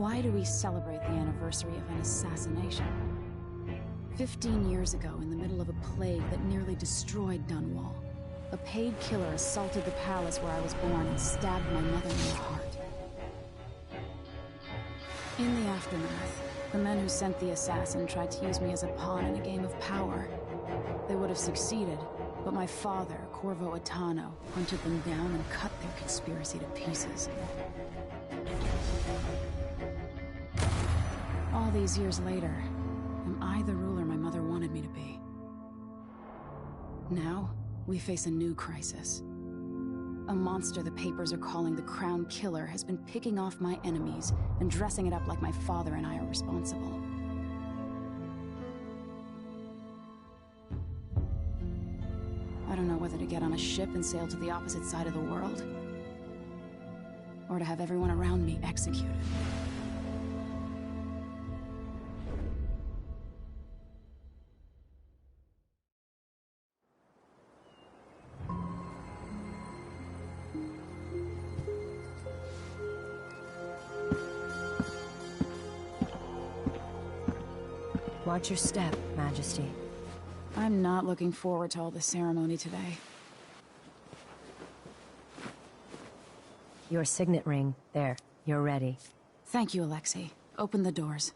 Why do we celebrate the anniversary of an assassination? 15 years ago, in the middle of a plague that nearly destroyed Dunwall, a paid killer assaulted the palace where I was born and stabbed my mother in the heart. In the aftermath, the men who sent the assassin tried to use me as a pawn in a game of power. They would have succeeded, but my father, Corvo, hunted them down and cut their conspiracy to pieces. All these years later, am I the ruler my mother wanted me to be? Now, we face a new crisis. A monster the papers are calling the Crown Killer has been picking off my enemies and dressing it up like my father and I are responsible. I don't know whether to get on a ship and sail to the opposite side of the world, or to have everyone around me executed. Watch your step, Majesty. I'm not looking forward to all the ceremony today. Your signet ring. There. You're ready. Thank you, Alexei. Open the doors.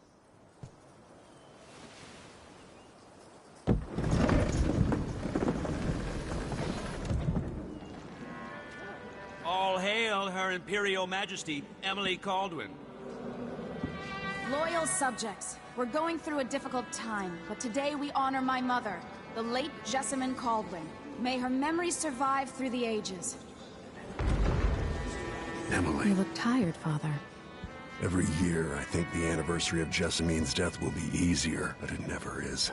All hail Her Imperial Majesty, Emily Caldwin. Loyal subjects, we're going through a difficult time, but today we honor my mother, the late Jessamine Caldwin. May her memory survive through the ages. Emily. You look tired, Father. Every year, I think the anniversary of Jessamine's death will be easier, but it never is.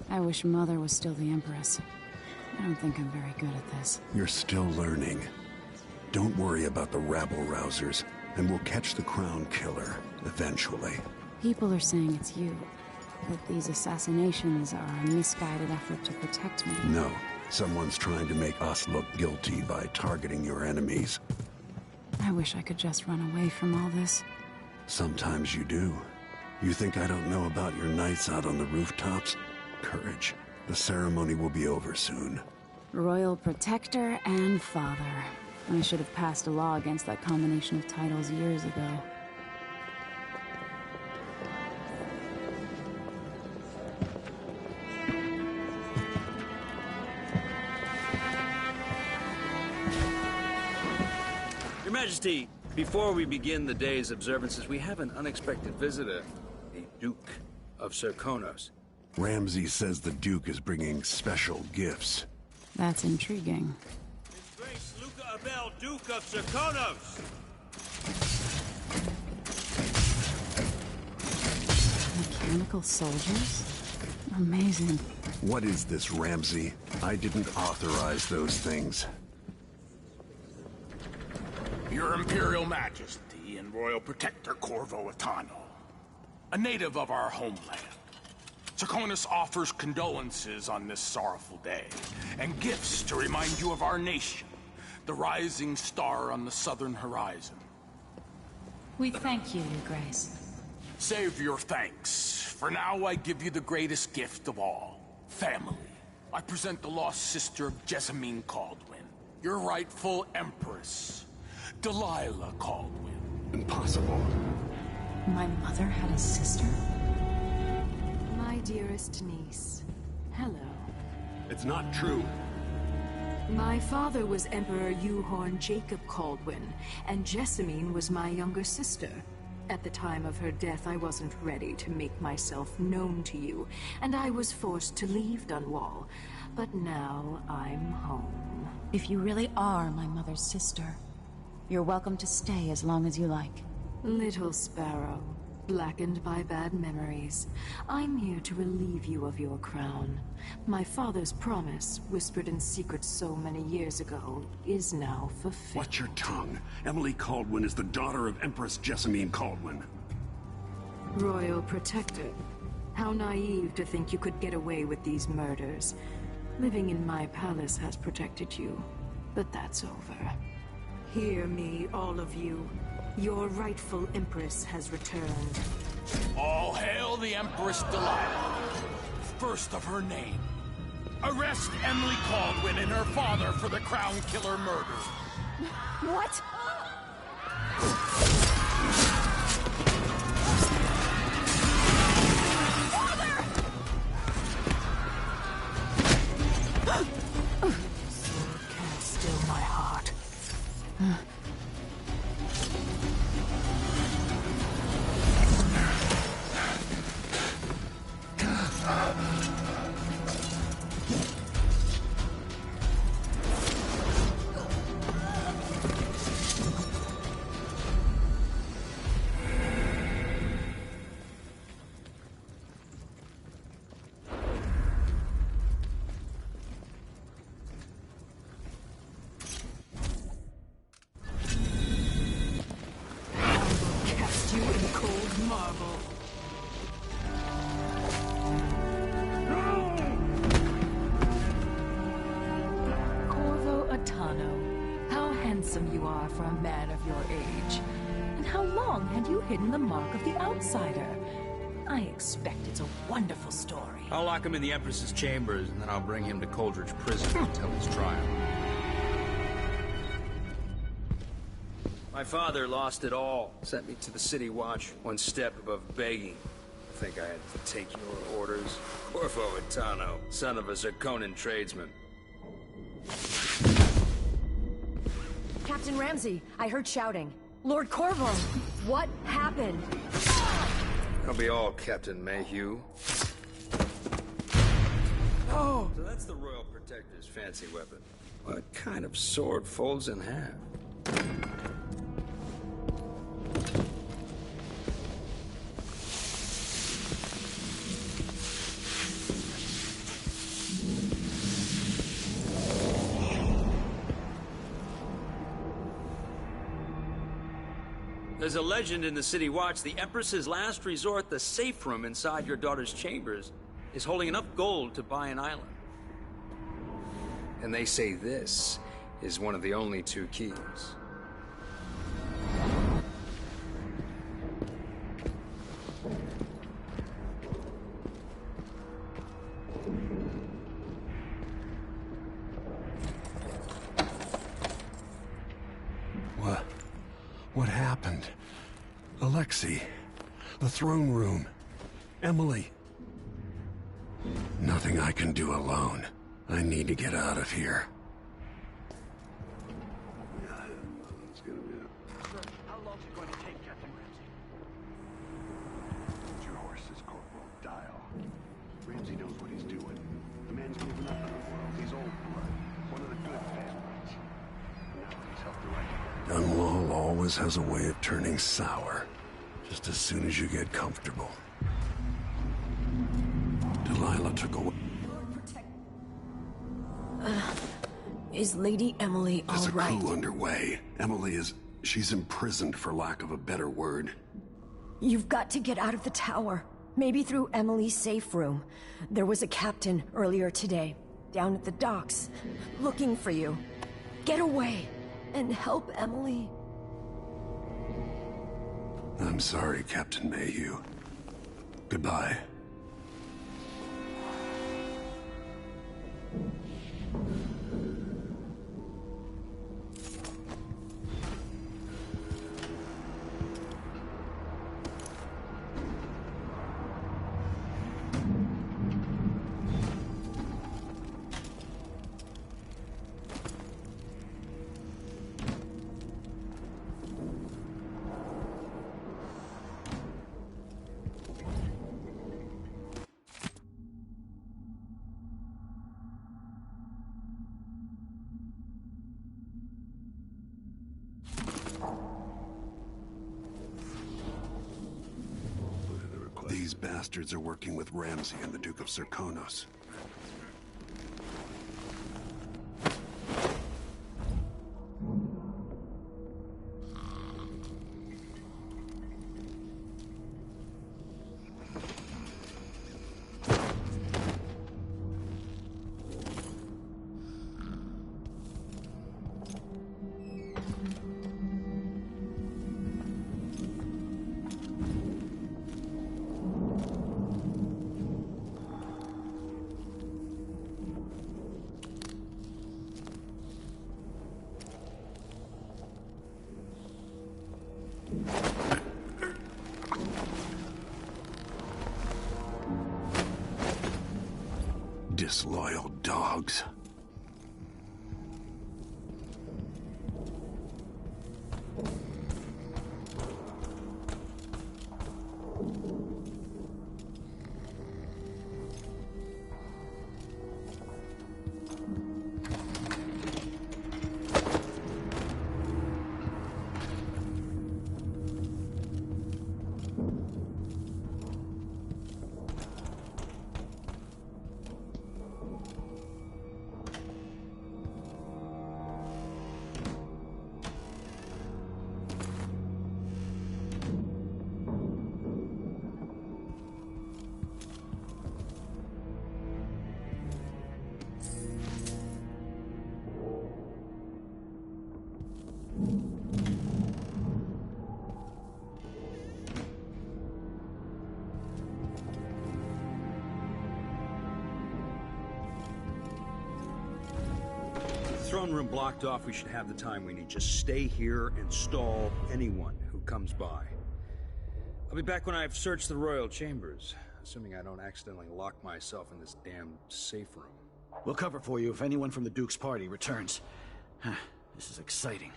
I wish Mother was still the Empress. I don't think I'm very good at this. You're still learning. Don't worry about the rabble-rousers, and we'll catch the Crown Killer, eventually. People are saying it's you. That these assassinations are a misguided effort to protect me. No. Someone's trying to make us look guilty by targeting your enemies. I wish I could just run away from all this. Sometimes you do. You think I don't know about your nights out on the rooftops? Courage. The ceremony will be over soon. Royal Protector and Father. I should have passed a law against that combination of titles years ago. Your Majesty, before we begin the day's observances, we have an unexpected visitor, the Duke of Serkonos. Ramsay says the Duke is bringing special gifts. That's intriguing. His Grace Luca Abel, Duke of Serkonos! Mechanical soldiers? Amazing. What is this, Ramsay? I didn't authorize those things. Your Imperial Majesty and Royal Protector Corvo, a native of our homeland. Serkonos offers condolences on this sorrowful day, and gifts to remind you of our nation, the rising star on the southern horizon. We thank you, Your Grace. Save your thanks. For now, I give you the greatest gift of all, family. I present the lost sister of Jessamine Caldwin, your rightful Empress, Delilah Caldwin. Impossible. My mother had a sister? My dearest niece, hello. It's not true. My father was Emperor Euhorn Jacob Caldwin, and Jessamine was my younger sister. At the time of her death, I wasn't ready to make myself known to you, and I was forced to leave Dunwall. But now I'm home. If you really are my mother's sister, you're welcome to stay as long as you like. Little sparrow, blackened by bad memories, I'm here to relieve you of your crown. My father's promise, whispered in secret so many years ago, is now fulfilled. Watch your tongue. Emily Caldwin is the daughter of Empress Jessamine Caldwin. Royal Protector, how naive to think you could get away with these murders. Living in my palace has protected you, but that's over. Hear me, all of you. Your rightful Empress has returned. All hail the Empress Delilah, first of her name. Arrest Emily Caldwin and her father for the Crown Killer murder. What? Sword can't still my heart. Cast you in cold marble. Corvo Atano, how handsome you are for a man of your age. And how long had you hidden the mark of the outsider? I expect it's a wonderful story. I'll lock him in the Empress's chambers, and then I'll bring him to Coldridge Prison until his trial. My father lost it all. Sent me to the City Watch, one step above begging. I think I had to take your orders. Corvo Atano, son of a Zirconan tradesman. Captain Ramsey, I heard shouting. Lord Corvo, what happened? That'll be all, Captain Mayhew. Oh! So that's the Royal Protector's fancy weapon. What kind of sword folds in half? There's a legend in the City Watch. The Empress's last resort, the safe room inside your daughter's chambers, is holding enough gold to buy an island. And they say this is one of the only two keys. What happened? Alexei, the throne room, Emily. Nothing I can do alone. I need to get out of here. How long is it going to take, Captain Ramsey? Hold your horses, Corporal. Dial. Ramsey knows what he's doing. The man's moving up in the world. He's old blood. One of the good families. Now he's helped the right. Dunwall always has a way of turning sour, just as soon as you get comfortable. Delilah took away. Is Lady Emily all There's a right? coup underway. Emily is... she's imprisoned, for lack of a better word. You've got to get out of the tower. Maybe through Emily's safe room. There was a captain earlier today, down at the docks, looking for you. Get away and help Emily. I'm sorry, Captain Mayhew. Goodbye. These bastards are working with Ramsey and the Duke of Zirconos. Disloyal dogs. Throne room blocked off. We should have the time we need. Just stay here and stall anyone who comes by. I'll be back when I've searched the royal chambers, assuming I don't accidentally lock myself in this damn safe room. We'll cover for you if anyone from the Duke's party returns. This is exciting.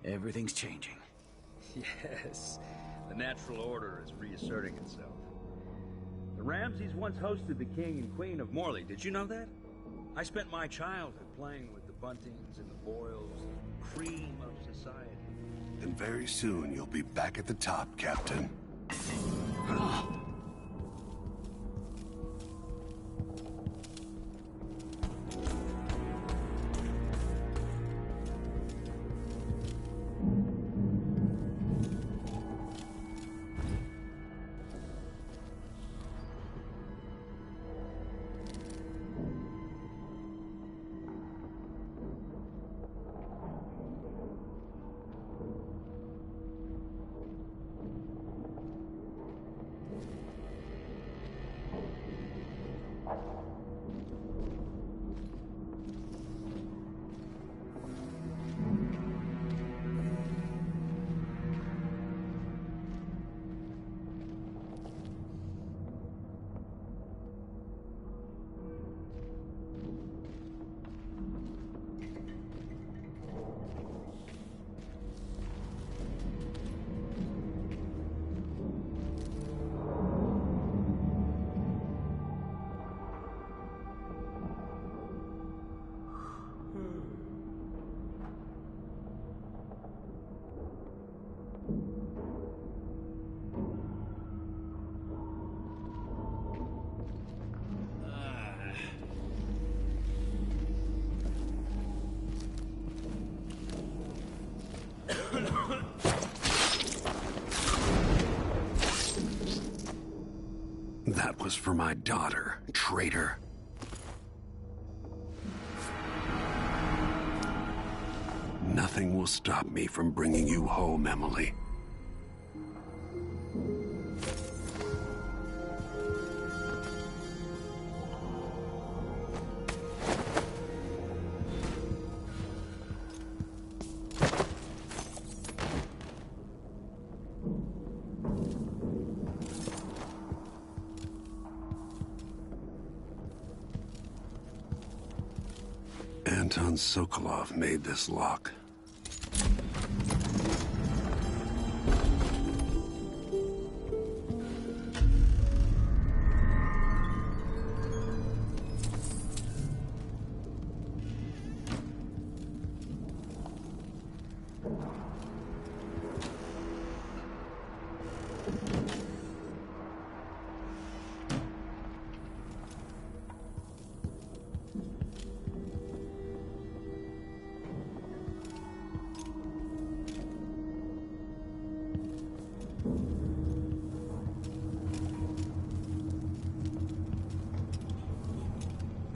Everything's changing. Yes, the natural order is reasserting itself. The Ramseys once hosted the king and queen of Morley. Did you know that? I spent my childhood playing with the Buntings and the Boyles, the cream of society. And very soon you'll be back at the top, Captain. That was for my daughter, traitor. Nothing will stop me from bringing you home, Emily. Anton Sokolov made this lock.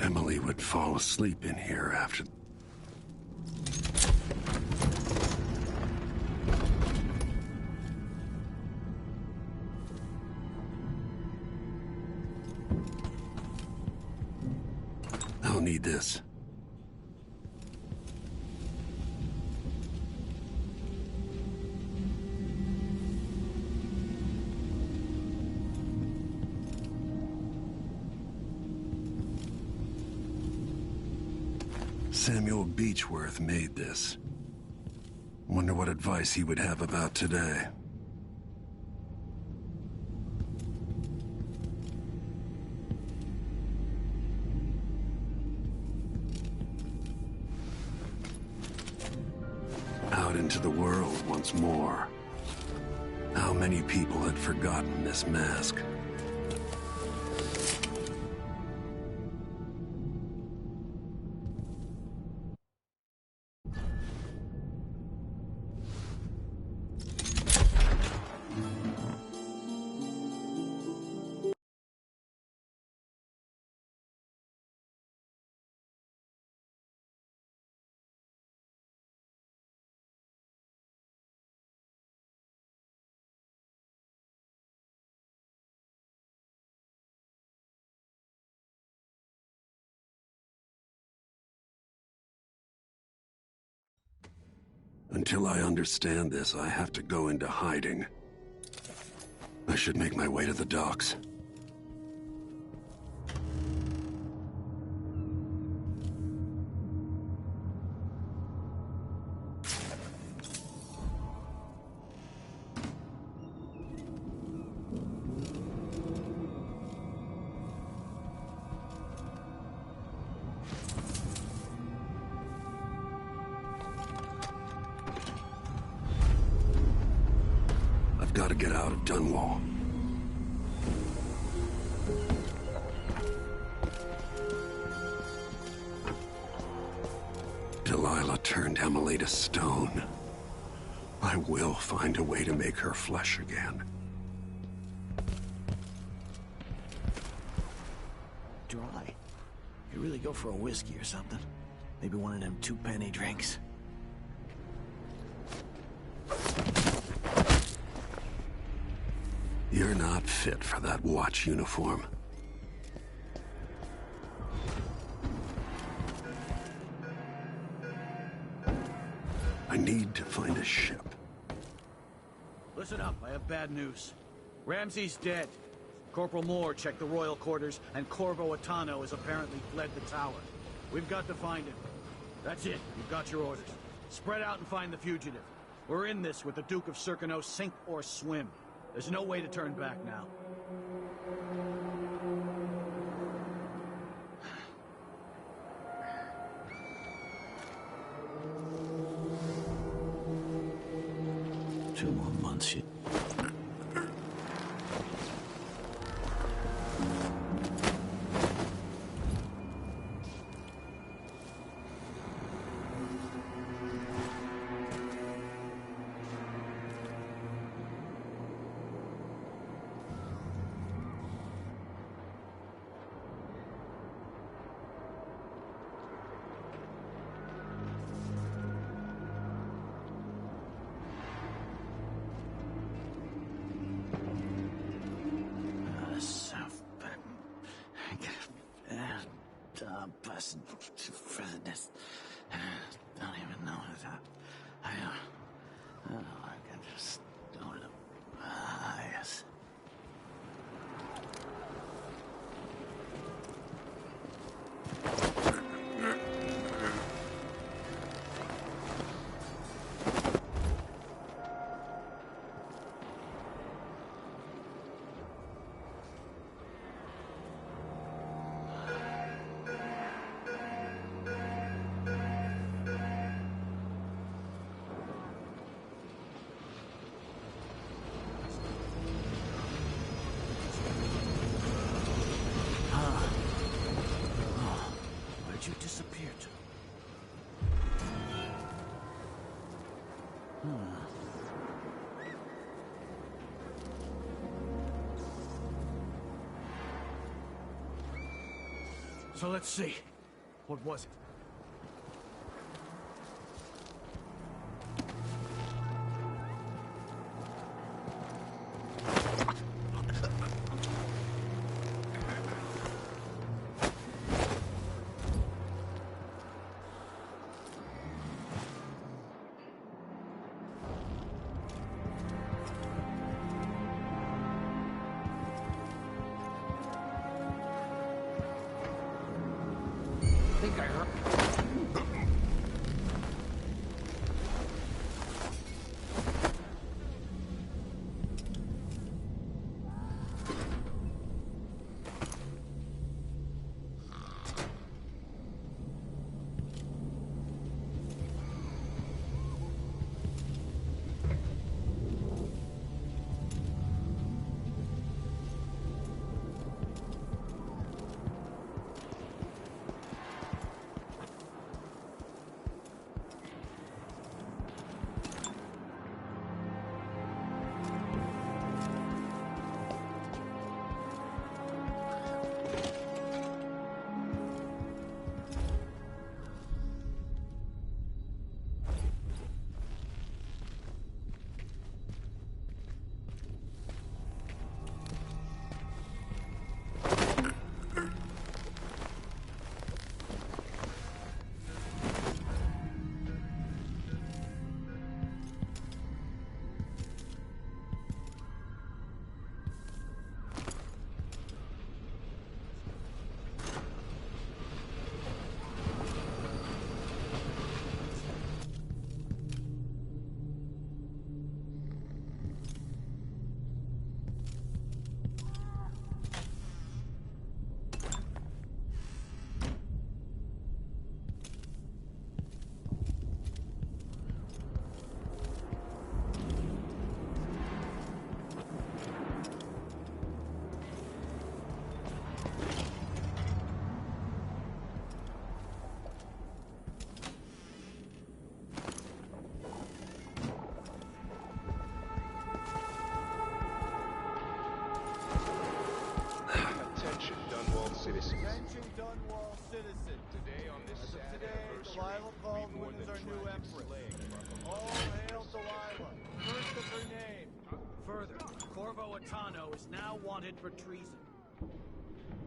Emily would fall asleep in here after... I'll need this. Samuel Beechworth made this. Wonder what advice he would have about today. Out into the world once more. How many people had forgotten this mask? Until I understand this, I have to go into hiding. I should make my way to the docks. I've got to get out of Dunwall. Delilah turned Emily to stone. I will find a way to make her flesh again. Dry. You really go for a whiskey or something? Maybe one of them two-penny drinks. You're not fit for that watch uniform. I need to find a ship. Listen up, I have bad news. Ramsey's dead. Corporal Moore checked the royal quarters, and Corvo Atano has apparently fled the tower. We've got to find him. That's it, you've got your orders. Spread out and find the fugitive. We're in this with the Duke of Serkino, sink or swim. There's no way to turn back now. Two more months, you... person to president. Don't even know that. I can just don't know. Yes. Where'd you disappear to? So let's see. What was it? I think I heard. citizens. Attention Dunwall citizens. Today, on this As of sad today, anniversary, Delilah we Caldwin mourn is the our new tragic empress. slaying of our All beloved hail first Delilah, first of her name. Further, Corvo Atano is now wanted for treason.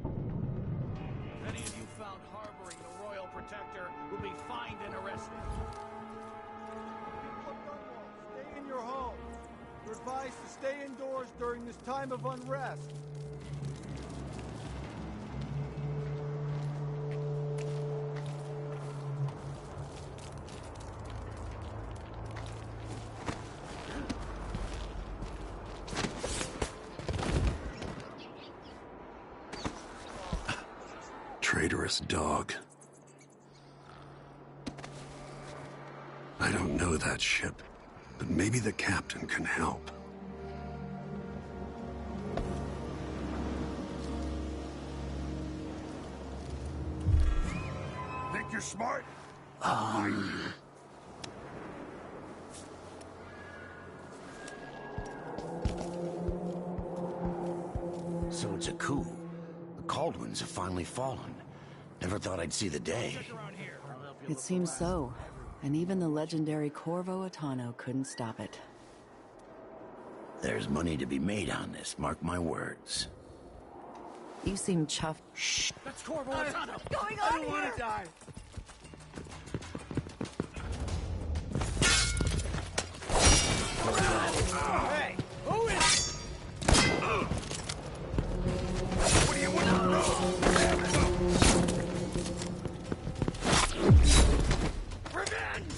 If any of you found harboring the Royal Protector will be fined and arrested. People of Dunwall, stay in your homes. You're advised to stay indoors during this time of unrest. Traitorous dog. I don't know that ship, but maybe the captain can help. Think you're smart? So it's a coup. The Caldwins have finally fallen. Never thought I'd see the day. It seems so. And even the legendary Corvo Atano couldn't stop it. There's money to be made on this, mark my words. You seem chuffed. Shh! That's Corvo Atano! What's going on I don't want to die! Hey! Who is... What do you want to know? Revenge!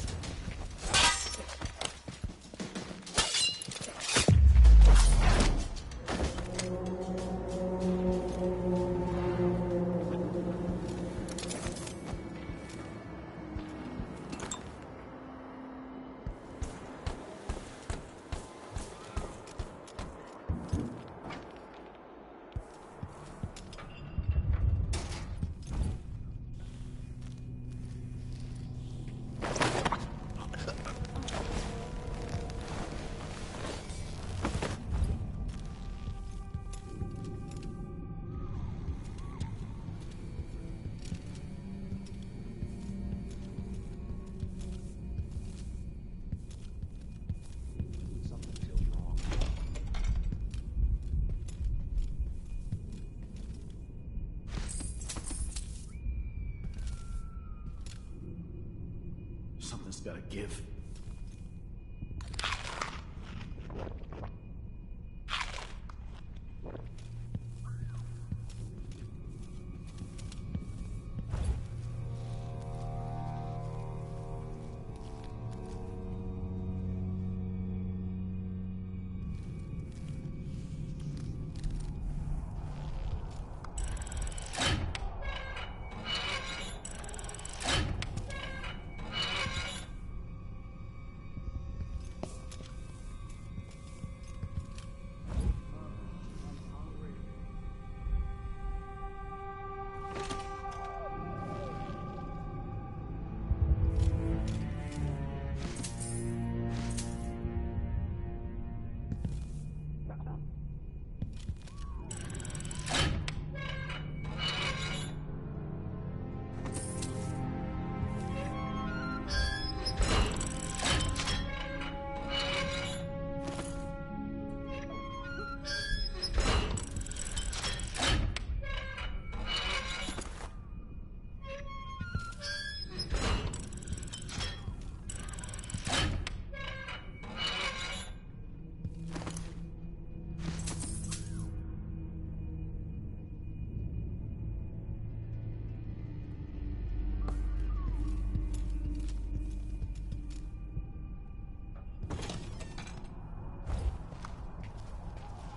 Something's gotta give.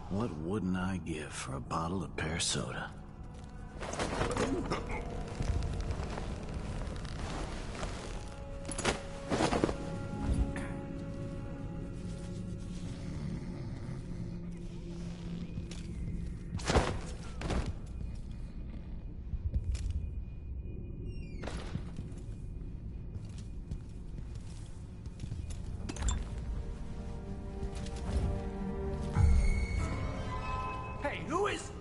What wouldn't I give for a bottle of pear soda? Hey, who is...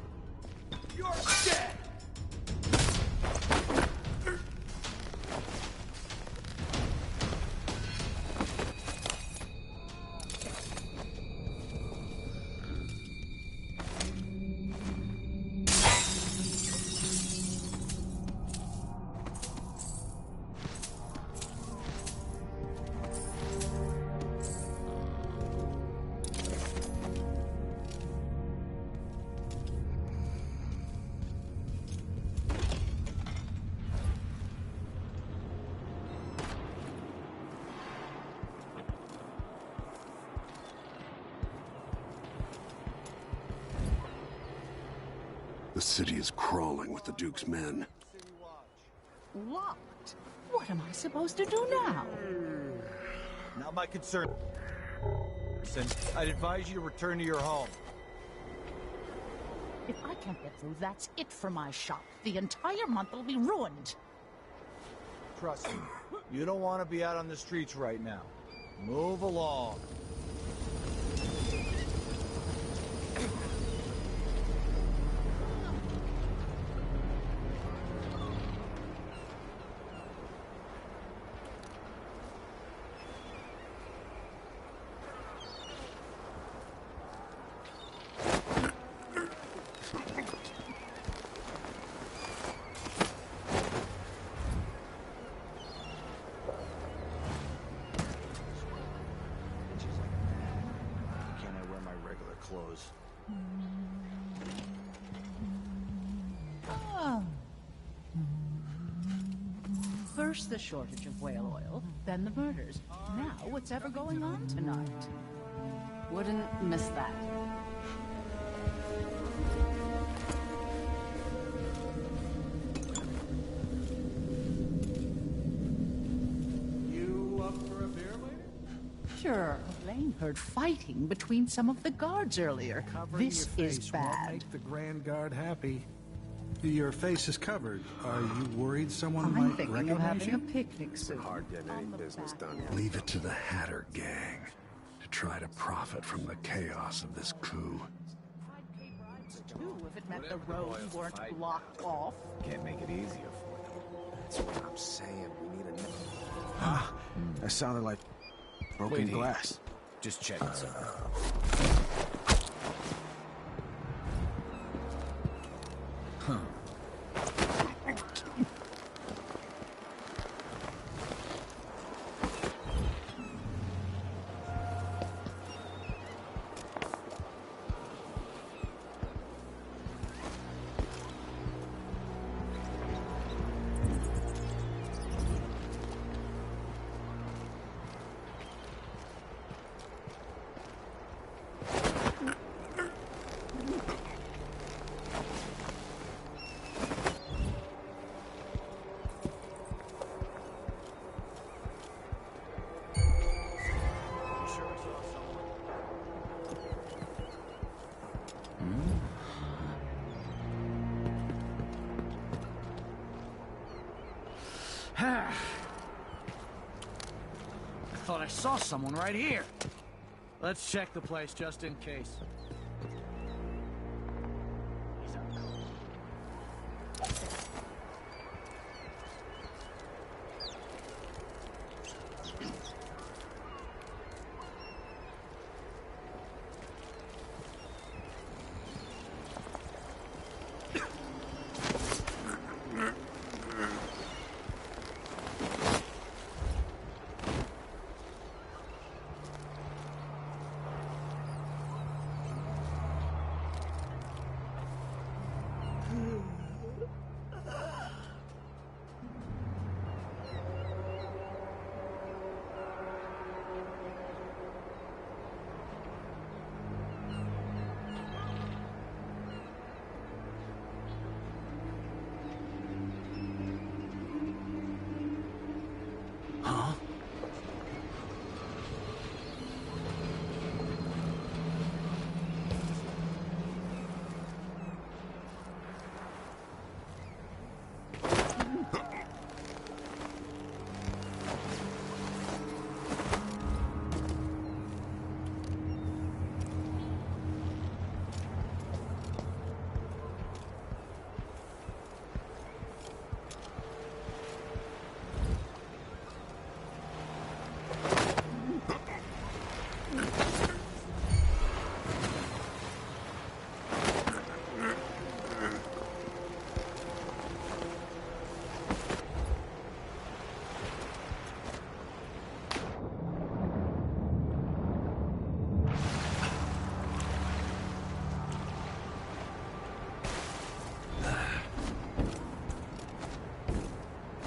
You're dead! The city is crawling with the Duke's men. Locked? What am I supposed to do now? Not my concern. I'd advise you to return to your home. If I can't get through, that's it for my shop. The entire month will be ruined. Trust me, you don't want to be out on the streets right now. Move along. Clothes. Oh. First the shortage of whale oil, then the murders. Now what's ever going on tonight? Wouldn't miss that. You up for a beer later? Sure. Elaine heard fighting between some of the guards earlier. This is bad. Won't make the Grand Guard happy. Your face is covered. Are you worried someone might thinking recognize of having you? a picnic soon. Hard getting any business done. Leave it to the Hatter gang to try to profit from the chaos of this coup. Too, if it meant the roads weren't blocked off. Can't make it easier for them. That's what I'm saying. We need a... Ah, that sounded like broken glass. Just checking something. Huh. I thought I saw someone right here. Let's check the place just in case.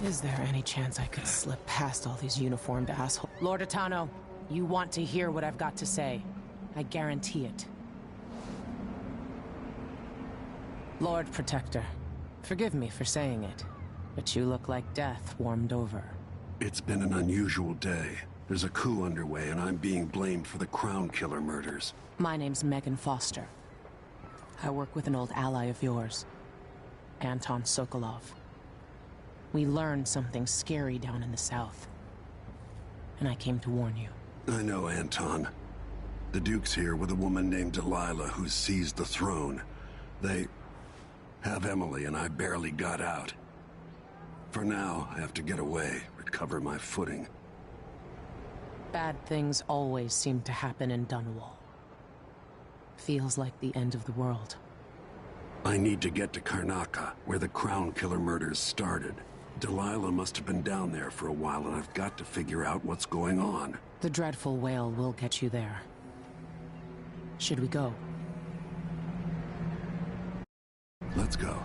Is there any chance I could slip past all these uniformed assholes? Lord Atano, you want to hear what I've got to say. I guarantee it. Lord Protector, forgive me for saying it, but you look like death warmed over. It's been an unusual day. There's a coup underway, and I'm being blamed for the Crown Killer murders. My name's Megan Foster. I work with an old ally of yours, Anton Sokolov. We learned something scary down in the south, and I came to warn you. I know, Anton. The Duke's here with a woman named Delilah who's seized the throne. They have Emily, and I barely got out. For now, I have to get away, recover my footing. Bad things always seem to happen in Dunwall. Feels like the end of the world. I need to get to Karnaca, where the Crown Killer murders started. Delilah must have been down there for a while, and I've got to figure out what's going on. The dreadful whale will get you there. Should we go? Let's go.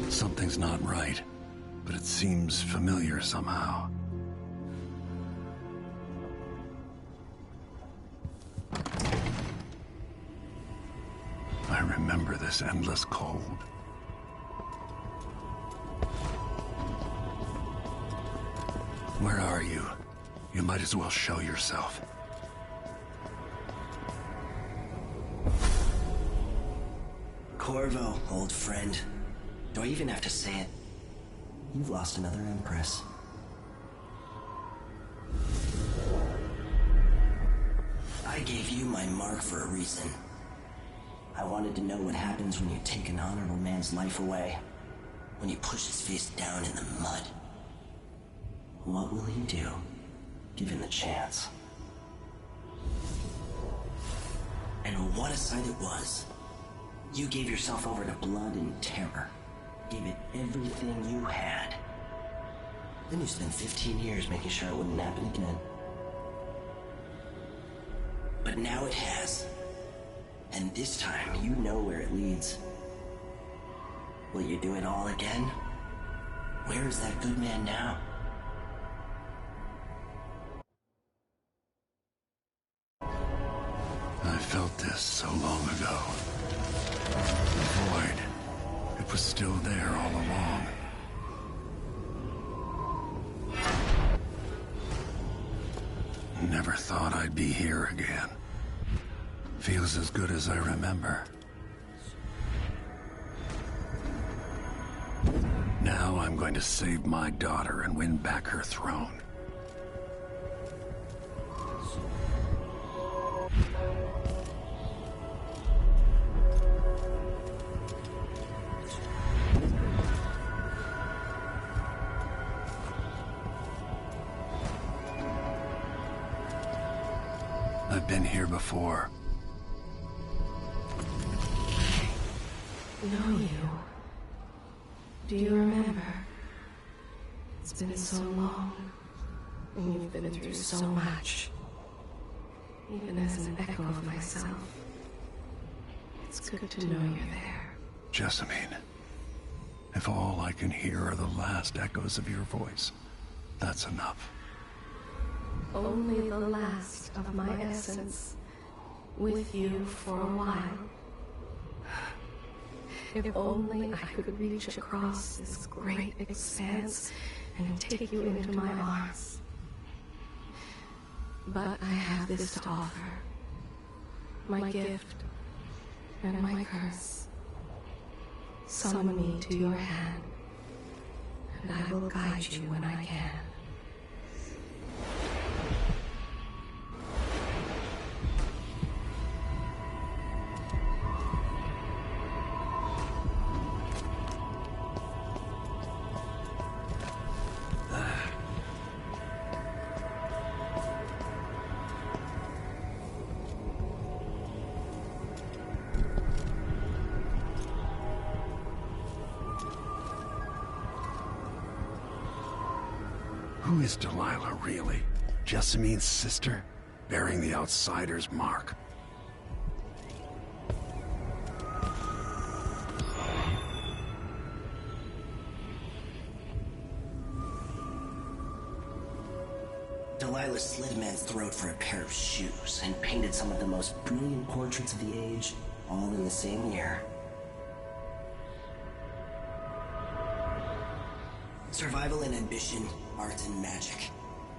Something's not right, but it seems familiar somehow. I remember this endless cold. Where are you? You might as well show yourself. Corvo, old friend. Do I even have to say it? You've lost another Empress. I gave you my mark for a reason. I wanted to know what happens when you take an honorable man's life away. When you push his face down in the mud. What will you do, given the chance? And what a sight it was. You gave yourself over to blood and terror. Gave it everything you had. Then you spent 15 years making sure it wouldn't happen again. But now it has. And this time, you know where it leads. Will you do it all again? Where is that good man now? I felt this so long ago. The void. It was still there all along. Never thought I'd be here again. Feels as good as I remember. Now I'm going to save my daughter and win back her throne. I've been here before. Know you. Do you remember? It's been so long, and you've been through so much. Even as an echo of myself, it's good to know you're there. Jessamine, if all I can hear are the last echoes of your voice, that's enough. Only the last of my essence, with you for a while. If only I could reach across this great expanse and take you into my arms. But I have this to offer. My gift and my curse. Summon me to your hand, and I will guide you when I can. Who is Delilah, really? Jessamine's sister? Bearing the outsider's mark. Delilah slit a man's throat for a pair of shoes and painted some of the most brilliant portraits of the age, all in the same year. Survival and ambition, art and magic,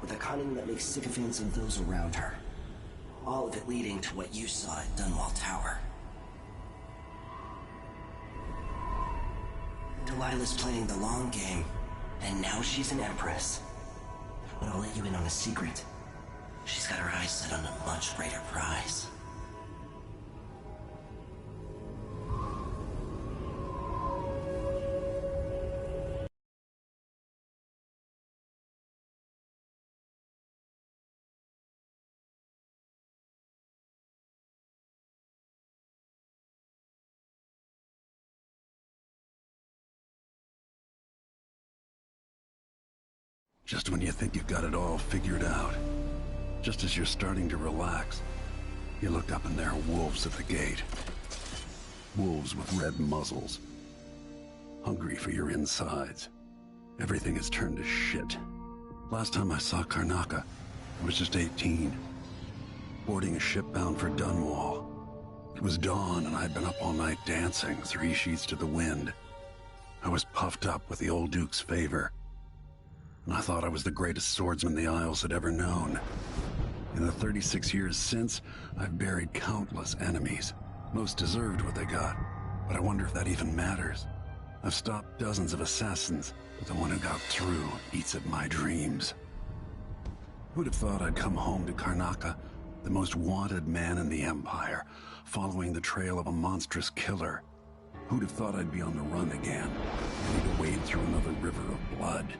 with a cunning that makes sycophants of those around her. All of it leading to what you saw at Dunwall Tower. Delilah's playing the long game, and now she's an empress. But I'll let you in on a secret. She's got her eyes set on a much greater prize. Just when you think you've got it all figured out, just as you're starting to relax, you look up and there are wolves at the gate. Wolves with red muzzles. Hungry for your insides. Everything has turned to shit. Last time I saw Karnaca, I was just 18. Boarding a ship bound for Dunwall. It was dawn and I'd been up all night dancing, 3 sheets to the wind. I was puffed up with the old Duke's favor. And I thought I was the greatest swordsman the Isles had ever known. In the 36 years since, I've buried countless enemies. Most deserved what they got, but I wonder if that even matters. I've stopped dozens of assassins, but the one who got through eats at my dreams. Who'd have thought I'd come home to Karnaca, the most wanted man in the Empire, following the trail of a monstrous killer? Who'd have thought I'd be on the run again, ready to wade through another river of blood?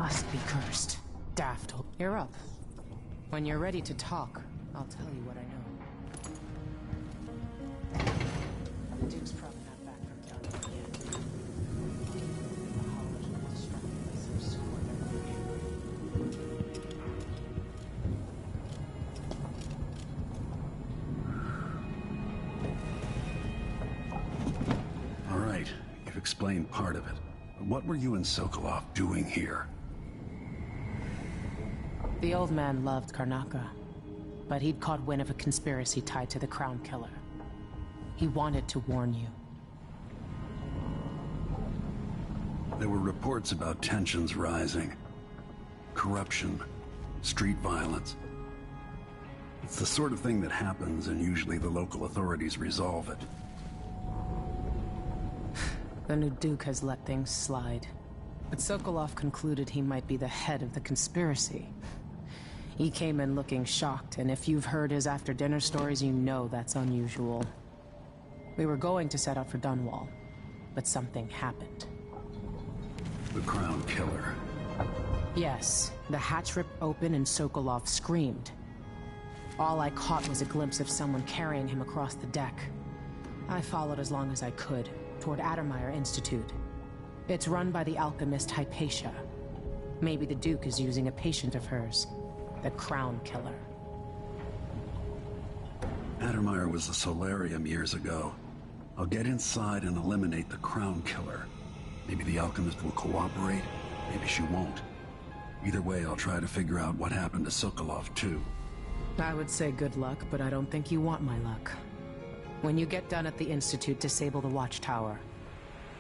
must be cursed. Daft. You're up. When you're ready to talk, I'll tell you what I know. The Duke's probably not back from down there yet. The Hollows will destruct some sort of All right, you've explained part of it. But what were you and Sokolov doing here? The old man loved Karnaca, but he'd caught wind of a conspiracy tied to the Crown Killer. He wanted to warn you. There were reports about tensions rising. Corruption, street violence. It's the sort of thing that happens, and usually the local authorities resolve it. The new Duke has let things slide. But Sokolov concluded he might be the head of the conspiracy. He came in looking shocked, and if you've heard his after-dinner stories, you know that's unusual. We were going to set out for Dunwall, but something happened. The Crown Killer. Yes, the hatch ripped open and Sokolov screamed. All I caught was a glimpse of someone carrying him across the deck. I followed as long as I could, toward Addermeyer Institute. It's run by the alchemist Hypatia. Maybe the Duke is using a patient of hers. The Crown Killer. Addermeyer was a solarium years ago. I'll get inside and eliminate the Crown Killer. Maybe the alchemist will cooperate, maybe she won't. Either way, I'll try to figure out what happened to Sokolov, too. I would say good luck, but I don't think you want my luck. When you get done at the Institute, disable the watchtower.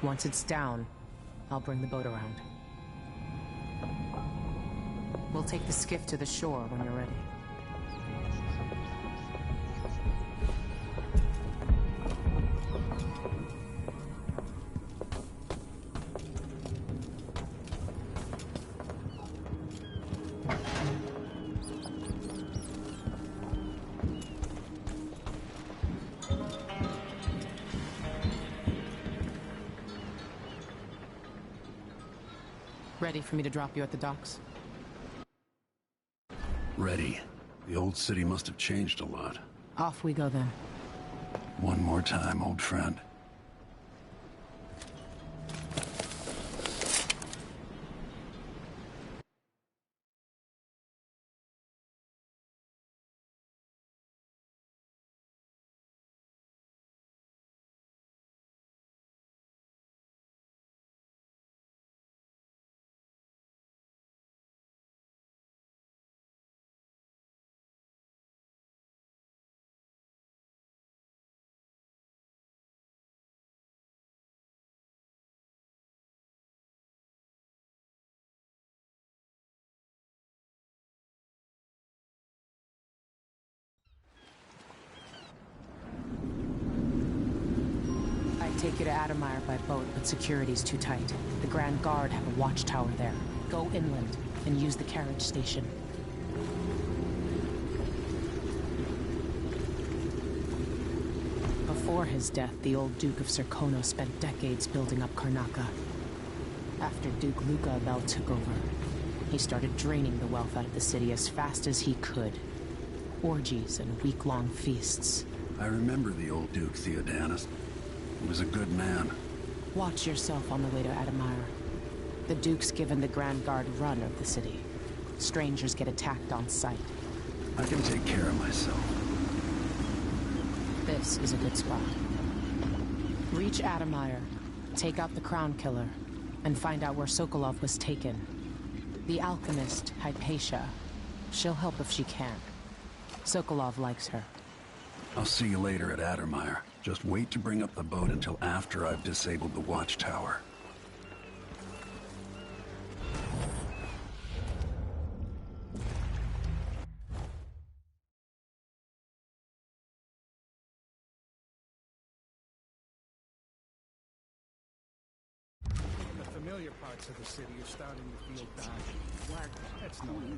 Once it's down, I'll bring the boat around. We'll take the skiff to the shore when you're ready. Ready for me to drop you at the docks? Ready. The old city must have changed a lot. Off we go then. One more time, old friend. Take you to Addermeyer by boat, but security's too tight. The Grand Guard have a watchtower there. Go inland and use the carriage station. Before his death, the old Duke of Serkono spent decades building up Karnaca. After Duke Luca Abel took over, he started draining the wealth out of the city as fast as he could. Orgies and week-long feasts. I remember the old Duke, Theodanis. He was a good man. Watch yourself on the way to Addermeyer. The Duke's given the Grand Guard run of the city. Strangers get attacked on sight. I can take care of myself. This is a good spot. Reach Addermeyer, take out the Crown Killer, and find out where Sokolov was taken. The alchemist, Hypatia. She'll help if she can. Sokolov likes her. I'll see you later at Addermeyer. Just wait to bring up the boat until after I've disabled the watchtower. The familiar parts of the city are starting to feel dodgy. That's normal.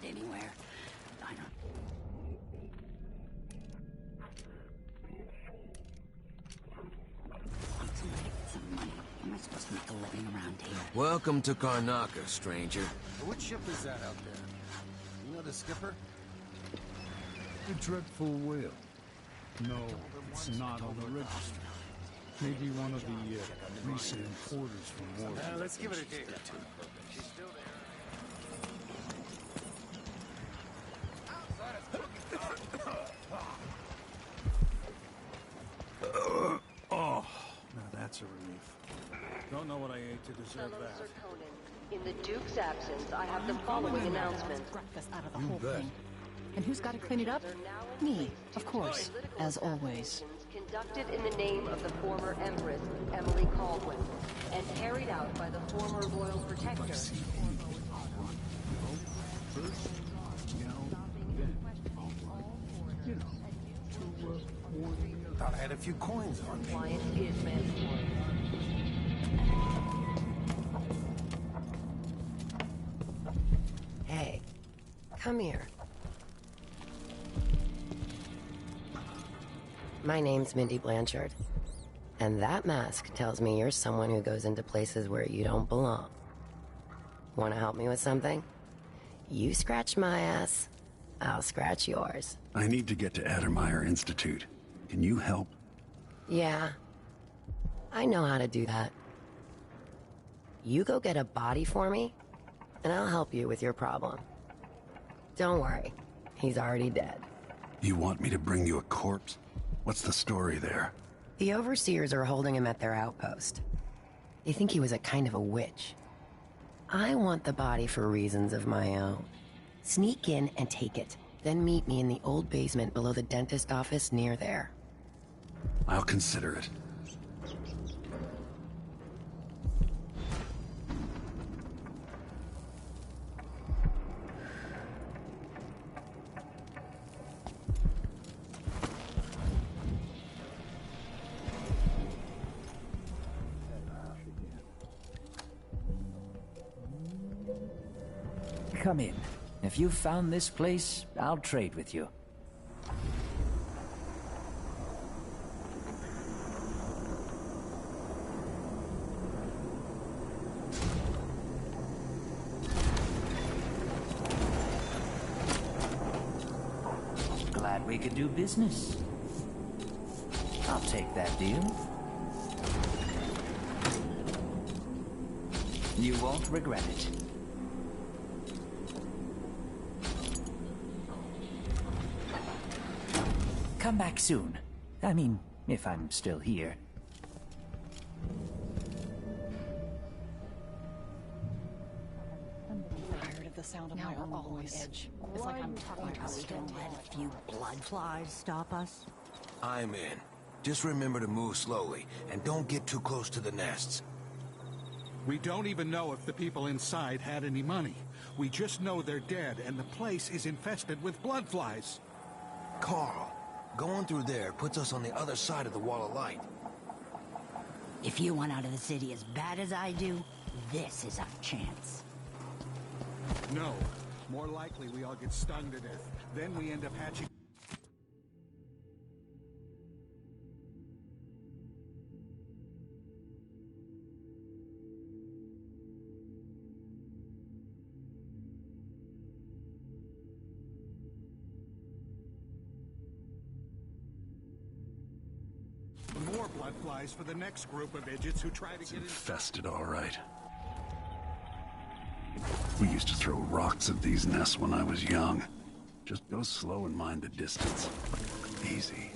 anywhere. I don't... Somebody get some money. How am I supposed to make a living around here? Welcome to Karnaca, stranger. Which ship is that out there? You know the skipper? The dreadful whale. No, it's not on the register. Maybe one of the recent importers from war. Let's give it a day or two. She's still there. Oh, now that's a relief. Don't know what I ate to deserve that. In the Duke's absence, I have the following announcement. Breakfast out of the whole thing. And who's got to clean it up? Me, of course, as always. Conducted in the name of the former Empress, Emily Caldwin, and carried out by the former Royal Protector. Thought I had a few coins on me. Compliance is mandatory. Hey, come here. My name's Mindy Blanchard, and that mask tells me you're someone who goes into places where you don't belong. Want to help me with something? You scratch my ass, I'll scratch yours. I need to get to Addermeyer Institute. Can you help? Yeah, I know how to do that. You go get a body for me, and I'll help you with your problem. Don't worry, he's already dead. You want me to bring you a corpse? What's the story there? The overseers are holding him at their outpost. They think he was a kind of a witch. I want the body for reasons of my own. Sneak in and take it, then meet me in the old basement below the dentist office near there. I'll consider it. Come in. If you've found this place, I'll trade with you. Glad we could do business. I'll take that deal. You won't regret it. Come back soon. I mean, if I'm still here. Tired of the sound of my own voice. It's like I'm talking to a stone. Let a few blood flies stop us? I'm in. Just remember to move slowly, and don't get too close to the nests. We don't even know if the people inside had any money. We just know they're dead, and the place is infested with blood flies. Carl, going through there puts us on the other side of the wall of light. If you want out of the city as bad as I do, this is our chance. No. More likely we all get stung to death. Then we end up hatching... more blood flies for the next group of idiots who try to get infested, all right. We used to throw rocks at these nests when I was young. Just go slow and mind the distance. Easy.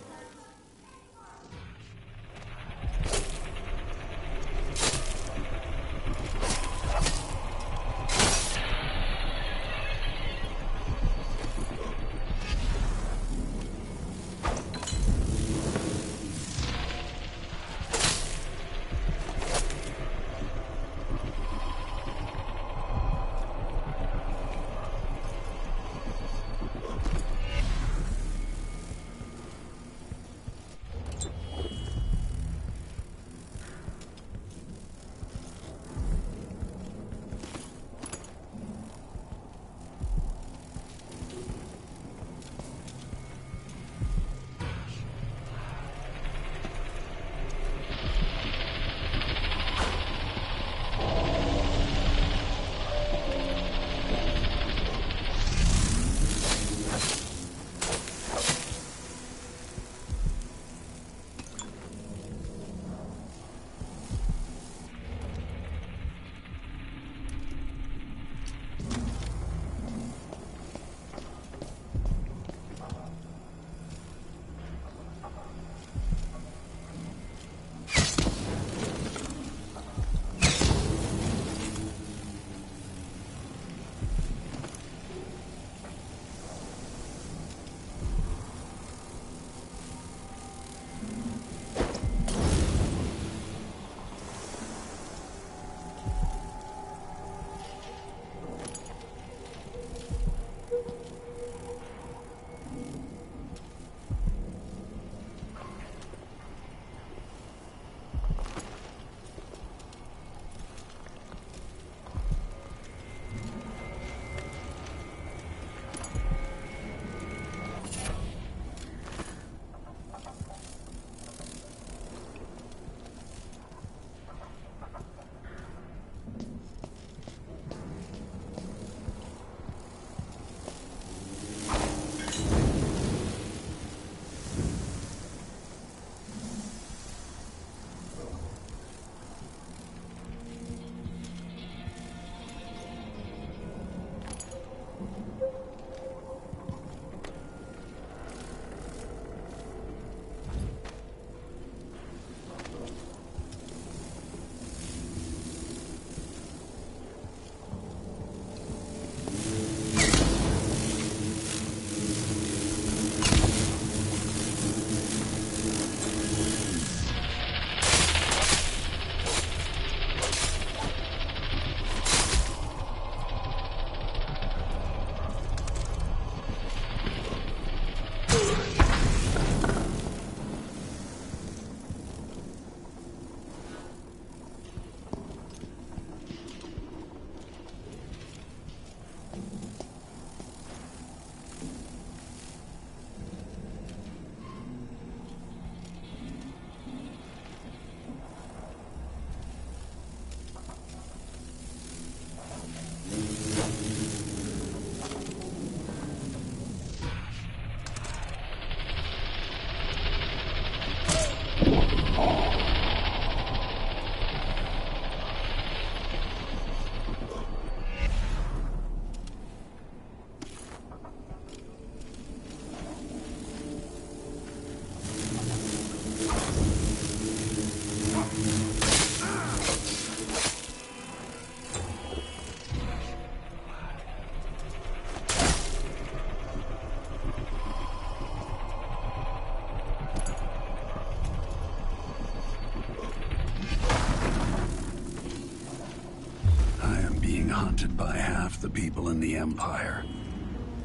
being hunted by half the people in the Empire.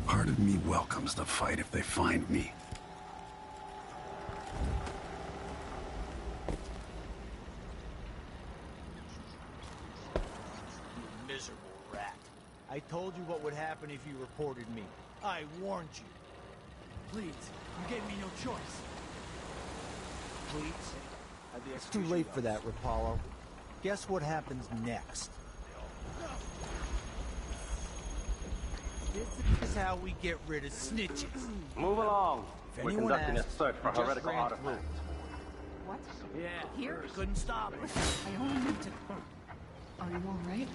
Part of me welcomes the fight if they find me. You miserable rat. I told you what would happen if you reported me. I warned you. Please, you gave me no choice. Please? It's too late for that, Rapallo. Guess what happens next? This is how we get rid of snitches. Move along. If We're anyone conducting asks, a search for we just heretical ran artifacts. What? Yeah, Here? couldn't stop it. I only need to... Are you all right?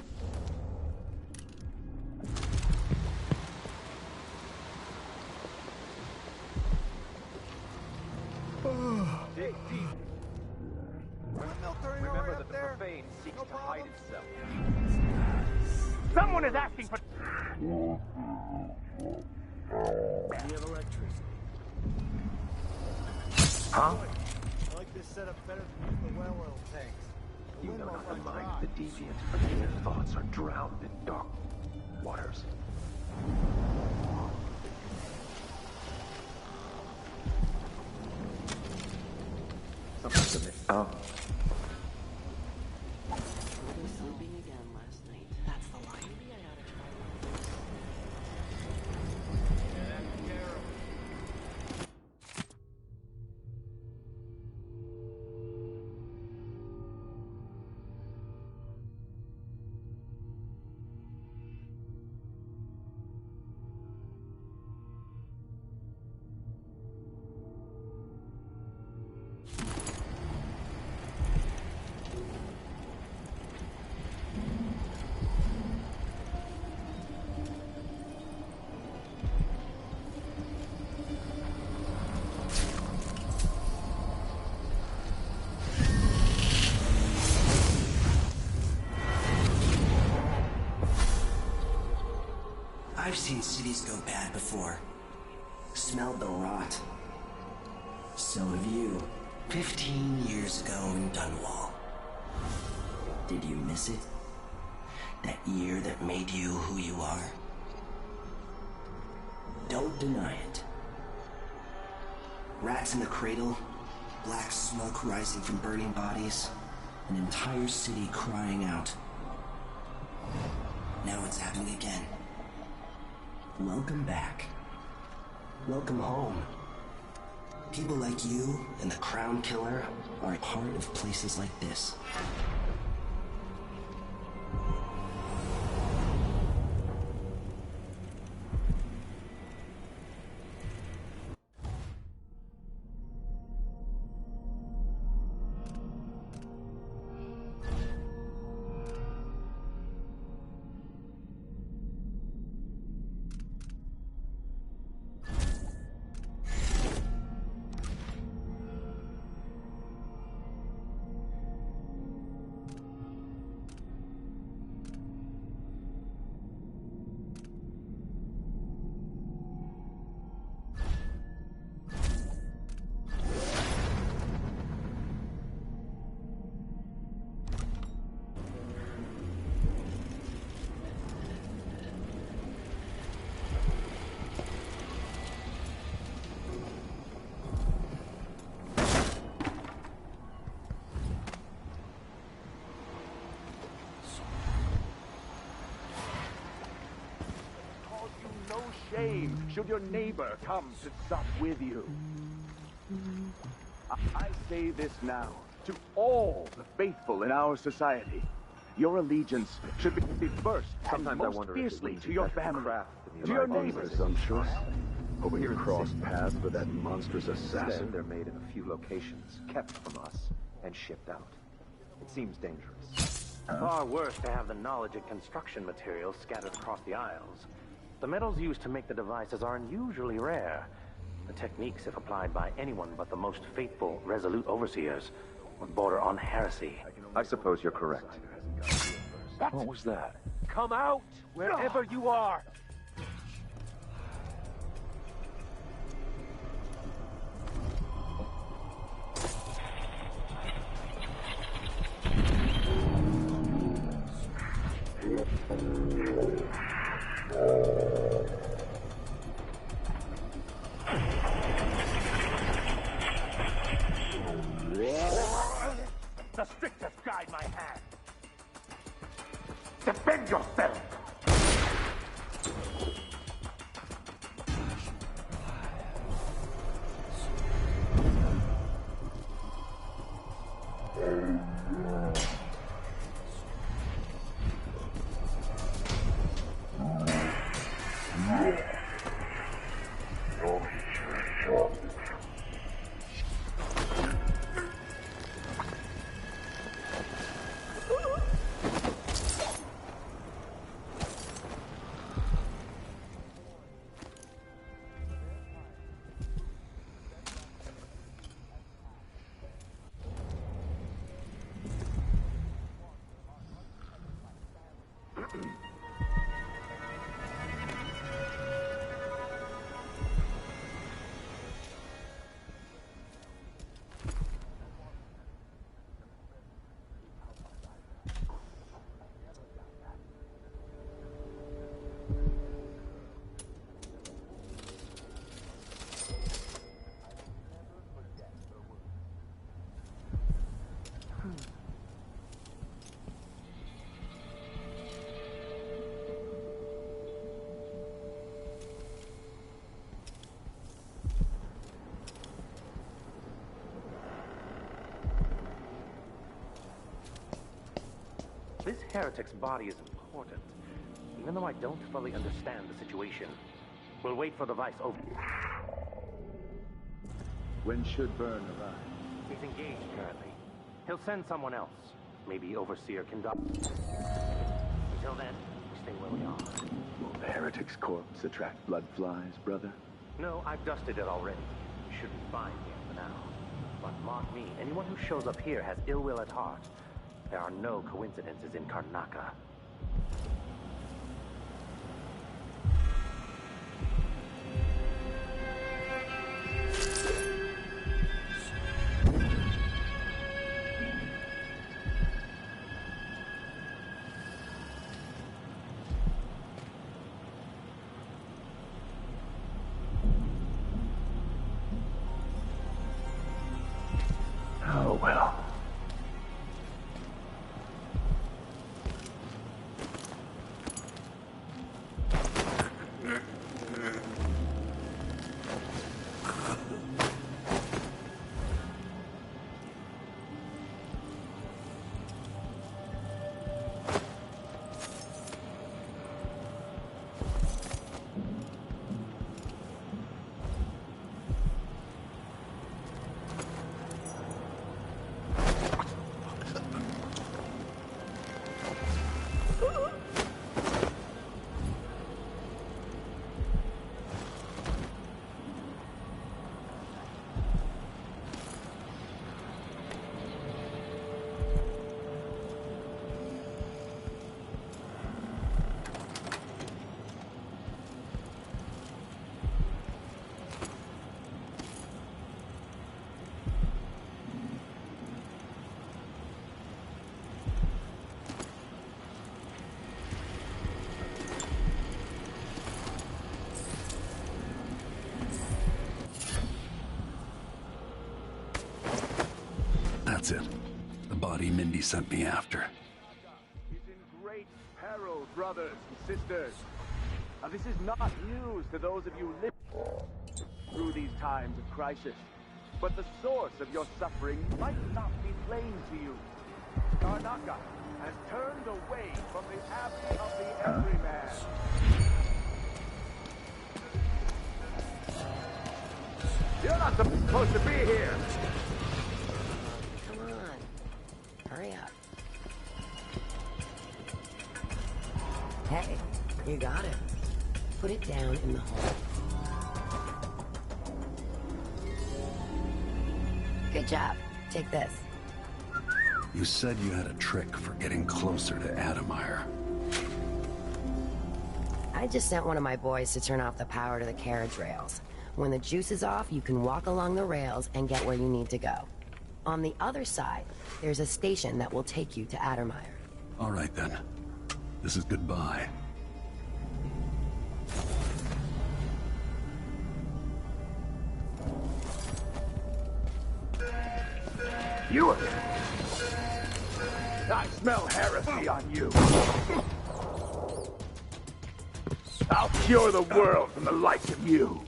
Dig deep. Remember that the profane seeks to hide itself. Someone is asking for... We have electricity. Huh? I like this setup better than the well oil tanks. You know not the mind of the deviant, but their thoughts are drowned in dark waters. Oh. Sleeping again last night. That's the line. Maybe I ought to try this. I've seen cities go bad before. Smelled the rot. So have you. 15 years ago in Dunwall. Did you miss it? That year that made you who you are? Don't deny it. Rats in the cradle, black smoke rising from burning bodies, an entire city crying out. Now it's happening again. Welcome back. Welcome home. People like you and the Crown Killer are a part of places like this. Shame should your neighbor come to sup with you. I say this now to all the faithful in our society. Your allegiance should be first and most fiercely to your family, to your neighbors. Presumptuous. Hoping to cross paths with that monstrous assassin. They're made in a few locations, kept from us, and shipped out. It seems dangerous. Far worse to have the knowledge and construction materials scattered across the Isles. The metals used to make the devices are unusually rare. The techniques, if applied by anyone but the most faithful, resolute overseers, would border on heresy. I suppose you're correct. What was that? Come out, wherever you are! The strictest guide my hand. Defend yourself! This heretic's body is important, even though I don't fully understand the situation. We'll wait for the Vice over. When should Byrne arrive? He's engaged currently. He'll send someone else. Maybe Overseer can dock. Until then, we stay where we are. Will the heretic's corpse attract blood flies, brother? No, I've dusted it already. We should be fine here for now. But mark me, anyone who shows up here has ill will at heart. There are no coincidences in Karnaca. Oh, well. That's it. The body Mindy sent me after. He's in great peril, brothers and sisters. Now, this is not news to those of you living through these times of crisis. But the source of your suffering might not be plain to you. Karnaca has turned away from the abbey of the Everyman. You're not supposed to be here! Come on. Hurry up. Hey, you got it. Put it down in the hole. Good job. Take this. You said you had a trick for getting closer to Adamire. I just sent one of my boys to turn off the power to the carriage rails. When the juice is off, you can walk along the rails and get where you need to go. On the other side, there's a station that will take you to Adamire. All right, then. This is goodbye. You again? I smell heresy on you. I'll cure the world from the likes of you.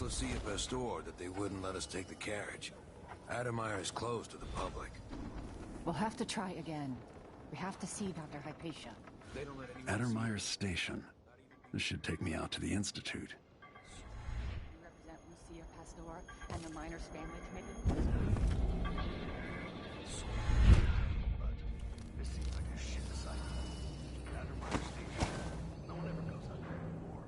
Lucia Pastor that they wouldn't let us take the carriage. Adamire is closed to the public. We'll have to try again. We have to see Dr. Hypatia. Addermire Station. This should take me out to the Institute. You represent Lucia Pastor and the Miners Family Committee? This seems like a shit site. Addermire Station. No one ever goes out there anymore.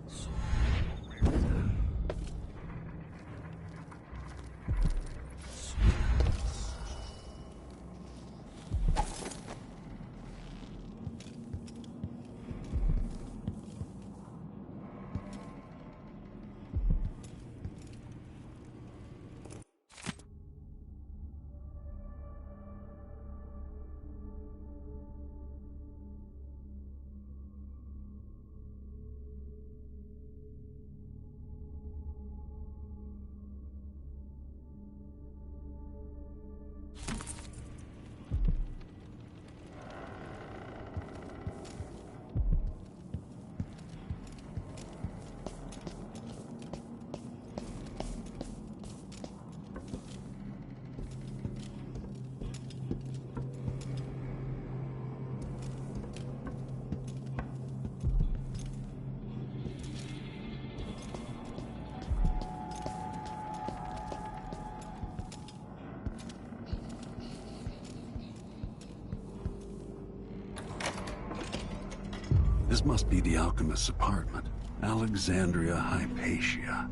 This must be the alchemist's apartment. Alexandria Hypatia.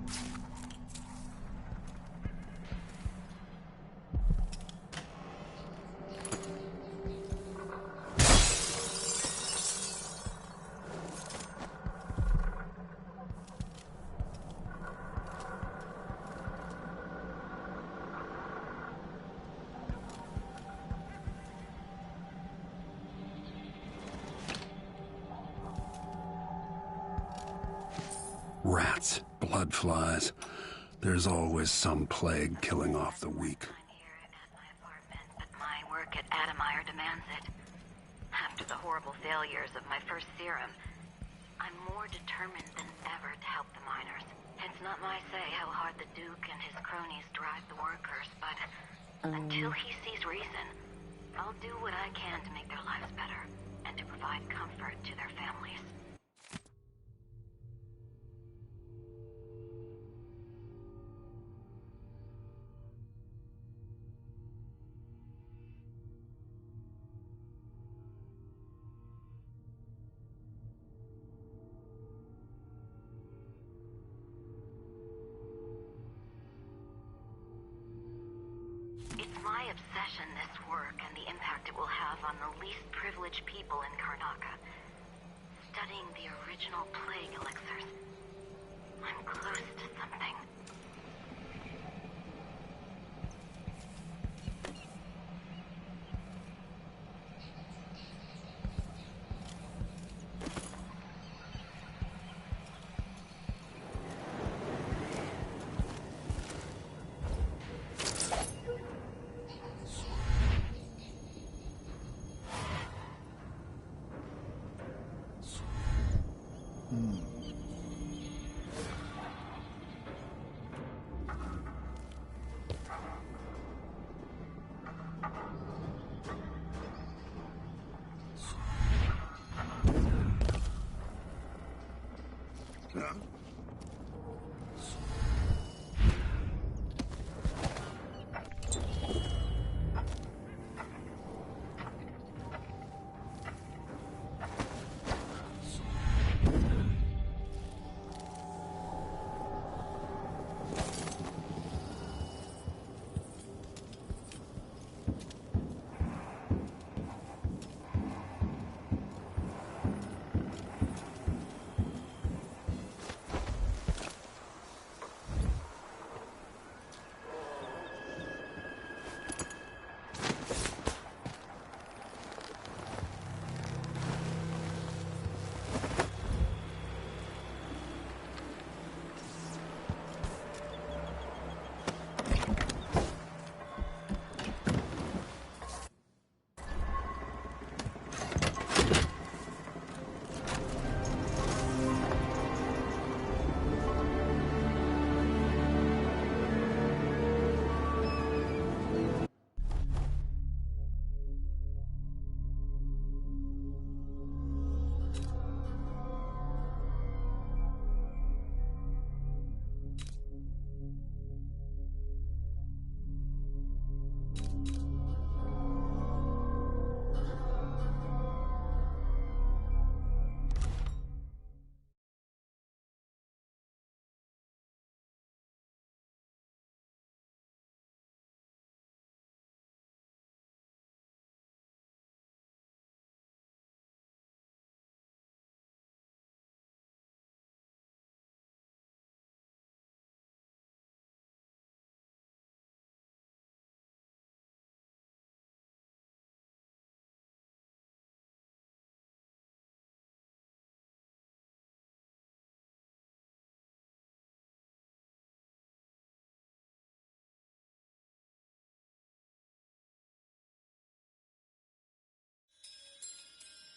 Rats, blood flies. There's always some plague killing off the weak. But my work at Adamire demands it. After the horrible failures of my first serum, I'm more determined than ever to help the miners. It's not my say how hard the Duke and his cronies drive the workers, but until he sees reason, I'll do what I can to make their lives better and to provide comfort to their families. My obsession, this work, and the impact it will have on the least privileged people in Karnaca. Studying the original plague elixirs. I'm close to something.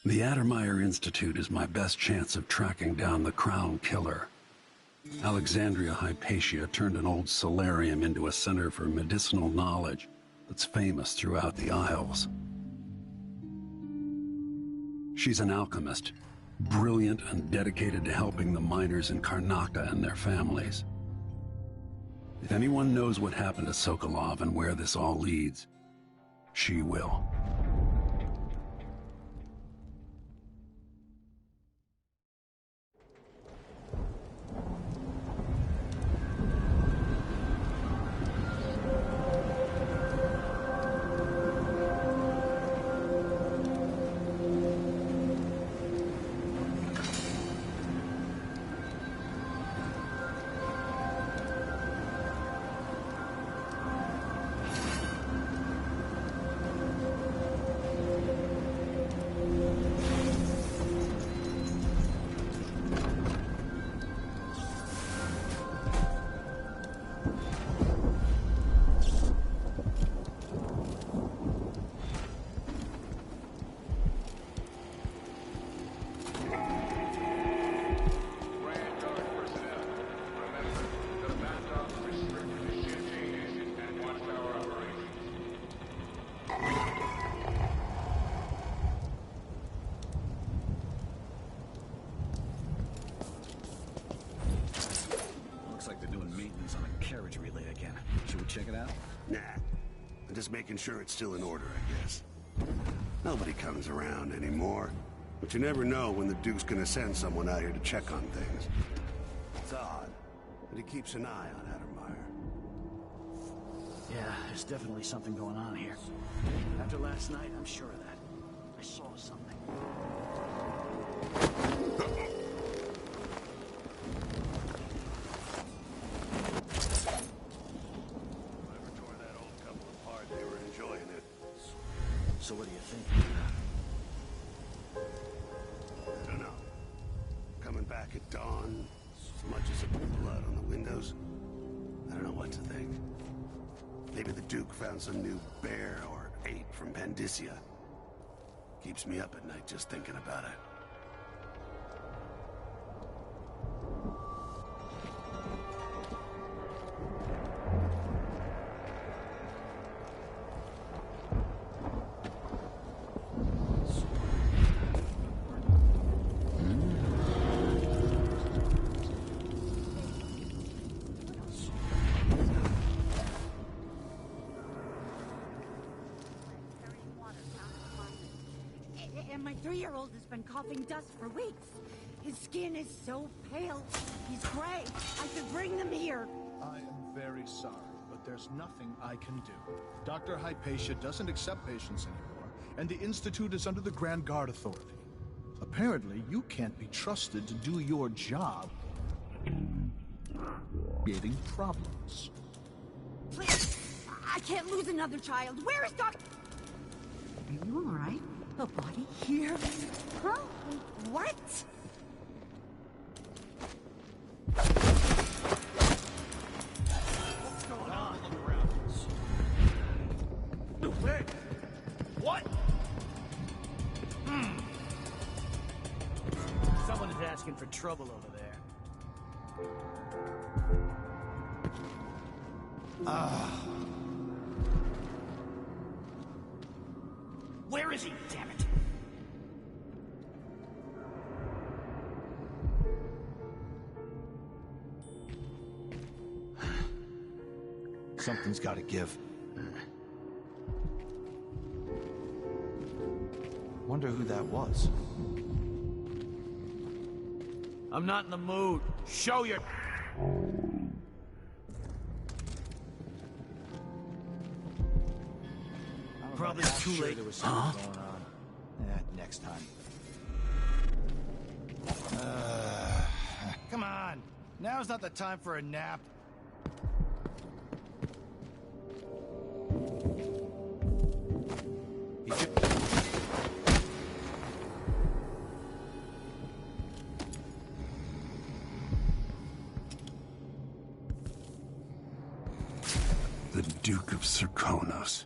The Addermeyer Institute is my best chance of tracking down the Crown Killer. Alexandria Hypatia turned an old solarium into a center for medicinal knowledge that's famous throughout the Isles. She's an alchemist, brilliant and dedicated to helping the miners in Karnaka and their families. If anyone knows what happened to Sokolov and where this all leads, she will. Check it out? Nah. I'm just making sure it's still in order, I guess. Nobody comes around anymore. But you never know when the Duke's gonna send someone out here to check on things. It's odd, but he keeps an eye on Addermeyer. Yeah, there's definitely something going on here. After last night, I'm sure of that. I saw something. So what do you think? I don't know. Coming back at dawn, as much as a blood on the windows. I don't know what to think. Maybe the Duke found some new bear or ape from Pandysia. Keeps me up at night just thinking about it. And my 3-year-old has been coughing dust for weeks. His skin is so pale. He's gray. I should bring them here. I am very sorry, but there's nothing I can do. Dr. Hypatia doesn't accept patients anymore, and the Institute is under the Grand Guard Authority. Apparently, you can't be trusted to do your job, creating problems. Please, I can't lose another child. Where is Doc? Are you all right? A body here? Huh? What? What's going on? Look around. Hey! What? Someone is asking for trouble over there. Where is he, damn it? Something's gotta give. Wonder who that was. I'm not in the mood. Show your... Probably too late. There was something going on. Next time. Come on. Now's not the time for a nap. The Duke of Serkonos.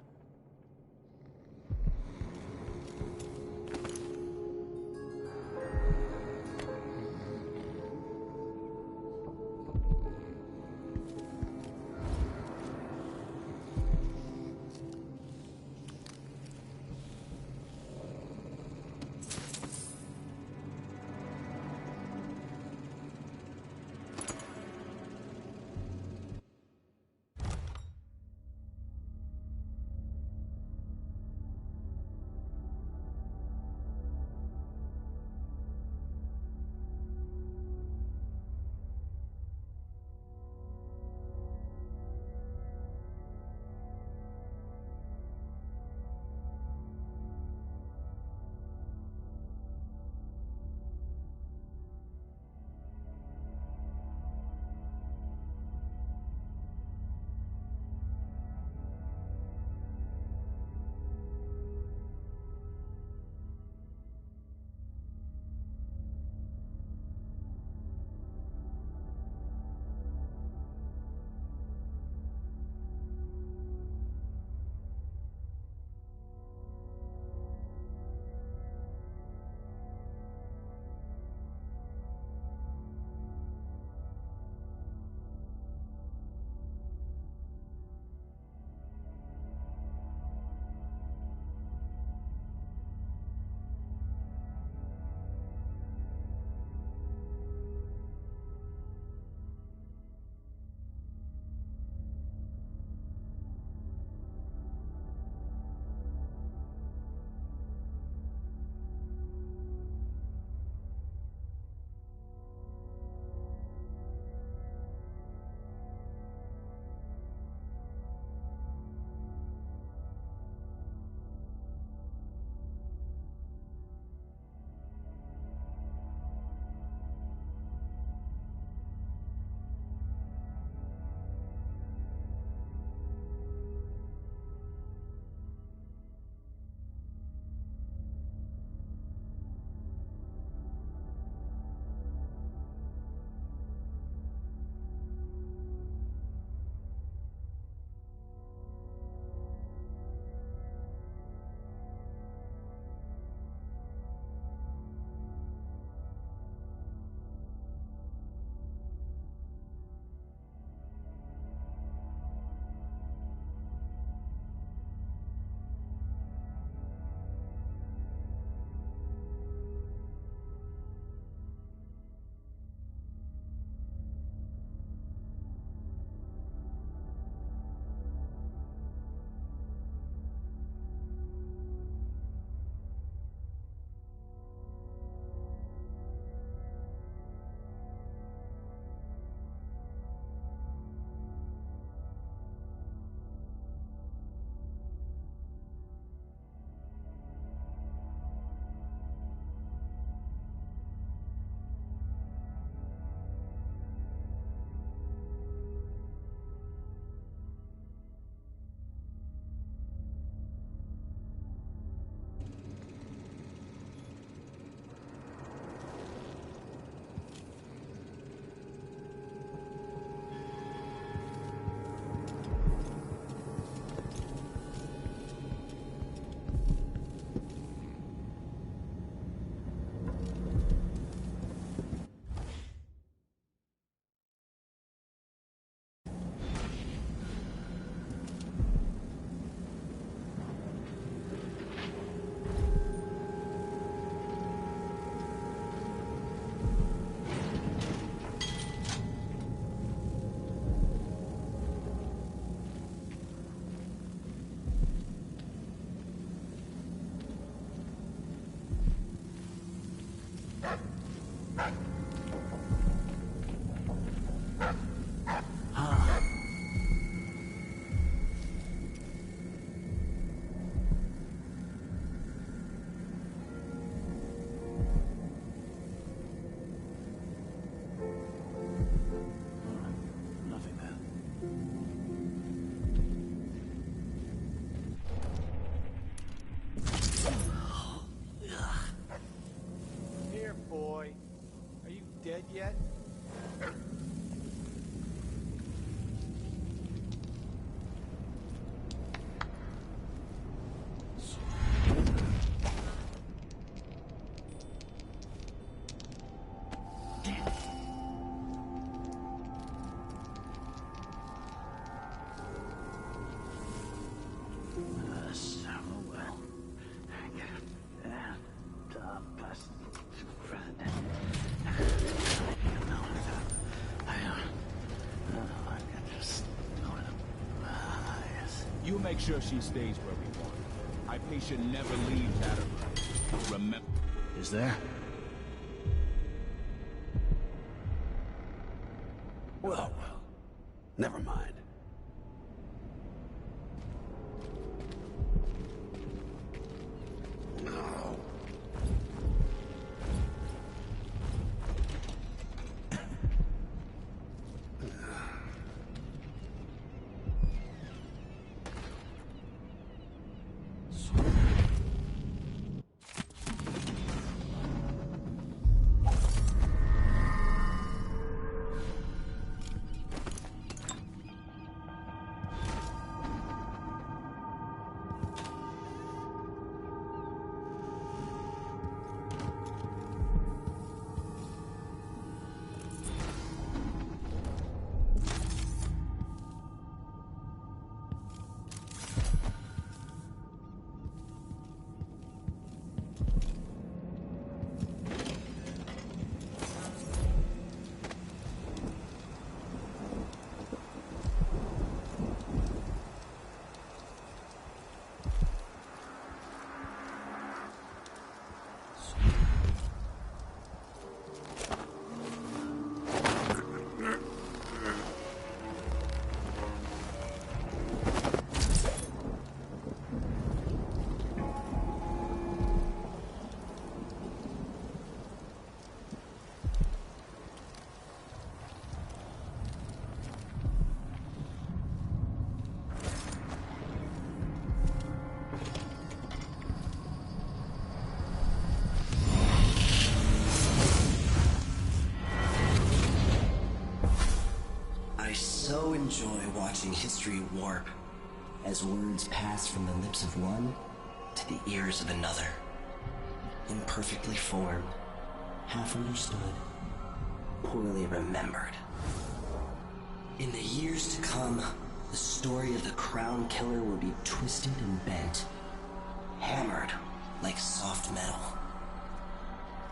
yet? You make sure she stays where we want her. High patient never leaves Adamiah. Remember. Is there? Well, never mind. No. I so enjoy watching history warp as words pass from the lips of one to the ears of another. Imperfectly formed, half understood, poorly remembered. In the years to come, the story of the Crown Killer will be twisted and bent, hammered like soft metal.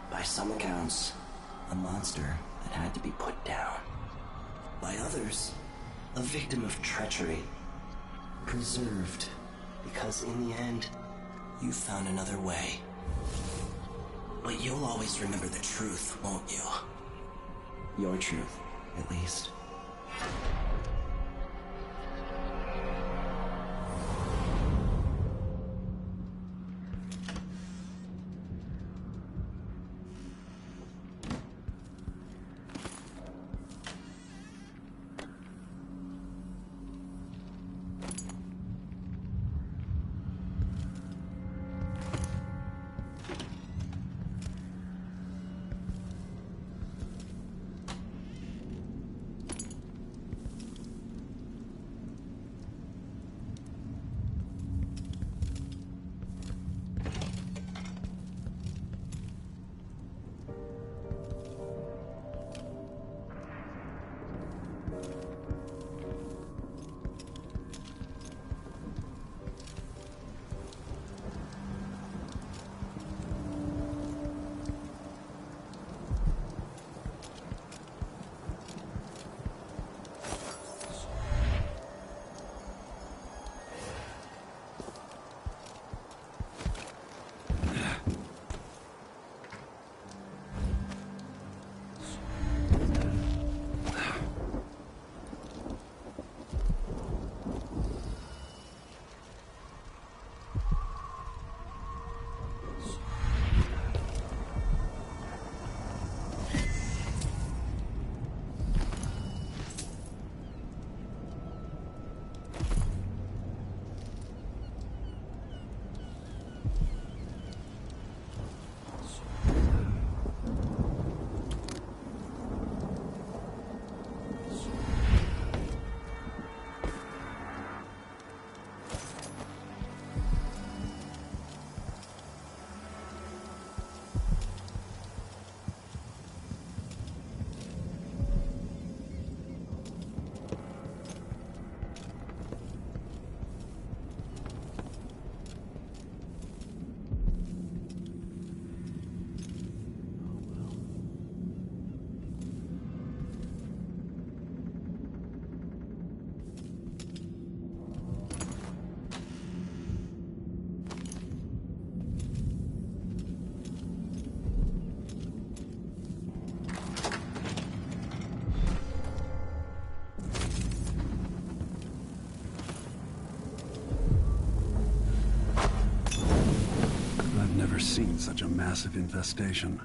By some accounts, a monster that had to be put down. By others, a victim of treachery, preserved because in the end, you found another way. But you'll always remember the truth, won't you? Your truth, at least. in such a massive infestation.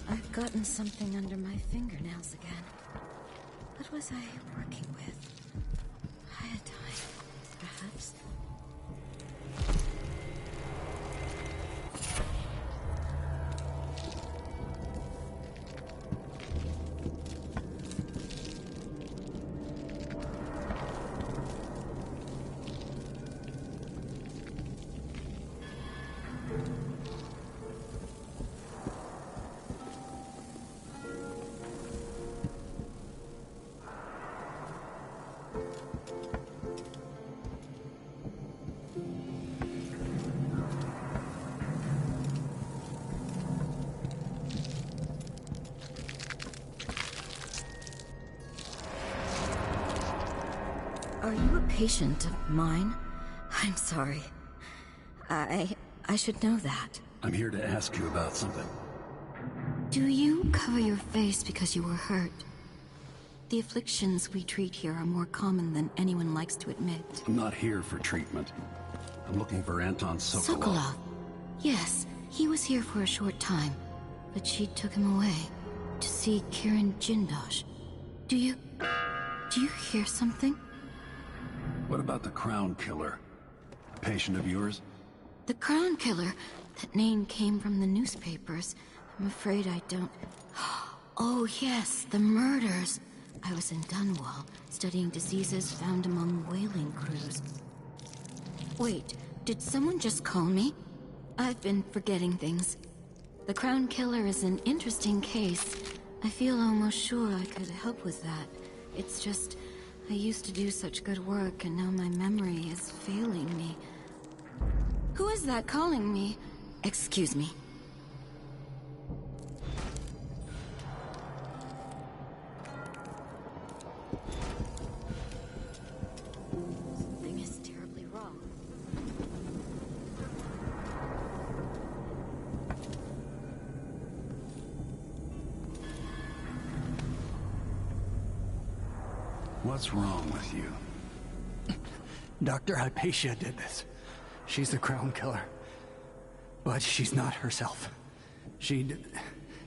I've gotten something under my fingernails again. What was I working with? Iodine, perhaps? Are you a patient of mine? I'm sorry. I should know that. I'm here to ask you about something. Do you cover your face because you were hurt? The afflictions we treat here are more common than anyone likes to admit. I'm not here for treatment. I'm looking for Anton Sokolov. Sokolov? Yes, he was here for a short time, but she took him away to see Kirin Jindosh. Do you hear something? What about the Crown Killer? A patient of yours? The Crown Killer? That name came from the newspapers. I'm afraid I don't... Oh yes, the murders. I was in Dunwall, studying diseases found among whaling crews. Wait, did someone just call me? I've been forgetting things. The Crown Killer is an interesting case. I feel almost sure I could help with that. It's just... I used to do such good work, and now my memory is failing me. Who is that calling me? Excuse me. Something is terribly wrong. What's wrong with you? Dr. Hypatia did this. She's the crown killer. But she's not herself. She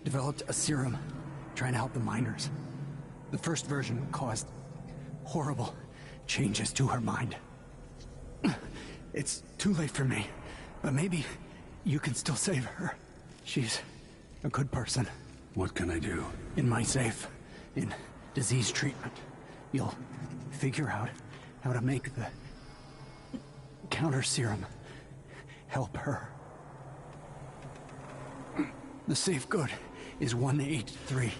developed a serum trying to help the miners. The first version caused horrible changes to her mind. It's too late for me, but maybe you can still save her. She's a good person. What can I do? In my safe, in disease treatment, you'll figure out how to make the counter serum help her. The safe code is 183.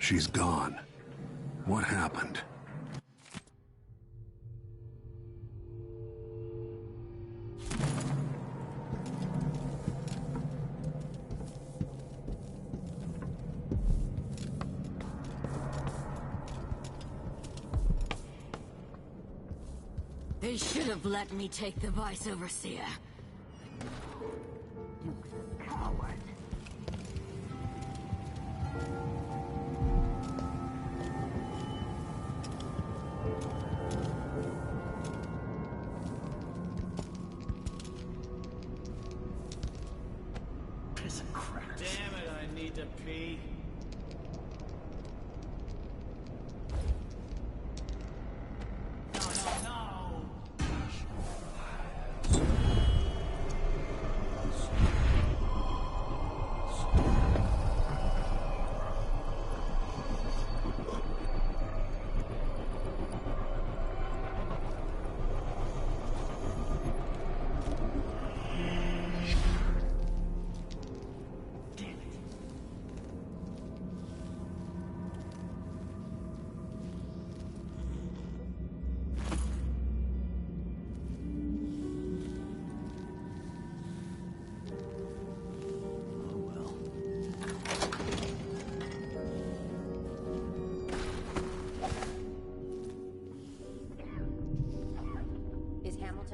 She's gone. What happened? They should have let me take the Vice Overseer. Duke's a coward. Piss of crackers. Damn it, I need to pee.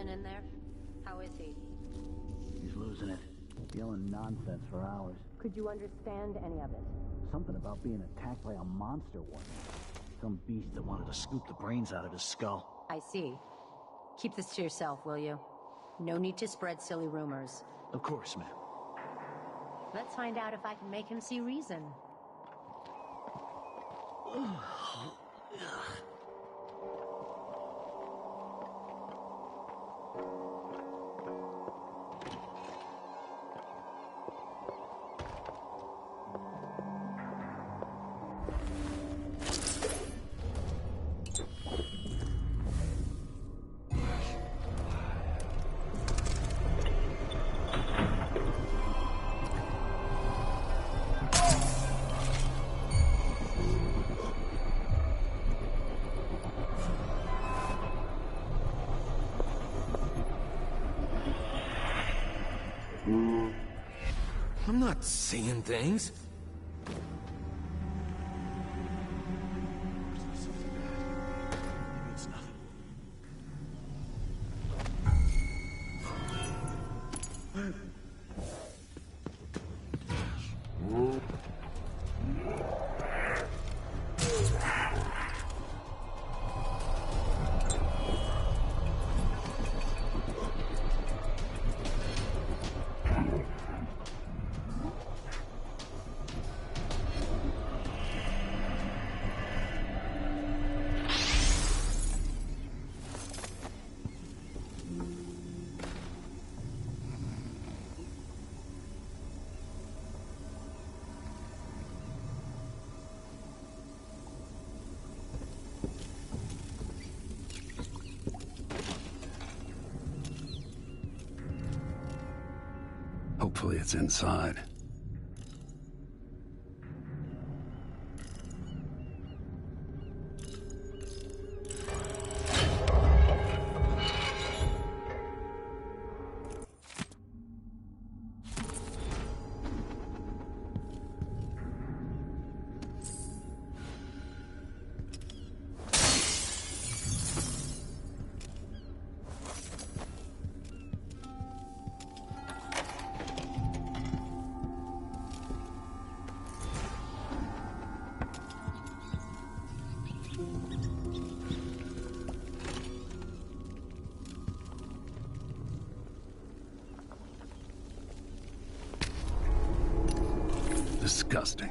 In there? How is he? He's losing it. Yelling nonsense for hours. Could you understand any of it? Something about being attacked by a monster one. Some beast that wanted to scoop the brains out of his skull. I see. Keep this to yourself, will you? No need to spread silly rumors. Of course, ma'am. Let's find out if I can make him see reason. I'm not seeing things. It's nothing. Hopefully it's inside. Disgusting.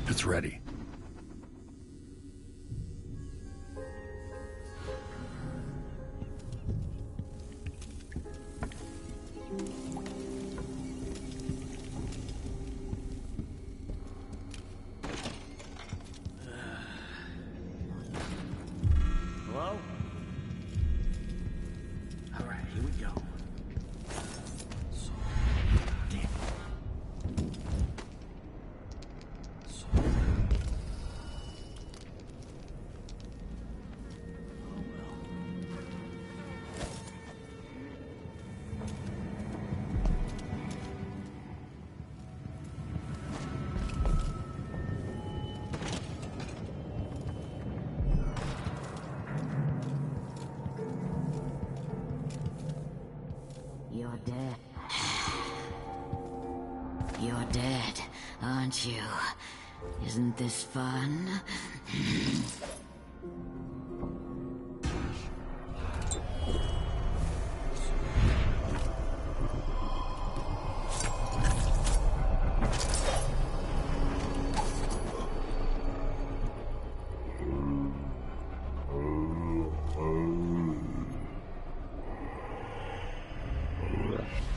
It's ready. Hello? All right, here we go. You're dead. You're dead, aren't you? Isn't this fun?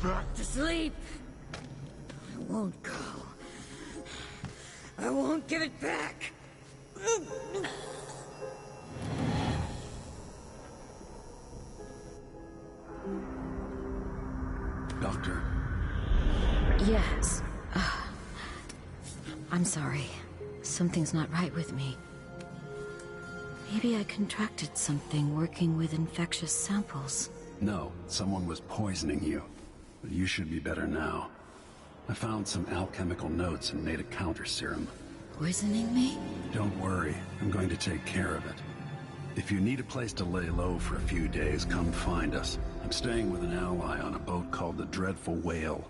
Back to sleep. I won't go. I won't give it back. Doctor? Yes. I'm sorry. Something's not right with me. Maybe I contracted something working with infectious samples. No, someone was poisoning you. But you should be better now. I found some alchemical notes and made a counter serum. Poisoning me? Don't worry, I'm going to take care of it. If you need a place to lay low for a few days, come find us. I'm staying with an ally on a boat called the Dreadful Whale.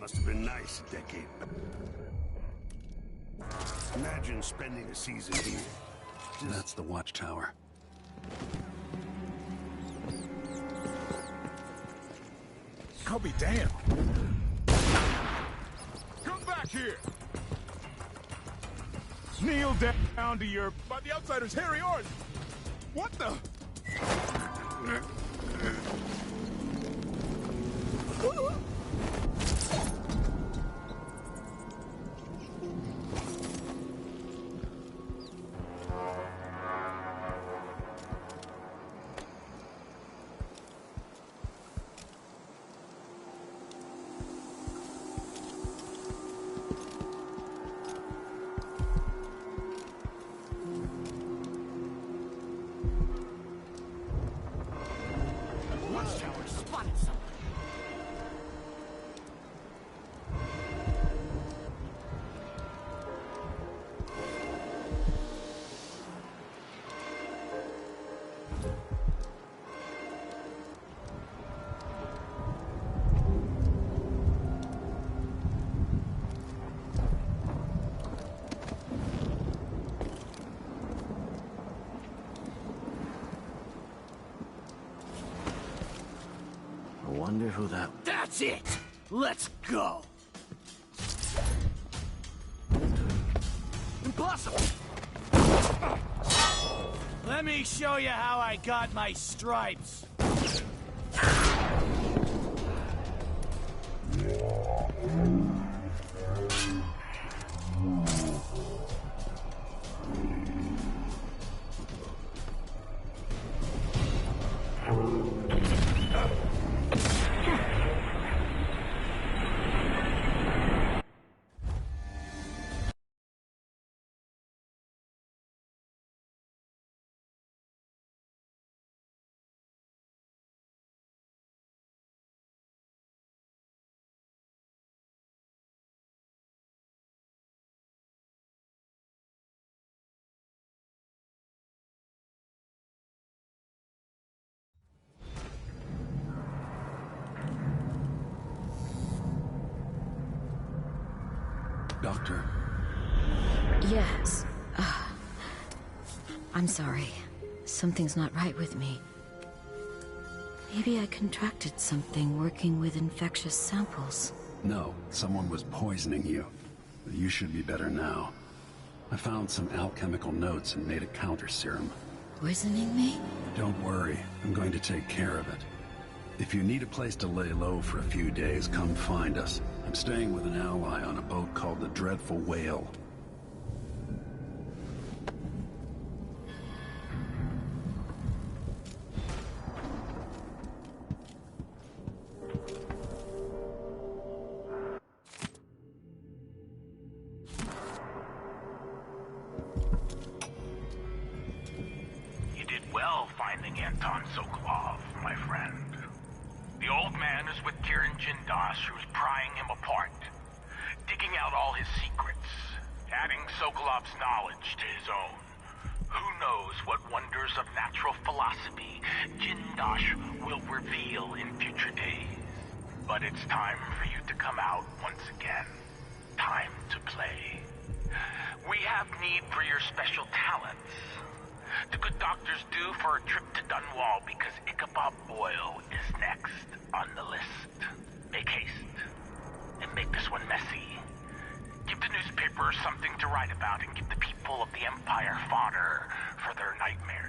Must have been nice a decade back. Imagine spending a season here. That's the watchtower. I'll be damned. Come back here! Kneel down to your... by the outsider's hairy arse! What the... Watchtower spotted something. I wonder who that... That's it! Let's go! Impossible! Let me show you how I got my stripes. Doctor. Yes. I'm sorry. Something's not right with me. Maybe I contracted something working with infectious samples. No, someone was poisoning you. You should be better now. I found some alchemical notes and made a counter serum. Poisoning me? Don't worry, I'm going to take care of it. If you need a place to lay low for a few days, come find us. I'm staying with an ally on a boat called the Dreadful Whale. You did well finding Anton Sokolov, my friend. The old man is with Kirin Jindosh, who's prying him apart, digging out all his secrets, adding Sokolov's knowledge to his own. Who knows what wonders of natural philosophy Jindosh will reveal in future days. But it's time for you to come out once again. Time to play. We have need for your special talents. The good doctors do for a trip to Dunwall because Ichabod Oil is next on the list. Make haste. And make this one messy. Give the newspapers something to write about and give the people of the Empire fodder for their nightmares.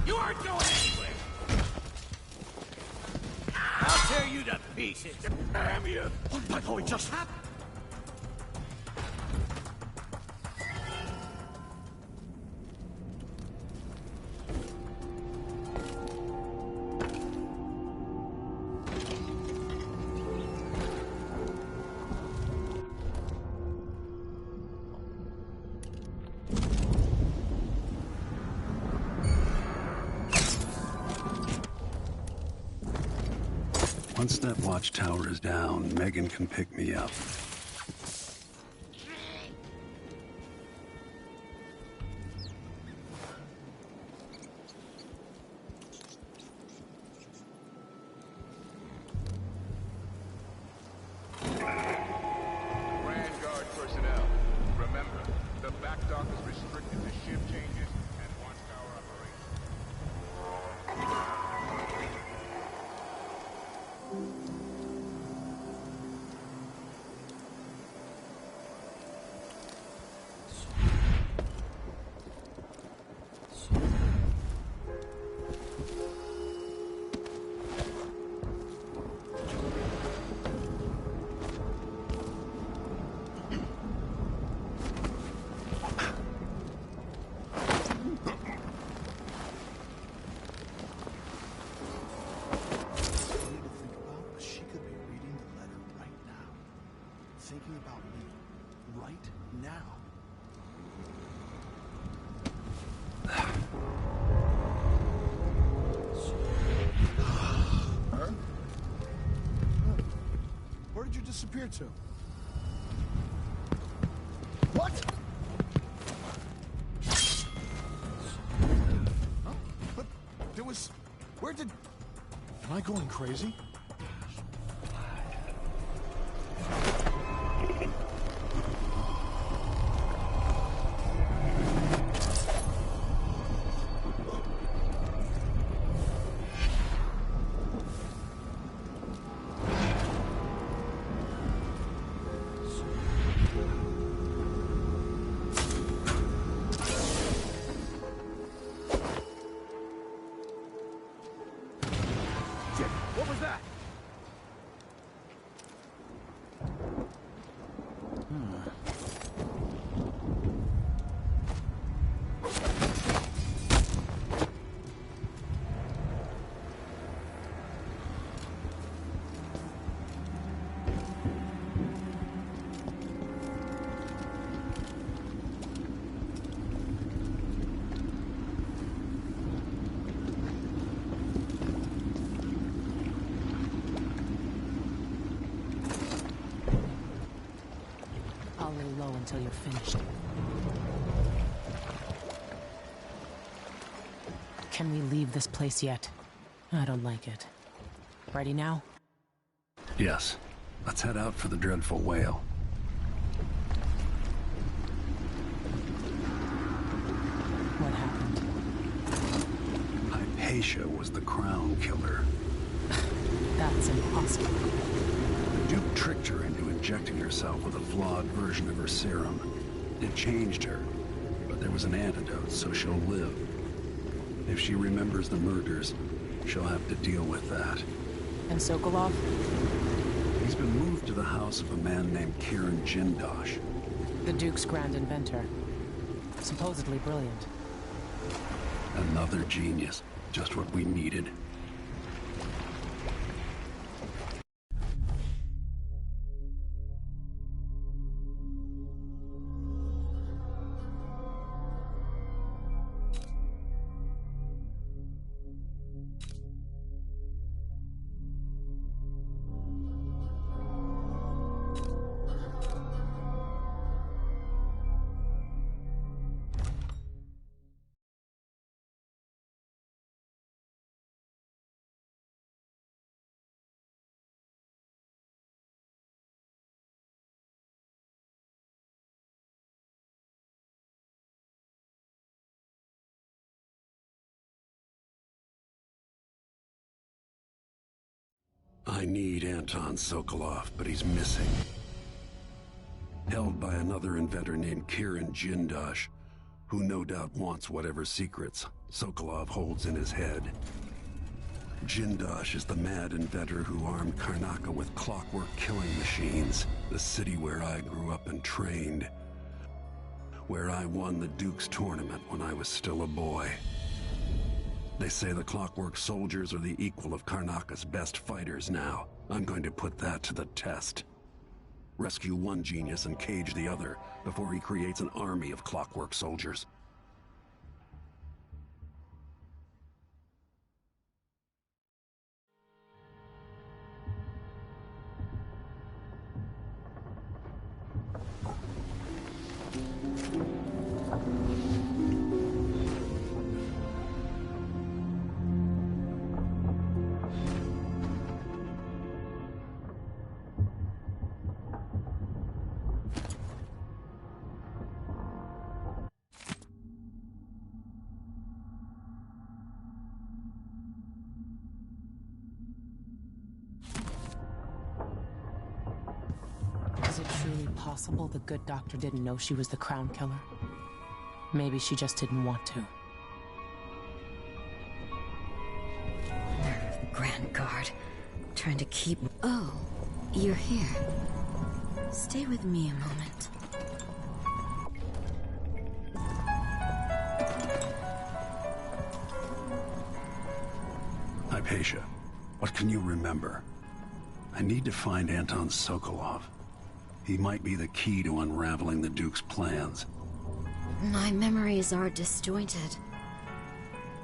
You aren't going anywhere! I'll tear you to pieces! Damn you! What the just happened? Once that watchtower is down, Megan can pick me up. Thinking about me right now. Her? Where did you disappear to? What? Huh? But there was... Where did... Am I going crazy? What was that? I'll lay low until you're finished. Can we leave this place yet? I don't like it. Ready now? Yes. Let's head out for the dreadful whale. What happened? Hypatia was the crown killer. That's impossible. The Duke tricked her into injecting herself with a flawed version of her serum. It changed her, but there was an antidote, so she'll live. If she remembers the murders, she'll have to deal with that. And Sokolov? He's been moved to the house of a man named Kieran Jindosh. The Duke's grand inventor. Supposedly brilliant. Another genius. Just what we needed. I need Anton Sokolov, but he's missing. Held by another inventor named Kieran Jindosh, who no doubt wants whatever secrets Sokolov holds in his head. Jindosh is the mad inventor who armed Karnaca with clockwork killing machines, the city where I grew up and trained, where I won the Duke's tournament when I was still a boy. They say the clockwork soldiers are the equal of Karnaca's best fighters now. I'm going to put that to the test. Rescue one genius and cage the other before he creates an army of clockwork soldiers. Is it truly possible the good doctor didn't know she was the Crown Killer? Maybe she just didn't want to. Nerve of the Grand Guard. Trying to keep... Oh, you're here. Stay with me a moment. Hypatia, what can you remember? I need to find Anton Sokolov. He might be the key to unraveling the Duke's plans. My memories are disjointed.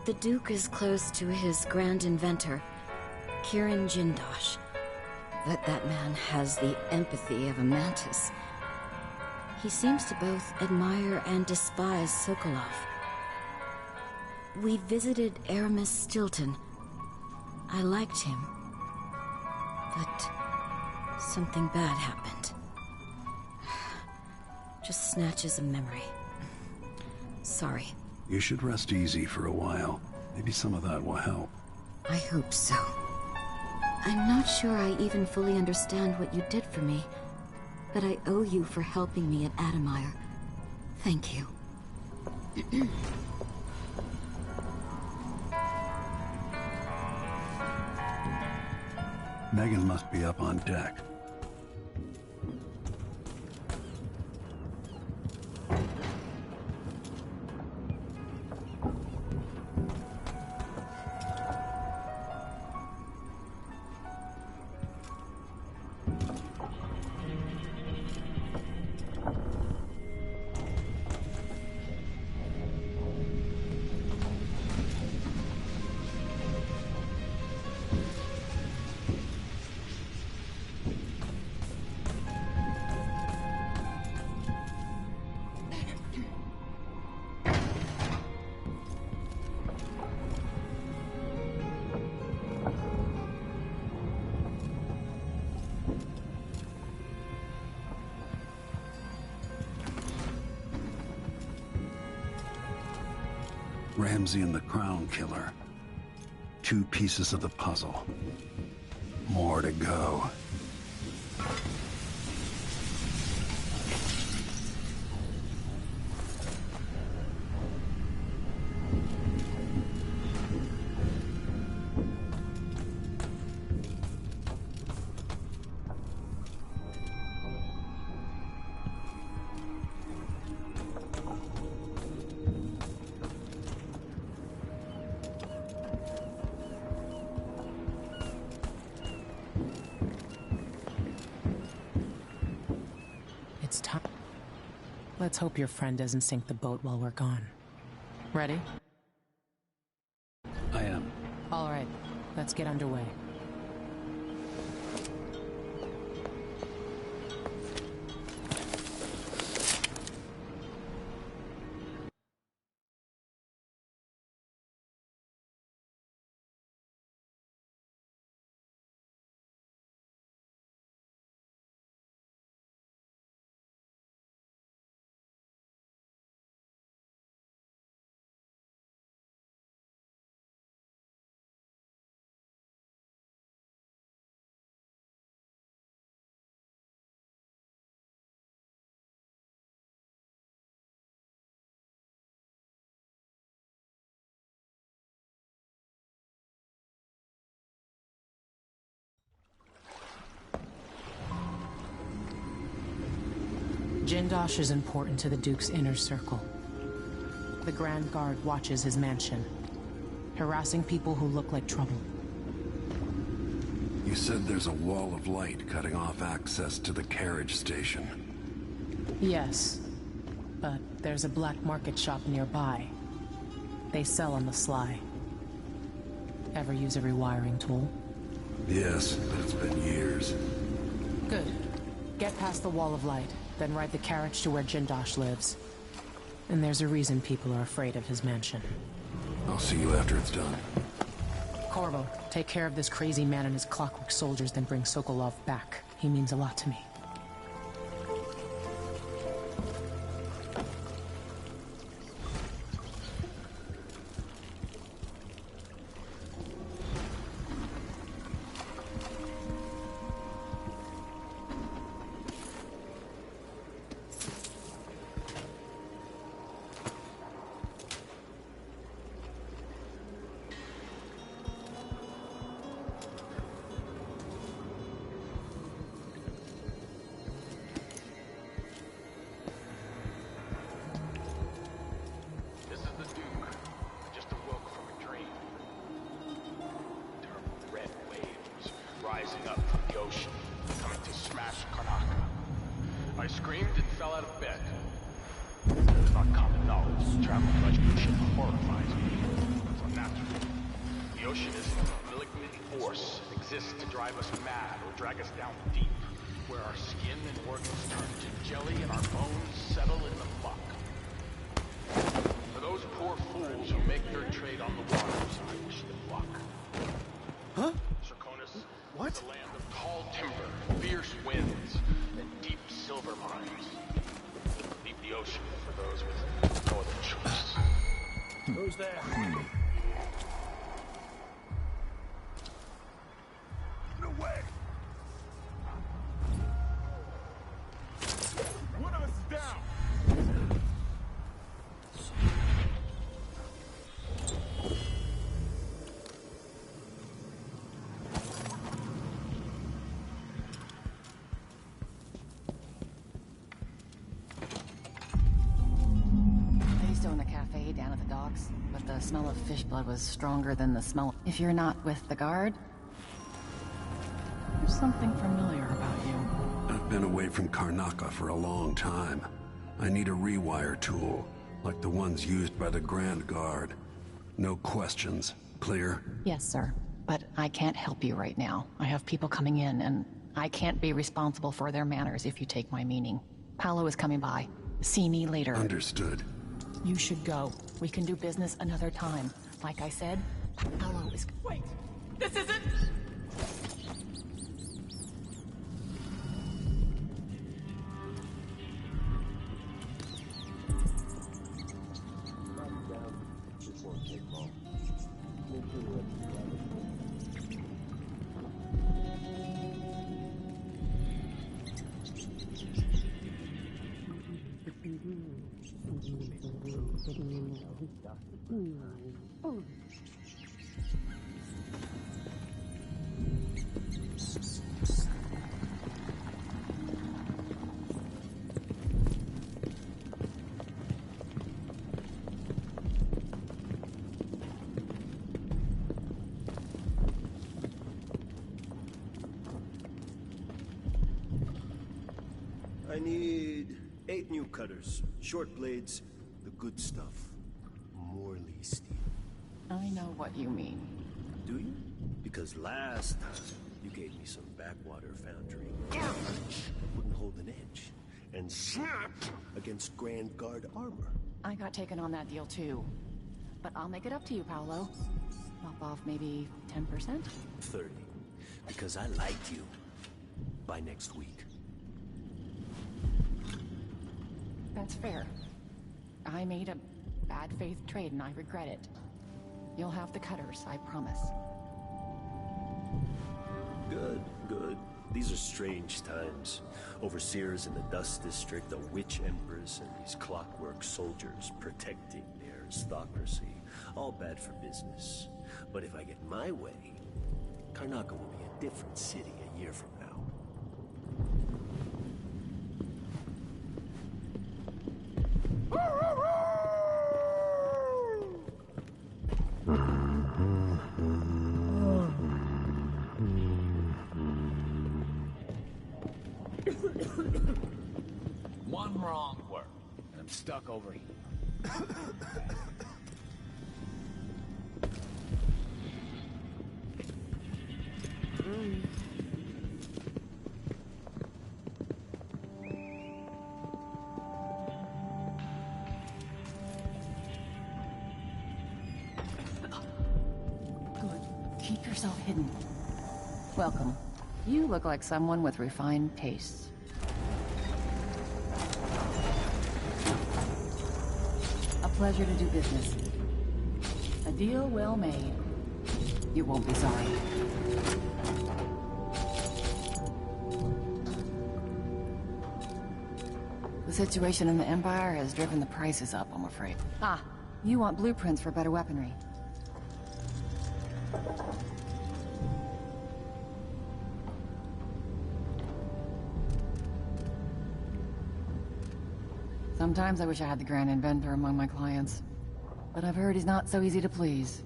The Duke is close to his grand inventor, Kirin Jindosh. But that man has the empathy of a mantis. He seems to both admire and despise Sokolov. We visited Aramis Stilton. I liked him. But something bad happened. Just snatches of memory. Sorry. You should rest easy for a while. Maybe some of that will help. I hope so. I'm not sure I even fully understand what you did for me, but I owe you for helping me at Adamire. Thank you. Megan must be up on deck. Ramsey and the Crown Killer. 2 pieces of the puzzle. More to go. It's time. Let's hope your friend doesn't sink the boat while we're gone. Ready? I am. All right, let's get underway. Jindosh is important to the Duke's inner circle. The Grand Guard watches his mansion, harassing people who look like trouble. You said there's a wall of light cutting off access to the carriage station. Yes, but there's a black market shop nearby. They sell on the sly. Ever use a rewiring tool? Yes, but it's been years. Good. Get past the wall of light, then ride the carriage to where Jindosh lives. And there's a reason people are afraid of his mansion. I'll see you after it's done. Corvo, take care of this crazy man and his clockwork soldiers, then bring Sokolov back. He means a lot to me. Rising up from the ocean, coming to smash Karnaka. I screamed and fell out of bed. It's not common knowledge. Traveling by ocean horrifies me. It's unnatural. The ocean is a malignant force. It exists to drive us mad or drag us down deep, where our skin and organs turn to jelly and our bones settle in the muck. For those poor fools who make their trade on the waters, I wish them luck. Huh? What? The land of tall timber, fierce winds, and deep silver mines. Leave the ocean for those with no other choice. Who's there? No way! One of us is down! Down at the docks, but the smell of fish blood was stronger than the smell. If you're not with the guard, there's something familiar about you. I've been away from Karnaka for a long time. I need a rewire tool, like the ones used by the Grand Guard. No questions. Clear? Yes, sir. But I can't help you right now. I have people coming in, and I can't be responsible for their manners if you take my meaning. Paolo is coming by. See me later. Understood. You should go. We can do business another time. Like I said, Paolo is... Wait! This isn't... I need 8 new cutters, short blades, the good stuff. Morley steel. I know what you mean. Do you? Because last time, you gave me some backwater foundry. Wouldn't hold an edge. And snapped against Grand Guard armor. I got taken on that deal too. But I'll make it up to you, Paolo. Lop off maybe 10%? 30. Because I like you. By next week. That's fair. I made a bad faith trade and I regret it. You'll have the cutters, I promise. Good, good. These are strange times. Overseers in the Dust District, a witch empress, and these clockwork soldiers protecting their aristocracy. All bad for business. But if I get my way, Karnaka will be a different city a year from now. I'm stuck over here. Good. Keep yourself hidden. Welcome. You look like someone with refined tastes. A pleasure to do business. A deal well made. You won't be sorry. The situation in the Empire has driven the prices up, I'm afraid. Ah, you want blueprints for better weaponry. Sometimes I wish I had the Grand Inventor among my clients. But I've heard he's not so easy to please.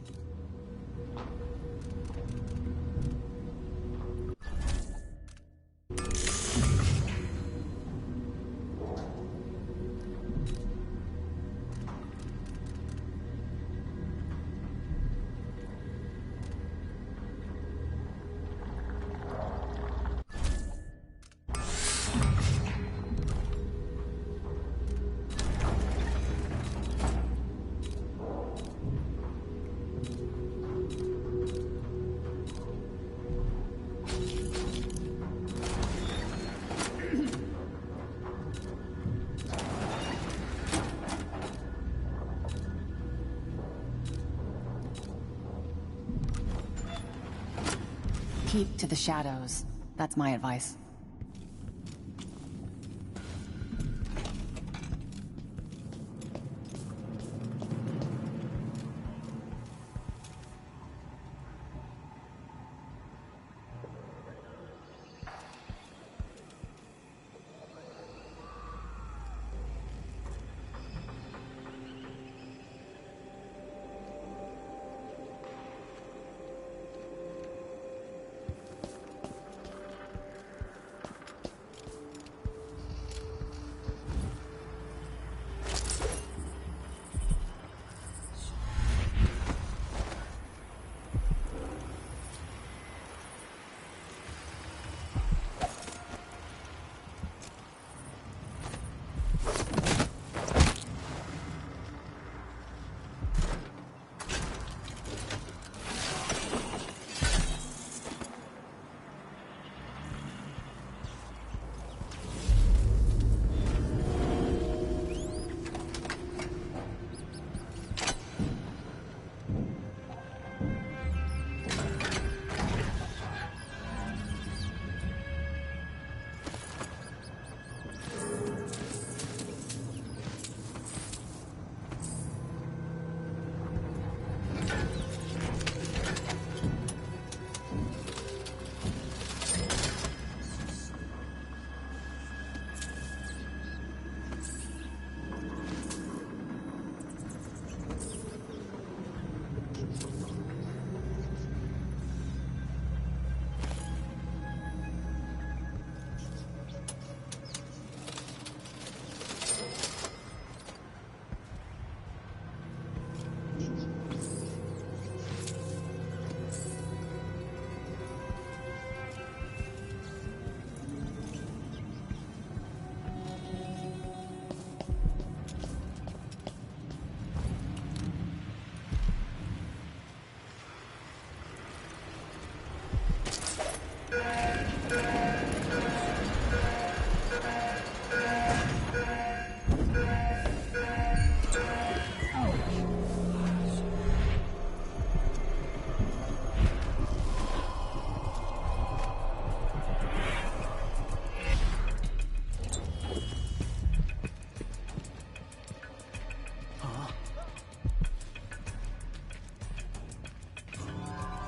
Keep to the shadows. That's my advice.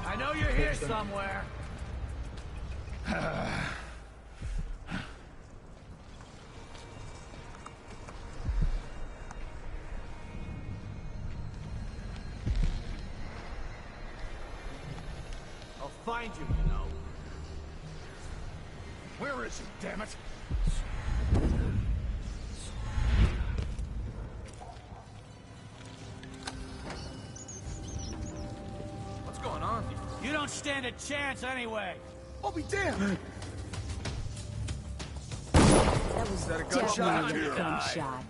I know you're here somewhere. I'll find you, you know. Where is he, damn it? don't stand a chance anyway. I'll be damned! That was that a gunshot? definitely a gunshot.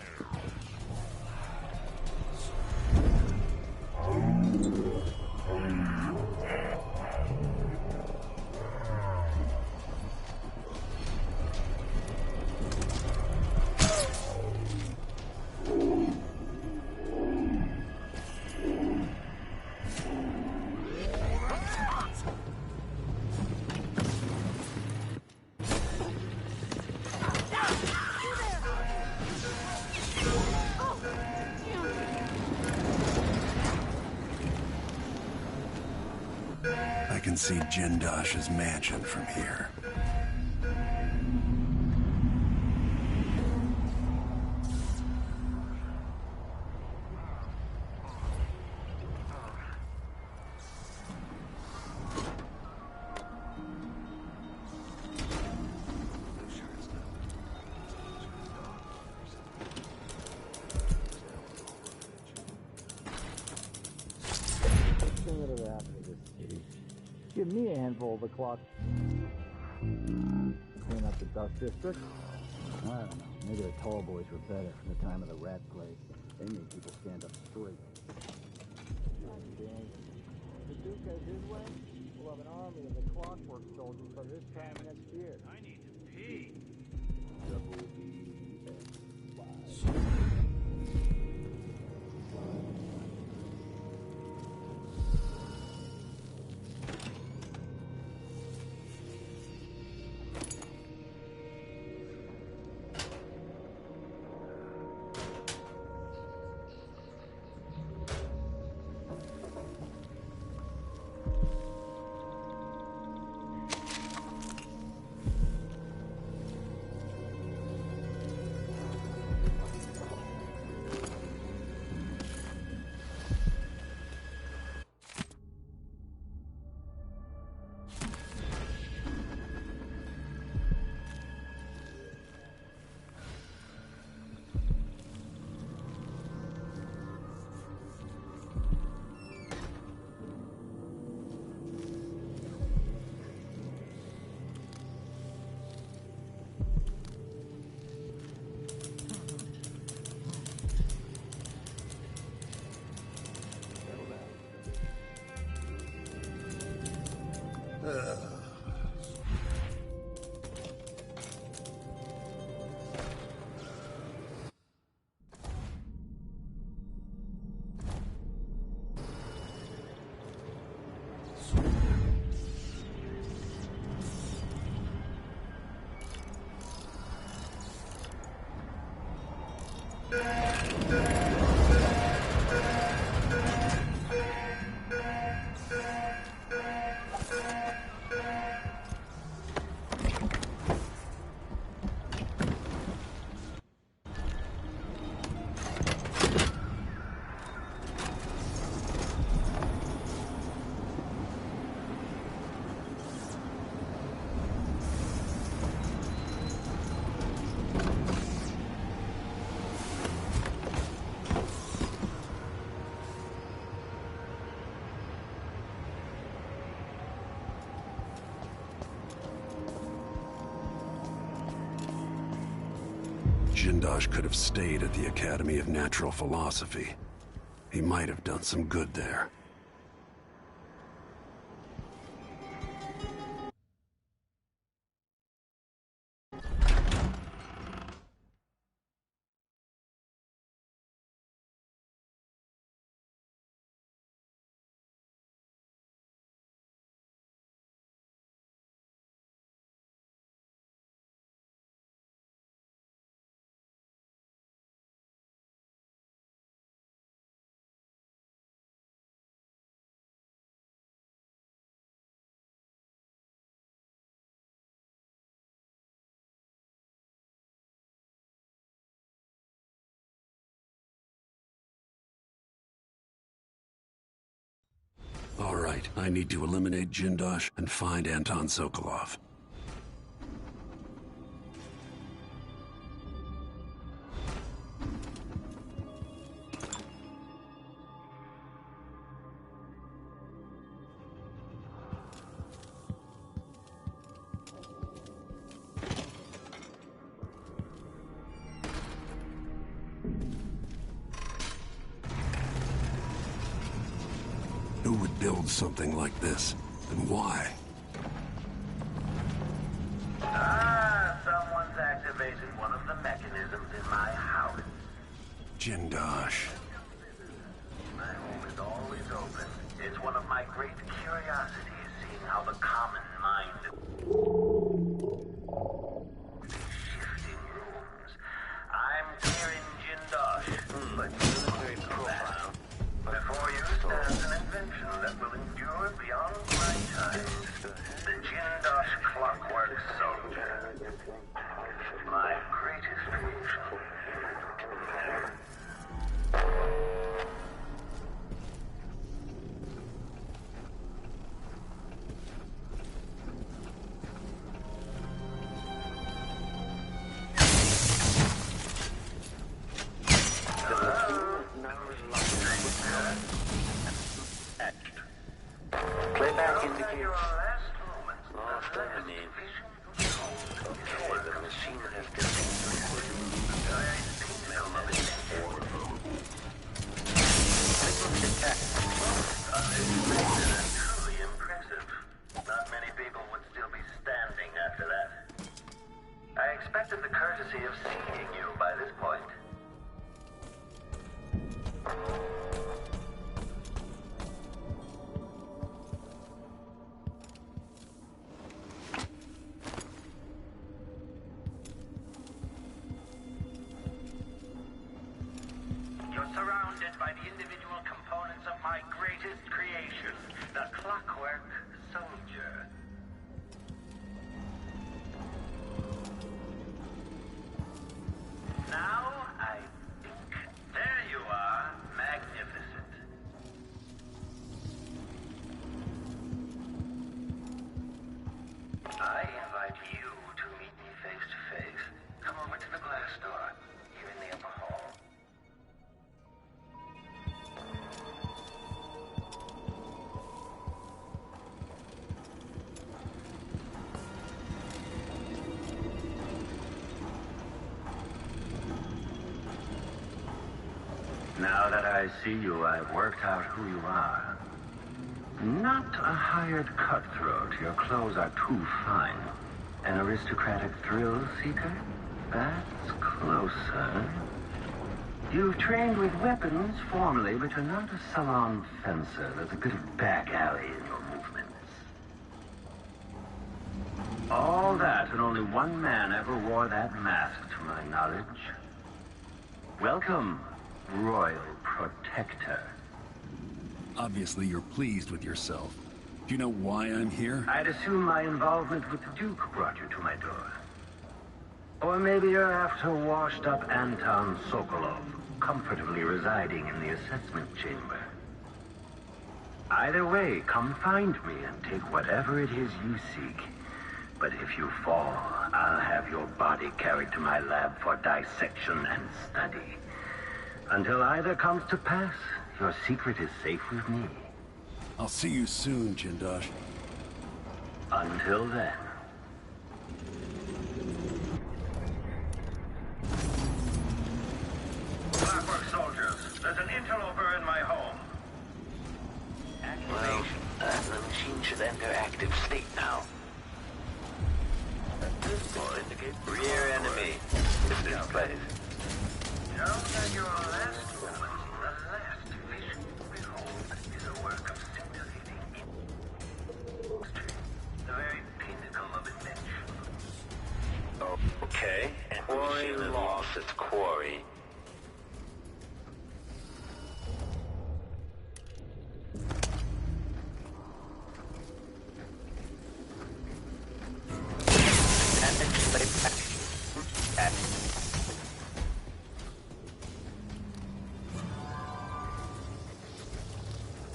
I can see Jindosh's mansion from here. Give me a handful of the clock. Clean up the dust district. I don't know. Maybe the tall boys were better from the time of the rat plague. They made people stand up straight. The Duke has his way. We'll have an army of the clockwork soldiers by this time next year. I need to pee. Jindosh could have stayed at the Academy of Natural Philosophy. He might have done some good there. All right, I need to eliminate Jindosh and find Anton Sokolov. Who would build something like this? And why? Someone's activated one of the mechanisms in my house. Jindosh. My home is always open. It's one of my great curiosities, seeing how the common mind... Shifting rooms. I'm Kieran Jindosh, but military profile. Before you stands an invention that will endure beyond my time. The Jindosh Clockwork Soldier. My greatest creation. Playback indicates lost enemy. Okay, the machine has contained Truly impressive. Not many people would still be standing after that. I expected the courtesy of seeing you by this point. You're surrounded by the individual components of my greatest creation, the Clockwork Soldier. Now, I think, there you are, magnificent. I invite you to meet me face to face. Come over to the glass door, here in the upper hall. Now that I see you, I've worked out who you are. Not a hired cutthroat. Your clothes are too fine. An aristocratic thrill seeker? That's closer. You've trained with weapons formally, but you're not a salon fencer. There's a bit of back alley in your movements. All that, and only one man ever wore that mask, to my knowledge. Welcome, Royal Protector. Obviously you're pleased with yourself. Do you know why I'm here? I'd assume my involvement with the Duke brought you to my door. Or maybe you're after washed-up Anton Sokolov, comfortably residing in the assessment chamber. Either way, come find me and take whatever it is you seek. But if you fall, I'll have your body carried to my lab for dissection and study. Until either comes to pass, your secret is safe with me. I'll see you soon, Jindosh. Until then. Clockwork soldiers, there's an interloper in my home. Activation. The machine should enter active state now. This will indicate rear enemy in this place. Know that your last moment, the last vision you behold, is a work of scintillating industry. The very pinnacle of invention. Okay, and quarry lost its quarry.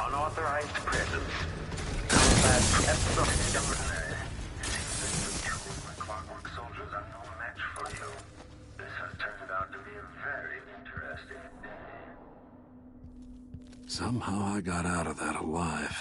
Unauthorized presence. Combat Clockwork soldiers are no match for you. This has turned out to be a very interesting day. Somehow I got out of that alive.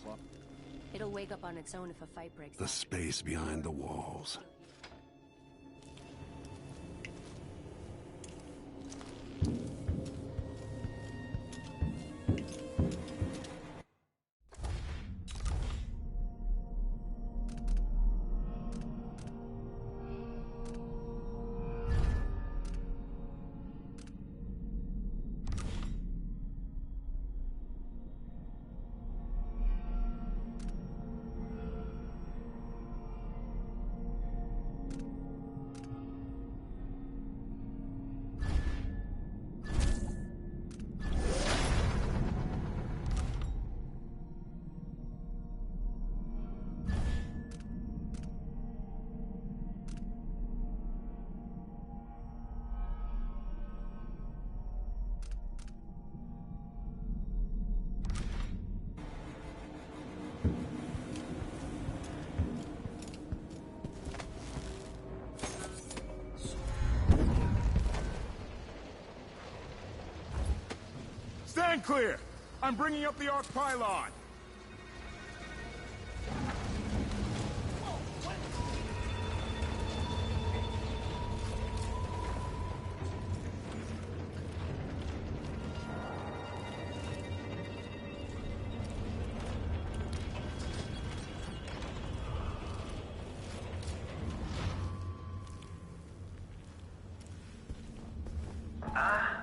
Club? It'll wake up on its own if a fight breaks out. The space behind the walls. Stand clear! I'm bringing up the arc pylon!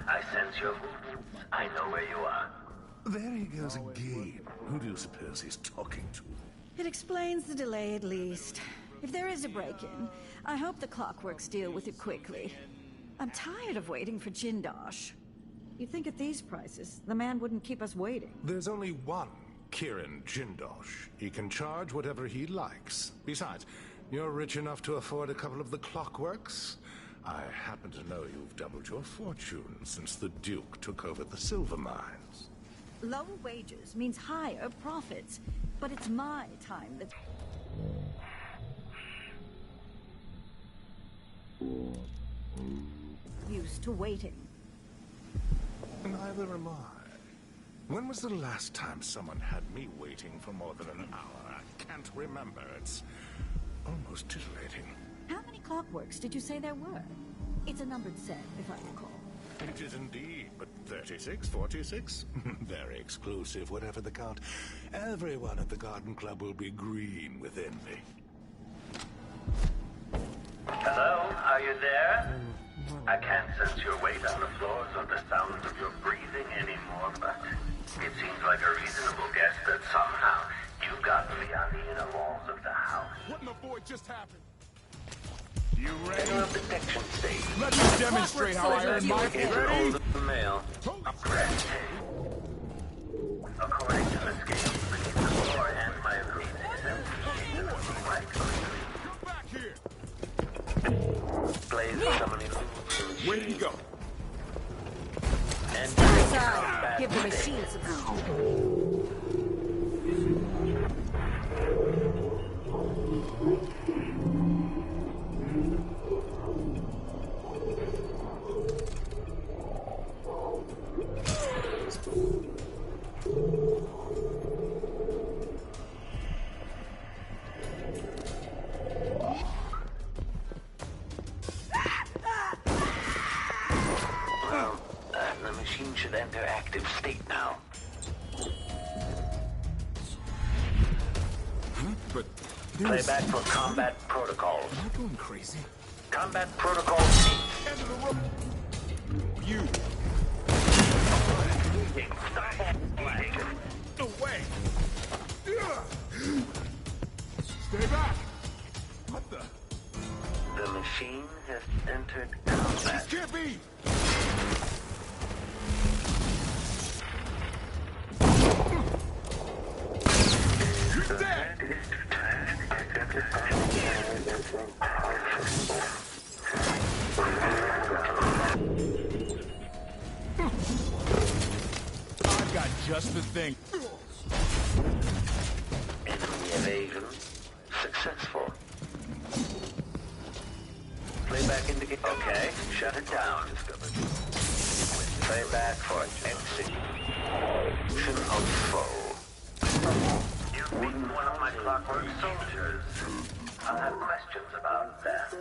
I sense your movements. I know where you are. There he goes again. Who do you suppose he's talking to? It explains the delay at least. If there is a break-in, I hope the Clockworks deal with it quickly. I'm tired of waiting for Jindosh. You'd think at these prices, the man wouldn't keep us waiting. There's only one Kieran Jindosh. He can charge whatever he likes. Besides, you're rich enough to afford a couple of the Clockworks. I happen to know you've doubled your fortune since the Duke took over the silver mines. Lower wages means higher profits, but it's my time that's used to waiting. Neither am I. When was the last time someone had me waiting for more than an hour? I can't remember. It's almost titillating. How many Clockworks did you say there were? It's a numbered set, if I recall. It is indeed, but 36, 46? Very exclusive, whatever the count. Everyone at the Garden Club will be green with envy. Hello? Are you there? I can't sense your weight on the floors or the sounds of your breathing anymore, but it seems like a reasonable guess that somehow you've gotten beyond the inner walls of the house. What in the void just happened? You ready? Detection stage. Let me demonstrate how I earn my pay. Ready? The mail. According to the scales beneath the floor and my agreement is empty. Come back here! Blaze summoning moves. Where did he go? And Inside. Give the machine some the machine should enter active state now. But Playback for combat protocols. Am I going crazy? Combat protocol 8. Enter the room. You. No way. Stay back. What the? The machine has entered combat. This can't be. You're dead. I've got just the thing. Enemy evasion successful. Playback indicate. Okay, shut it down. Playback for execution of foe. You Meet one of my clockwork soldiers. I'll have questions about that.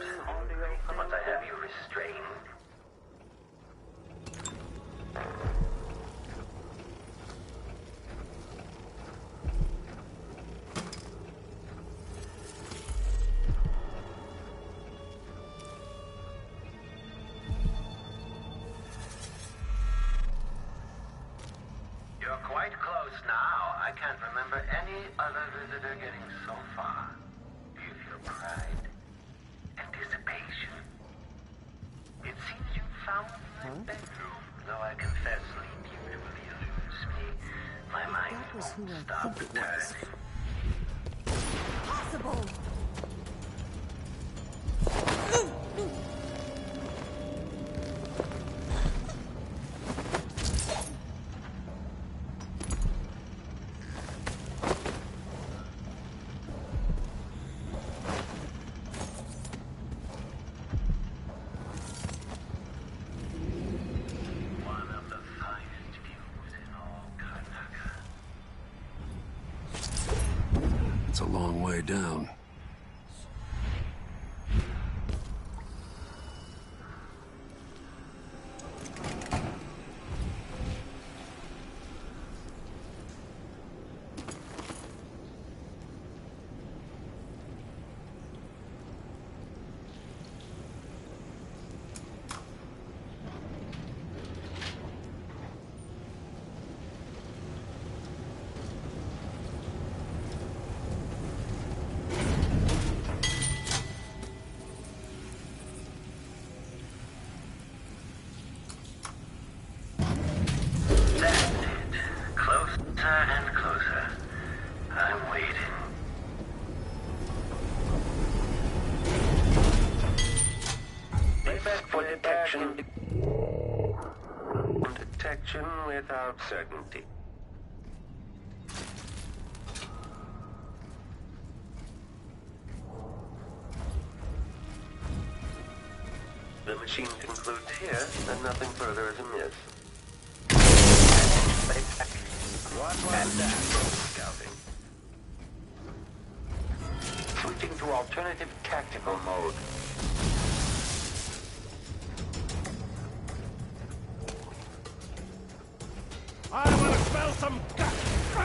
Once I have you restrained. You're quite close now. I can't remember any other visitor getting so far. Do you feel pride? Anticipation? It seems you found my bedroom. Though I confess sleep usually eludes me. My mind won't stop turning. Possible! It's a long way down. And closer. I'm waiting. Defect for detection. Detection without certainty. The machine concludes here that nothing further is amiss. What was that? Scouting. Switching to alternative tactical mode. I want to smell some gut!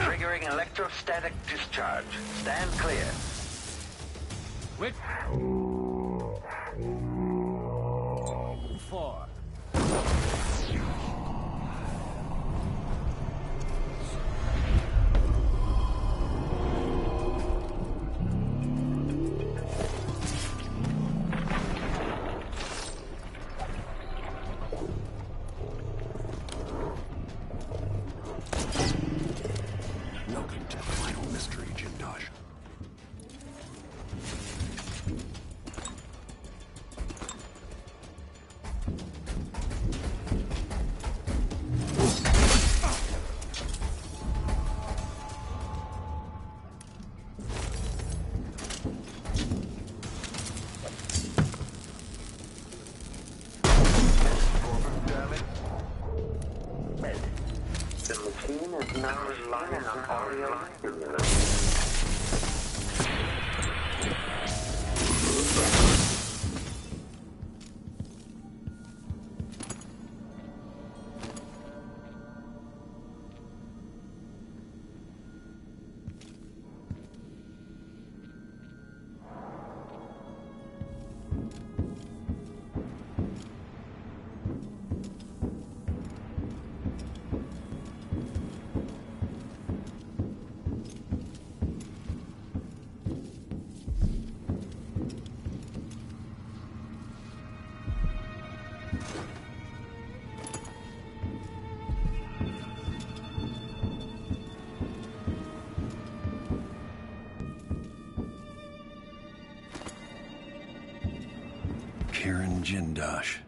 Triggering electrostatic discharge. Stand clear. Which? 4. Welcome to the final mystery, Jindosh. The machine is now relying on audio stimulus. Jindosh.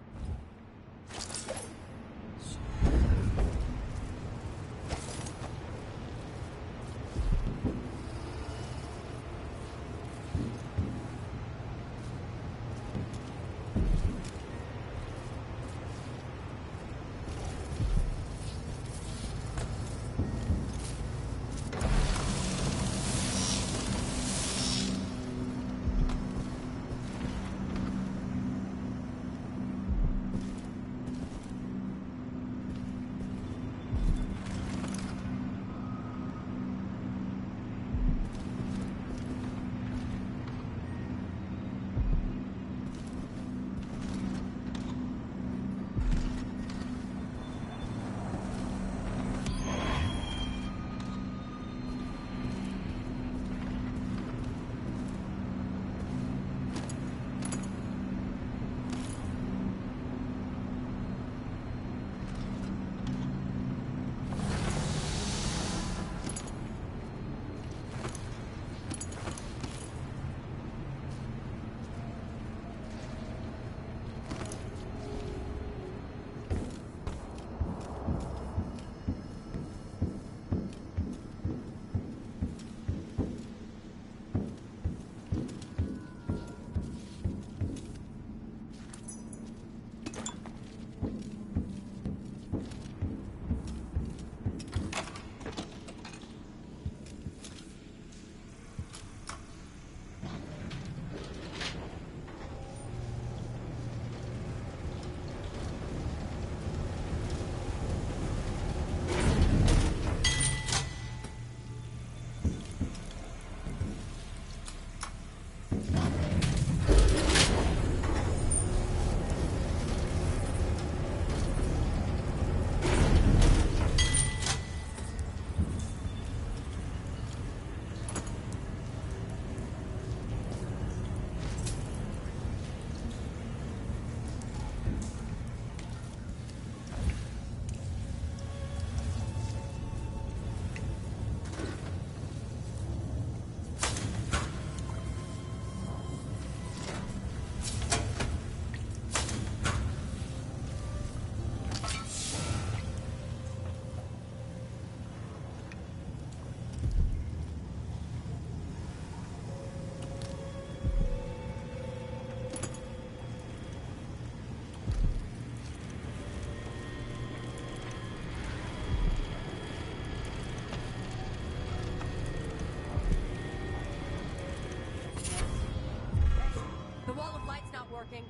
working?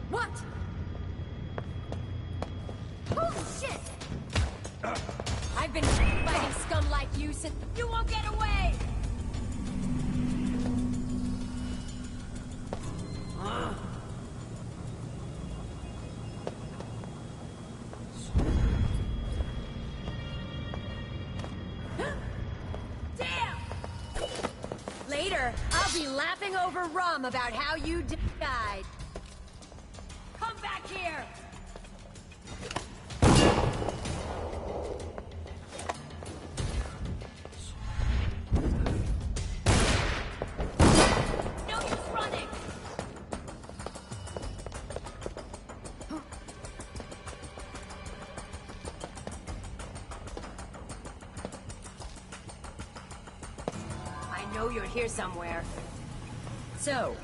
What? Holy shit! I've been fighting scum like you since you won't get away! Damn! Later, I'll be laughing over rum about how you died. Come back here! No use running! I know you're here somewhere. So...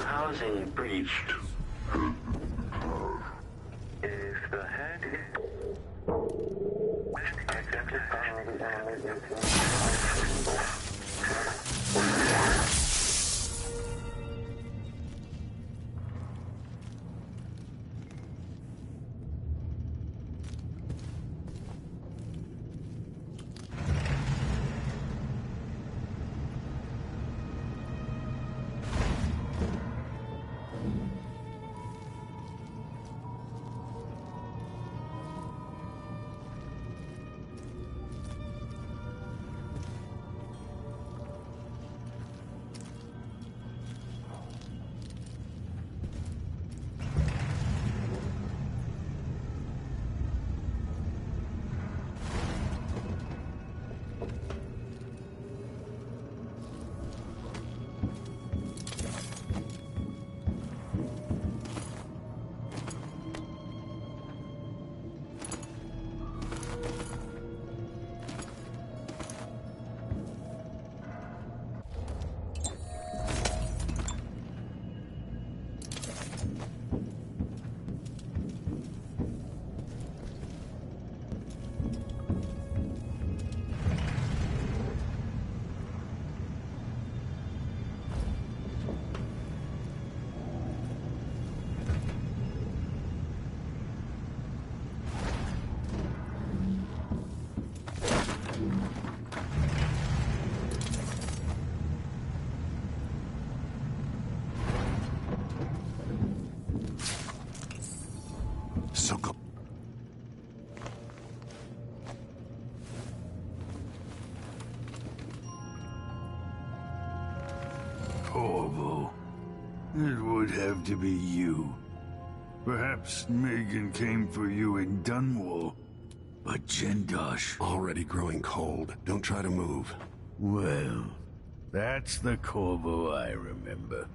Housing breached. If the head Corvo. It would have to be you. Perhaps Megan came for you in Dunwall. But Jindosh... Already growing cold. Don't try to move. Well, that's the Corvo I remember.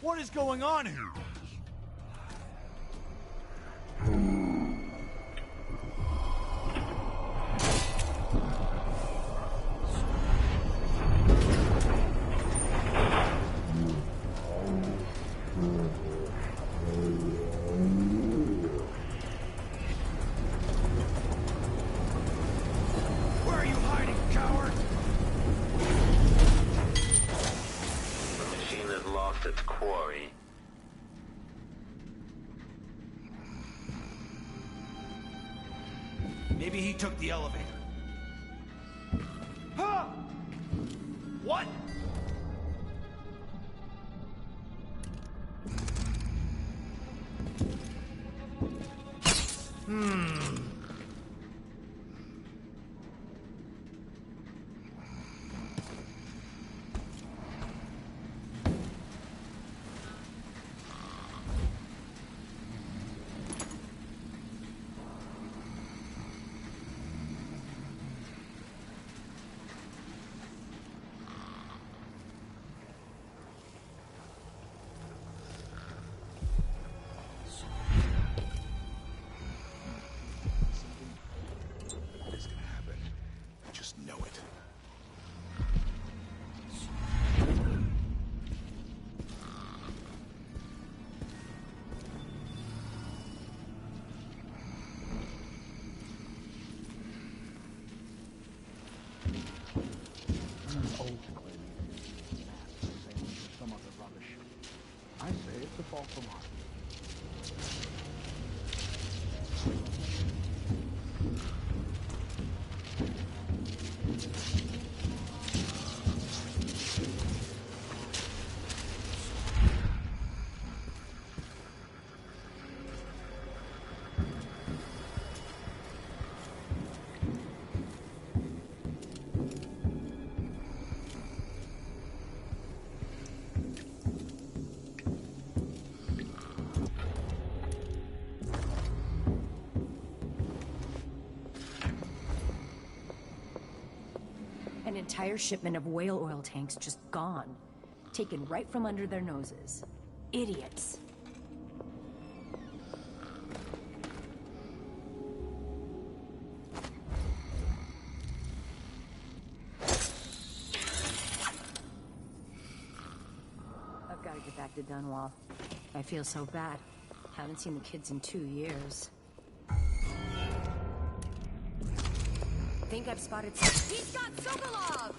What is going on here? Where are you hiding, coward? The machine has lost its quarry. Maybe he took the elevator. Huh? What? Some other rubbish. I say it's a false alarm. An entire shipment of whale oil tanks just gone. Taken right from under their noses. Idiots. I've got to get back to Dunwall. I feel so bad. Haven't seen the kids in 2 years. Think I've spotted some. He's got Sokolov!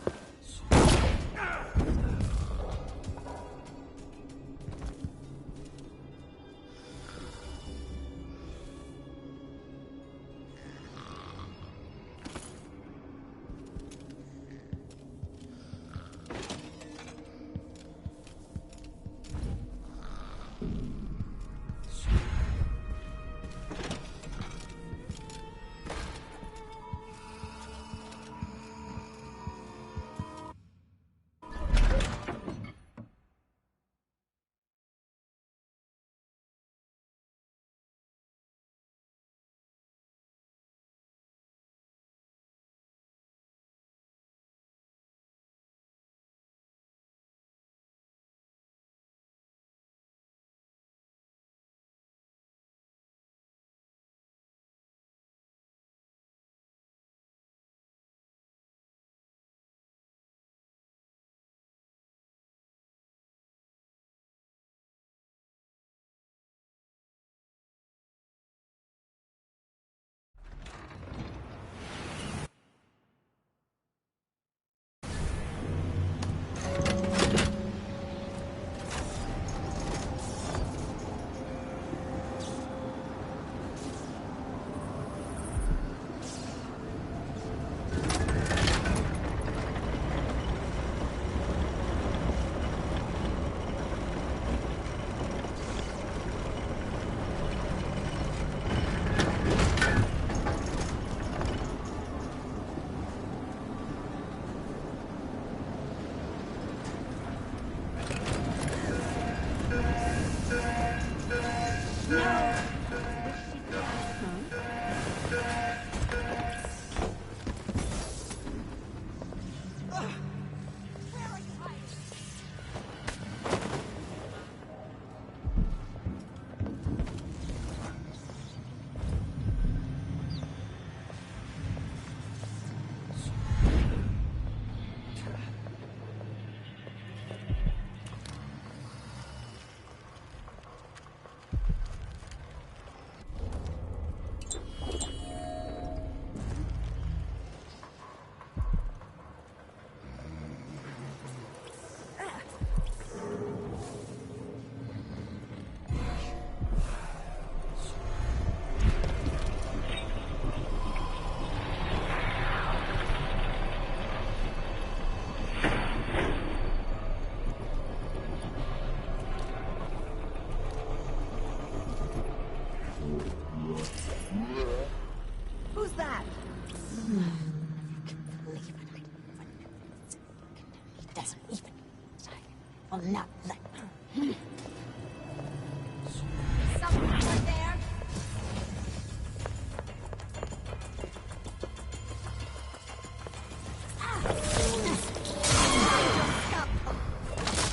I'll not let... Someone out there?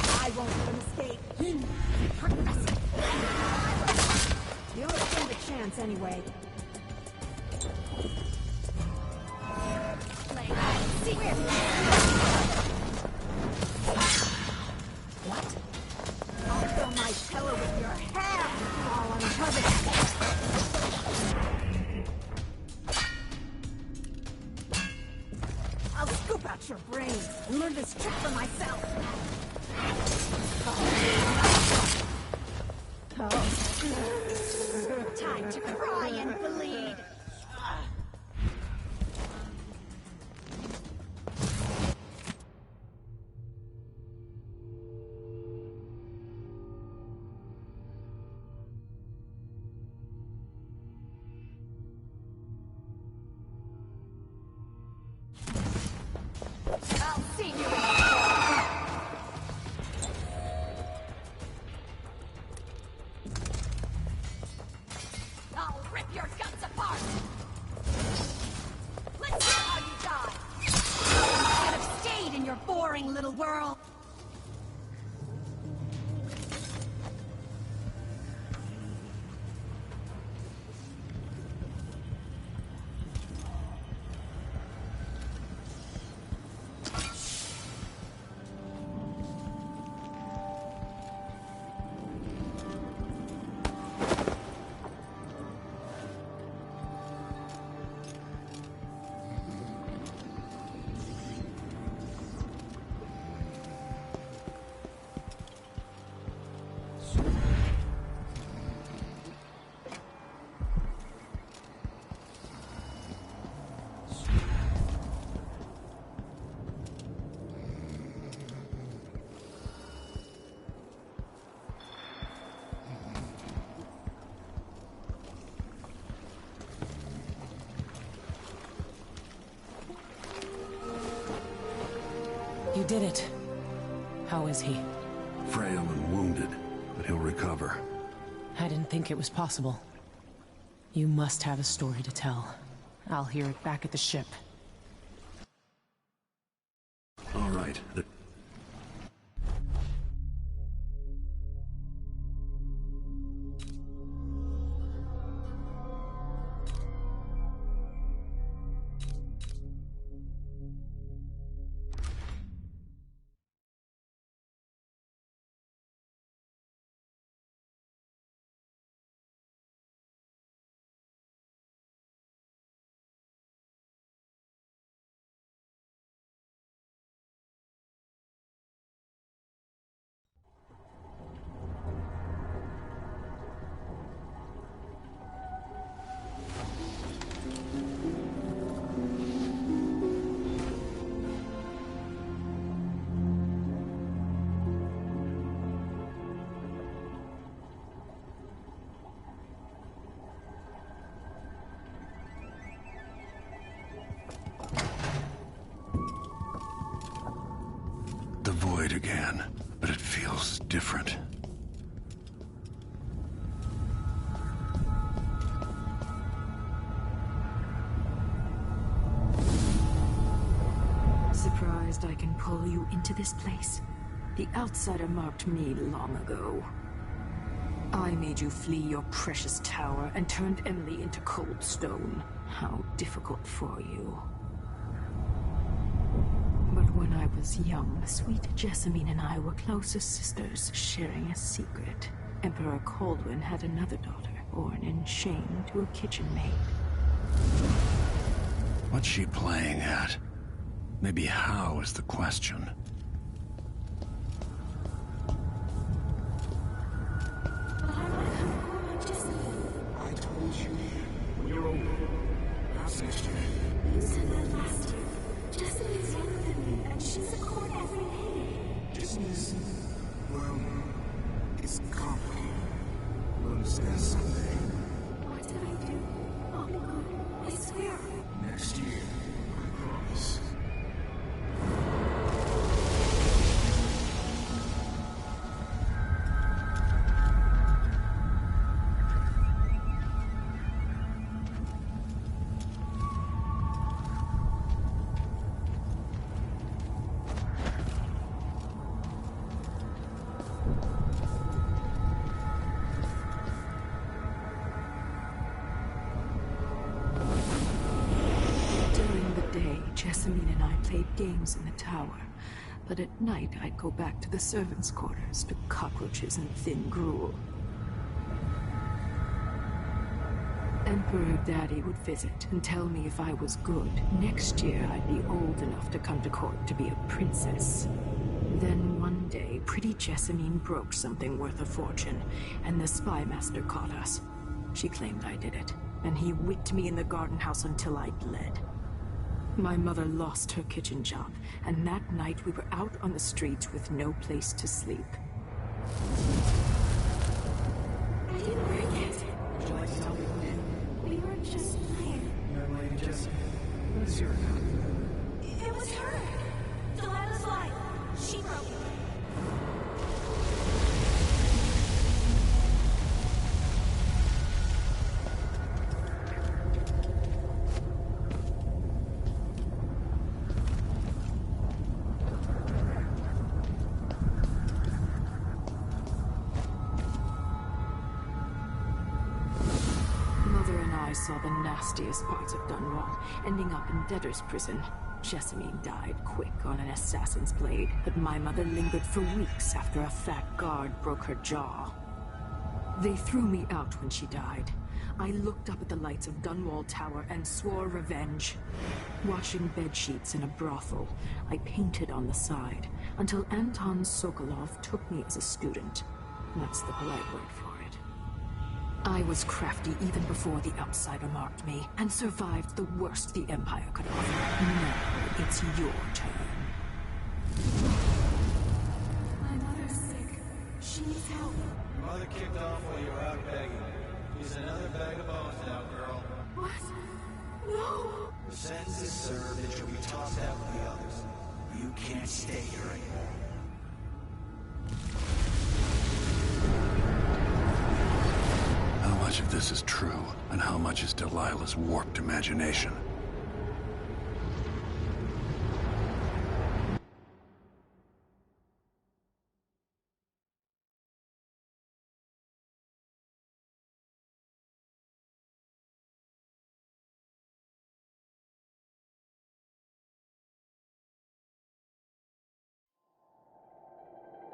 I won't let him escape. You stand a chance anyway. Play hide and seek. What? I'll fill my pillow with your hair, all uncovered. I'll scoop out your brains and learn this trick for myself. Time to cry and bleed. I'll see you in the I'll rip your guts apart! Let's see how you die! You should have stayed in your boring little world! You did it. How is he? Frail and wounded, but he'll recover. I didn't think it was possible. You must have a story to tell. I'll hear it back at the ship. All right. The void again, but it feels different. Surprised I can pull you into this place? The outsider marked me long ago. I made you flee your precious tower and turned Emily into cold stone. How difficult for you. But when I was young, sweet Jessamine and I were close as sisters, sharing a secret. Emperor Kaldwin had another daughter, born in shame to a kitchen maid. What's she playing at? Maybe how is the question. I told you, when you're older, our sister. You said that last year. Jessica's younger than me, and she's a court every day. Business, well, it's complicated. We'll understand someday. What did I do? Oh, God, I swear. Next year, I promise. played games in the tower, but at night I'd go back to the servants' quarters to cockroaches and thin gruel. Emperor Daddy would visit and tell me if I was good, next year I'd be old enough to come to court to be a princess. Then one day, pretty Jessamine broke something worth a fortune, and the spy master caught us. She claimed I did it, and he whipped me in the garden house until I bled. My mother lost her kitchen job, and that night we were out on the streets with no place to sleep. I didn't break it. Would you like to tell me who did? We were just playing. Young lady Jessie, what is your account? It was her. Delilah's life. She broke it. Mother and I saw the nastiest parts of Dunwall, ending up in debtor's prison. Jessamine died quick on an assassin's blade, but my mother lingered for weeks after a fat guard broke her jaw. They threw me out when she died. I looked up at the lights of Dunwall Tower and swore revenge. Washing bedsheets in a brothel, I painted on the side, until Anton Sokolov took me as a student. That's the polite word for it. I was crafty even before the outsider marked me, and survived the worst the Empire could offer. Now, it's your turn. My mother's sick. She needs help. Your mother kicked off while you were out begging. He's another bag of bones now, girl. What? No! The sentence is served and you'll be tossed out with the others. You can't stay here anymore. How much of this is true, and how much is Delilah's warped imagination?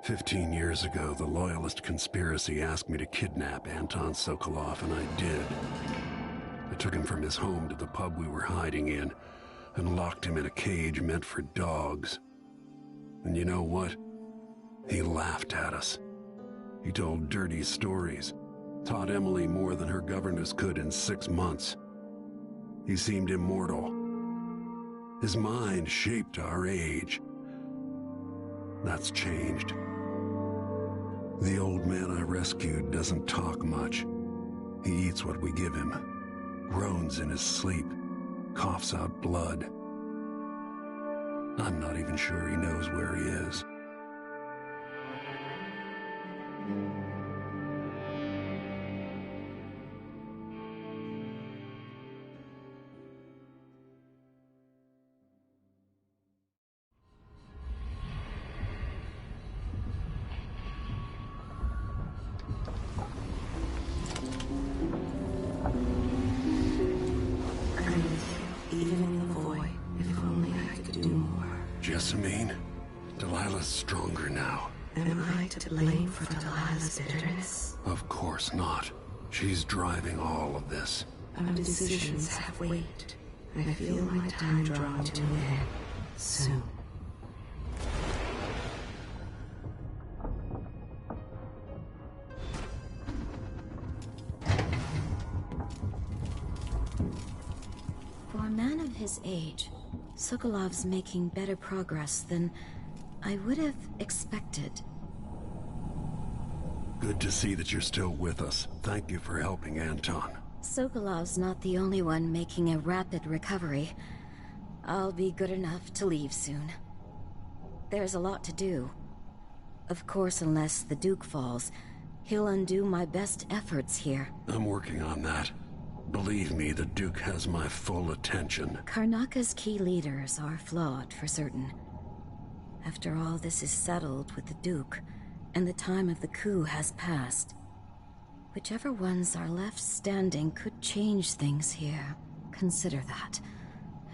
"15 years ago, the Loyalist conspiracy asked me to kidnap Anton Sokolov, and I did. I took him from his home to the pub we were hiding in, and locked him in a cage meant for dogs. And you know what? He laughed at us. He told dirty stories, taught Emily more than her governess could in 6 months. He seemed immortal. His mind shaped our age. That's changed. The old man I rescued doesn't talk much. He eats what we give him, groans in his sleep, coughs out blood. I'm not even sure he knows where he is." Even in the void, if only I could do more. Jessamine, Delilah's stronger now. Am I to blame for Delilah's bitterness? Of course not. She's driving all of this. Our decisions have weight. I feel my time drawing to an end soon. For a man of his age, Sokolov's making better progress than I would have expected. Good to see that you're still with us. Thank you for helping Anton. Sokolov's not the only one making a rapid recovery. I'll be good enough to leave soon. There's a lot to do. Of course, unless the Duke falls, he'll undo my best efforts here. I'm working on that. Believe me, the Duke has my full attention. Karnaka's key leaders are flawed, for certain. After all this is settled with the Duke, and the time of the coup has passed, whichever ones are left standing could change things here. Consider that.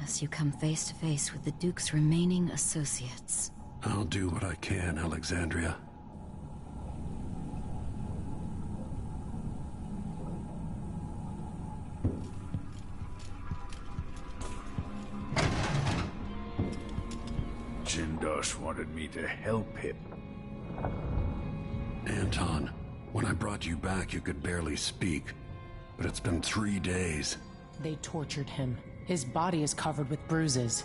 as you come face to face with the Duke's remaining associates. I'll do what I can, Alexandria. Jindosh wanted me to help him. Anton, when I brought you back, you could barely speak. But it's been 3 days. They tortured him. His body is covered with bruises.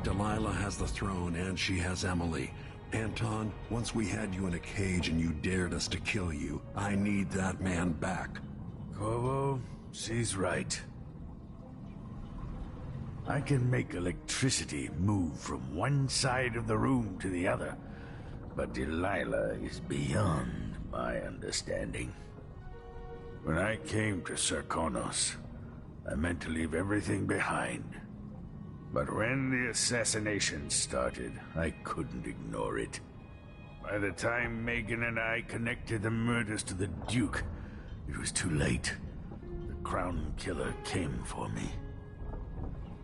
Delilah has the throne, and she has Emily. Anton, once we had you in a cage and you dared us to kill you, I need that man back. Corvo, she's right. I can make electricity move from one side of the room to the other, but Delilah is beyond my understanding. When I came to Serkonos, I meant to leave everything behind. But when the assassination started, I couldn't ignore it. By the time Megan and I connected the murders to the Duke, it was too late. The Crown Killer came for me.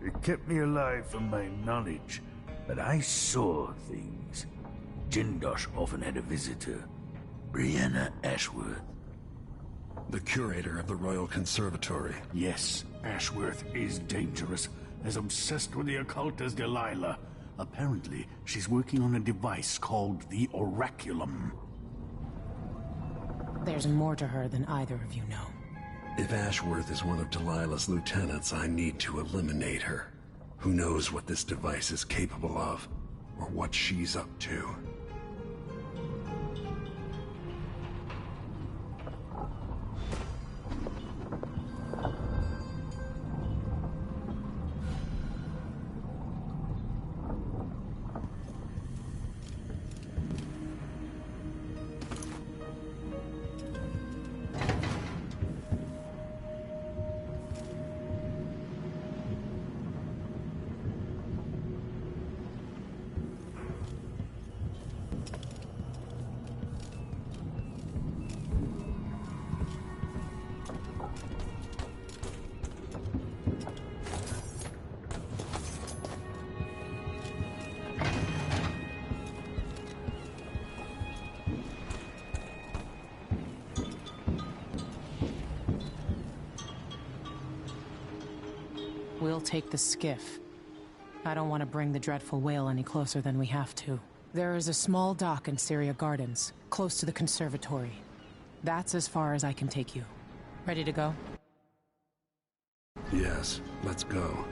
It kept me alive from my knowledge, but I saw things. Jindosh often had a visitor, Brianna Ashworth. The curator of the Royal Conservatory. Yes, Ashworth is dangerous, as obsessed with the occult as Delilah. Apparently, she's working on a device called the Oraculum. There's more to her than either of you know. If Ashworth is one of Delilah's lieutenants, I need to eliminate her. Who knows what this device is capable of, or what she's up to. We'll take the skiff. I don't want to bring the dreadful whale any closer than we have to. There is a small dock in Syria Gardens, close to the conservatory. That's as far as I can take you. Ready to go? Yes, let's go.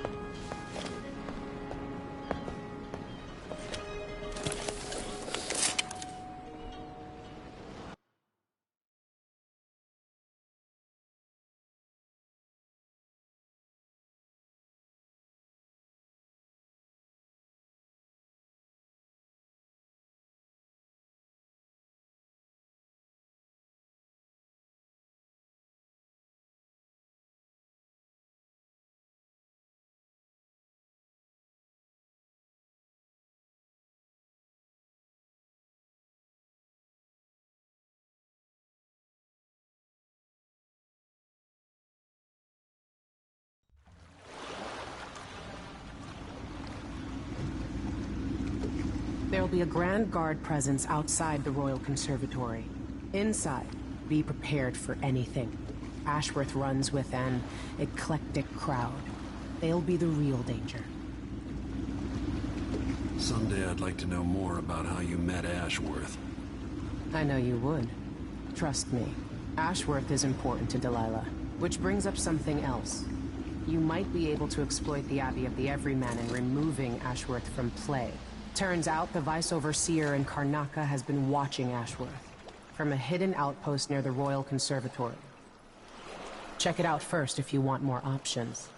There'll be a Grand Guard presence outside the Royal Conservatory. Inside, be prepared for anything. Ashworth runs with an eclectic crowd. They'll be the real danger. Someday I'd like to know more about how you met Ashworth. I know you would. Trust me. Ashworth is important to Delilah. Which brings up something else. You might be able to exploit the Abbey of the Everyman in removing Ashworth from play. Turns out the Vice Overseer in Karnaca has been watching Ashworth from a hidden outpost near the Royal Conservatory. Check it out first if you want more options.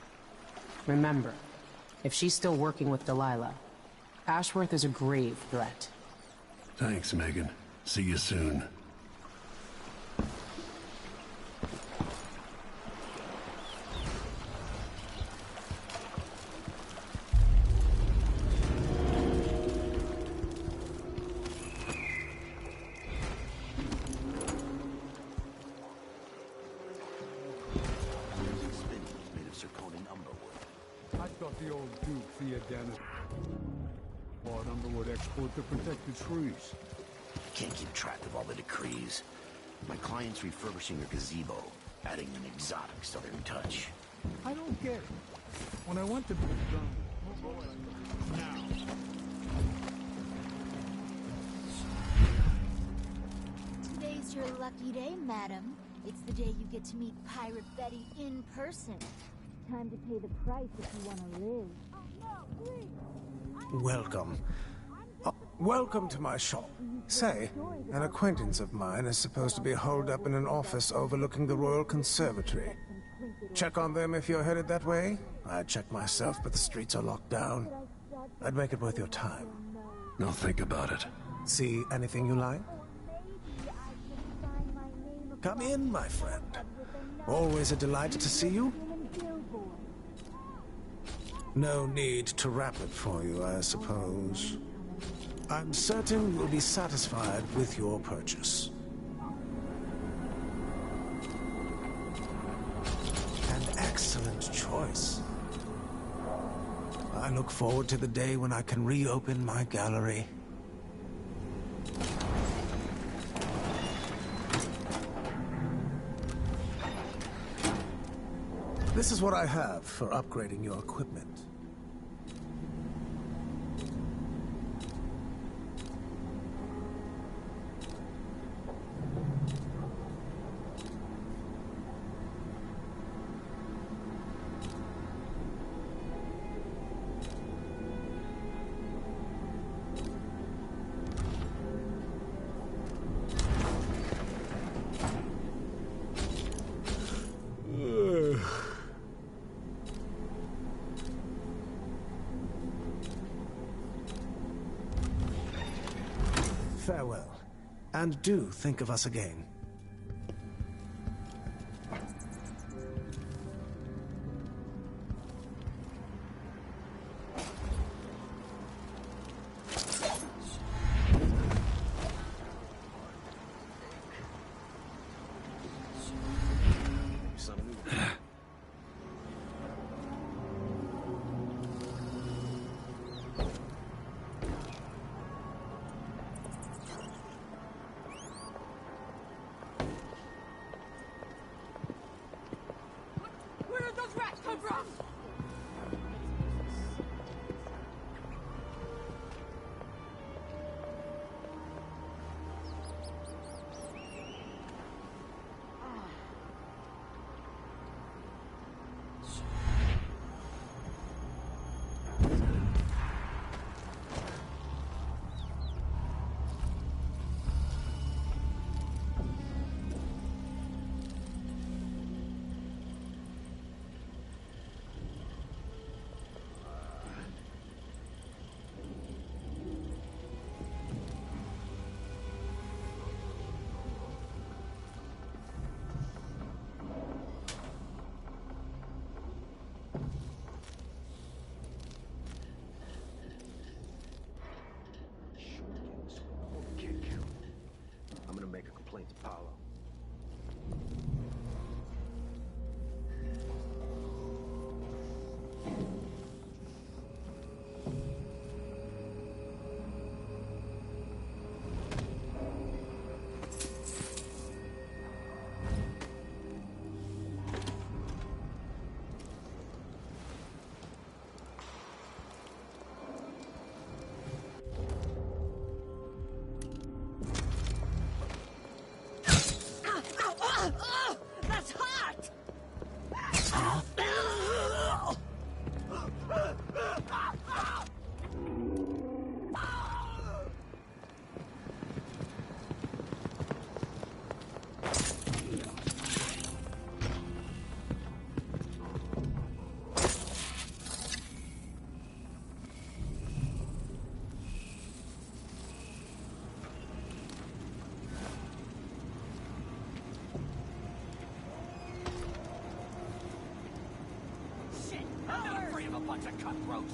Remember, if she's still working with Delilah, Ashworth is a grave threat. Thanks, Megan. See you soon. thought the old Duke Theodanis bought Underwood export to protect the trees. Can't keep track of all the decrees. My client's refurbishing a gazebo, adding an exotic southern touch. I don't get it. When I went to now. Today's your lucky day, madam. It's the day you get to meet Pirate Betty in person. Time to pay the price if you want to live. Welcome. Welcome to my shop. Say, an acquaintance of mine is supposed to be holed up in an office overlooking the Royal Conservatory. Check on them if you're headed that way. I'd check myself, but the streets are locked down. I'd make it worth your time. I'll think about it. See anything you like? Come in, my friend. Always a delight to see you. No need to wrap it for you, I suppose. I'm certain you'll be satisfied with your purchase. An excellent choice. I look forward to the day when I can reopen my gallery. This is what I have for upgrading your equipment. Farewell, and do think of us again. Where did those rats come from? I'm gonna make a complaint to Paolo. That's hot! I'm not afraid of a bunch of cutthroats.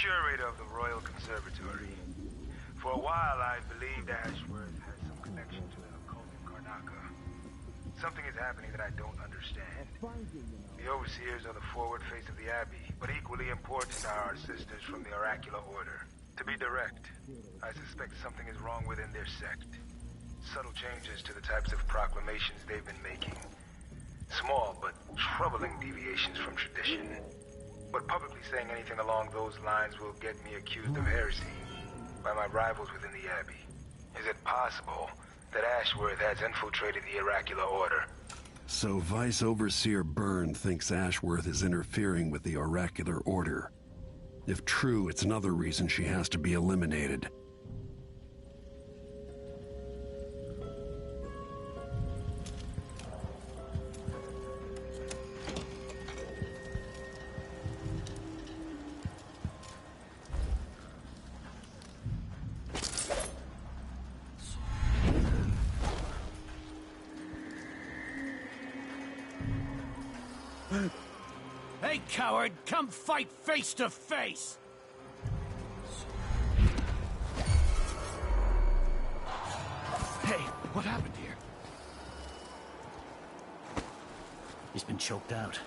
curator of the Royal Conservatory. For a while, I believed Ashworth had some connection to the occult in Karnaca. Something is happening that I don't understand. The overseers are the forward face of the Abbey, but equally important are our sisters from the Oracular Order. To be direct, I suspect something is wrong within their sect. Subtle changes to the types of proclamations they've been making. Small but troubling deviations from tradition. But publicly saying anything along those lines will get me accused of heresy by my rivals within the Abbey. Is it possible that Ashworth has infiltrated the Oracular Order? So Vice Overseer Byrne thinks Ashworth is interfering with the Oracular Order. If true, it's another reason she has to be eliminated. Hey, coward! Come fight face to face! Hey, what happened here? He's been choked out.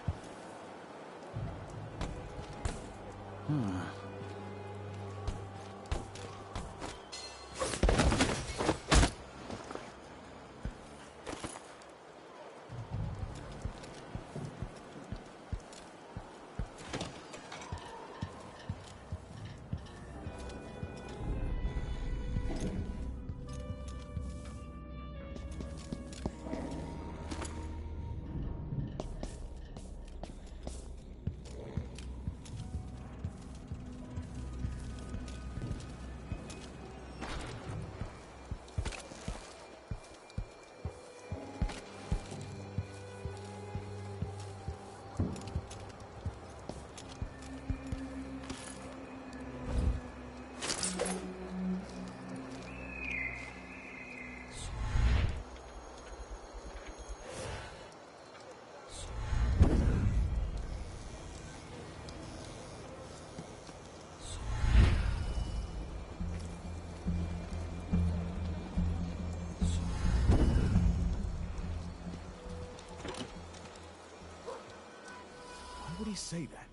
Why would he say that?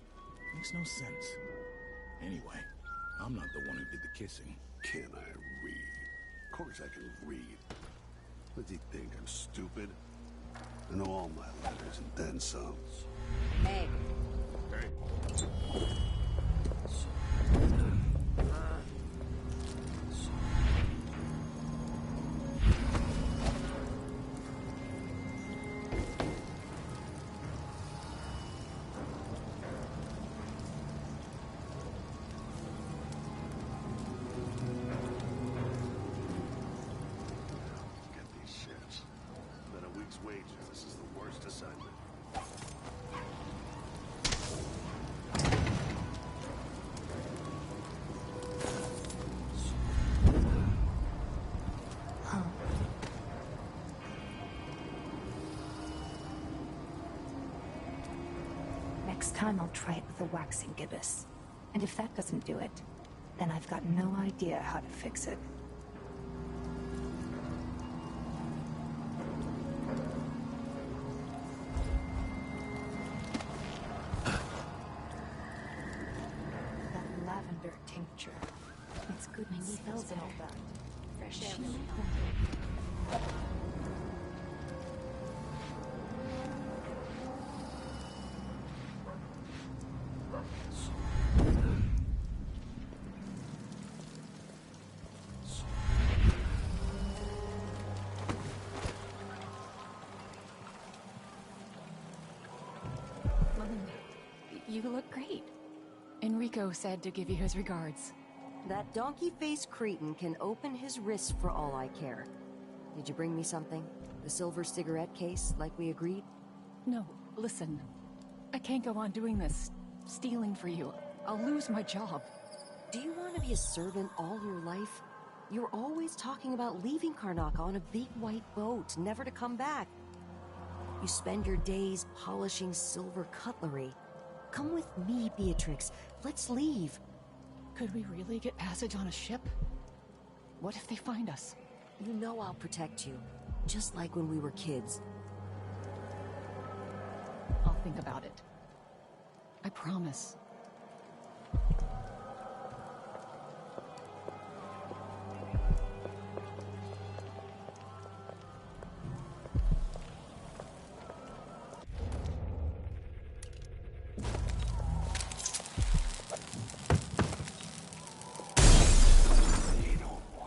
Makes no sense. Anyway, I'm not the one who did the kissing. Can I read? Of course I can read. What does he think, I'm stupid? I know all my letters and then some. Hey. Hey. This is the worst assignment. Next time I'll try it with the waxing gibbous. And if that doesn't do it, then I've got no idea how to fix it. Tincture. It's good and smells and all that. Fresh air. You look great. Enrico said to give you his regards. That donkey-faced cretin can open his wrist for all I care. Did you bring me something? The silver cigarette case, like we agreed? No, listen. I can't go on doing this, stealing for you. I'll lose my job. Do you want to be a servant all your life? You're always talking about leaving Karnaca on a big white boat, never to come back. You spend your days polishing silver cutlery. Come with me, Beatrix. Let's leave. Could we really get passage on a ship? What if they find us? You know I'll protect you, just like when we were kids. I'll think about it. I promise.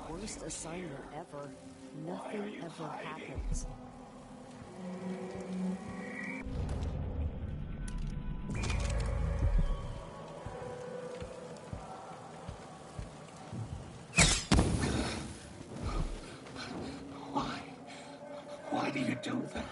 Worst assignment ever. Nothing ever happens. Why do you do that?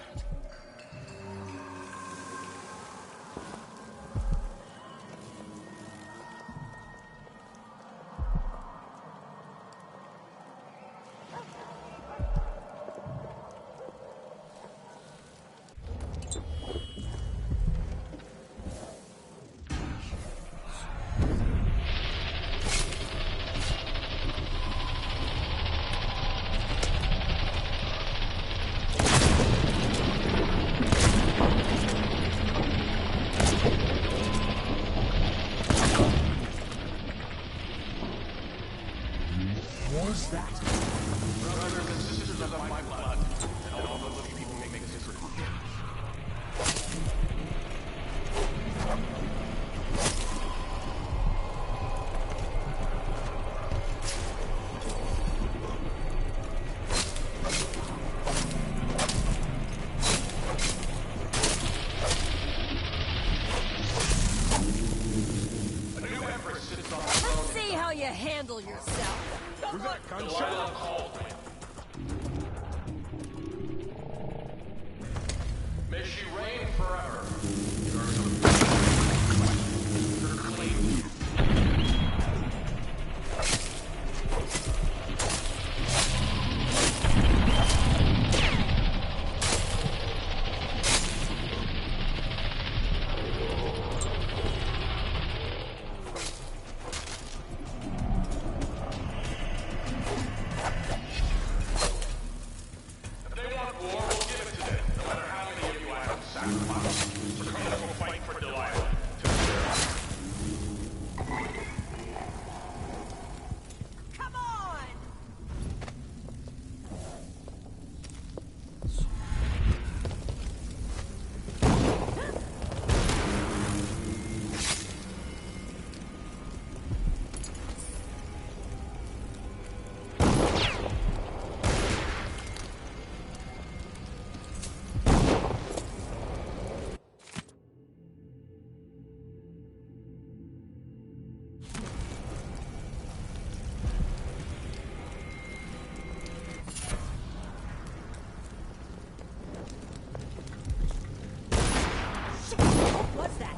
Was that? Brothers and sisters of my blood, and all those people make this record. Let's see how you handle yourself. Who's that gunshot? May she reign forever. You're clean. What's that?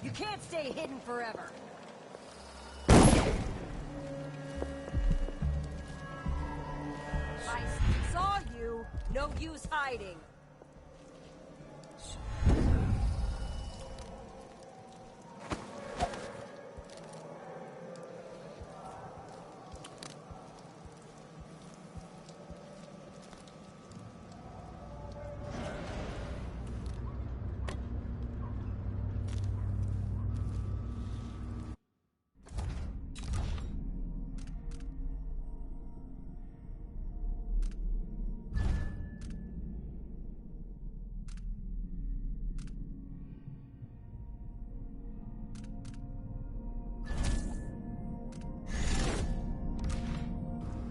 You can't stay hidden forever. I saw you. No use hiding.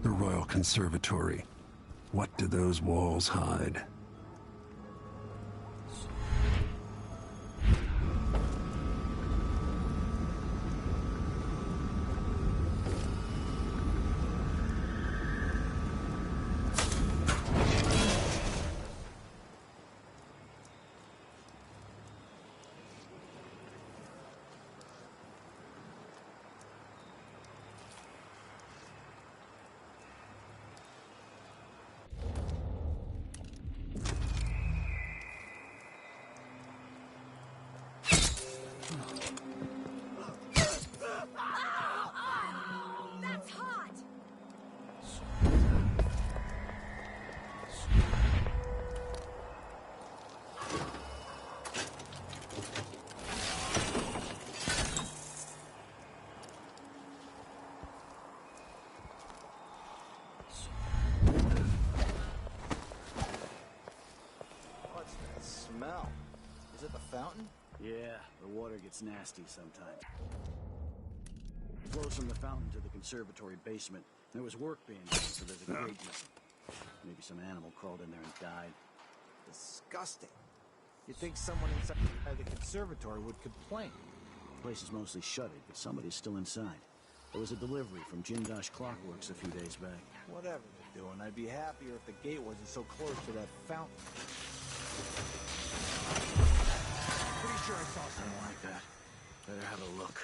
The Royal Conservatory. What do those walls hide? smell. Is it the fountain? Yeah, the water gets nasty sometimes. It flows from the fountain to the conservatory basement. There was work being done, so there's a grate missing. Maybe some animal crawled in there and died. Disgusting. You'd think someone inside the conservatory would complain. The place is mostly shuttered, but somebody's still inside. There was a delivery from Jindosh Clockworks a few days back. Whatever they're doing, I'd be happier if the gate wasn't so close to that fountain. Pretty sure I saw I something. don't like that. Better have a look.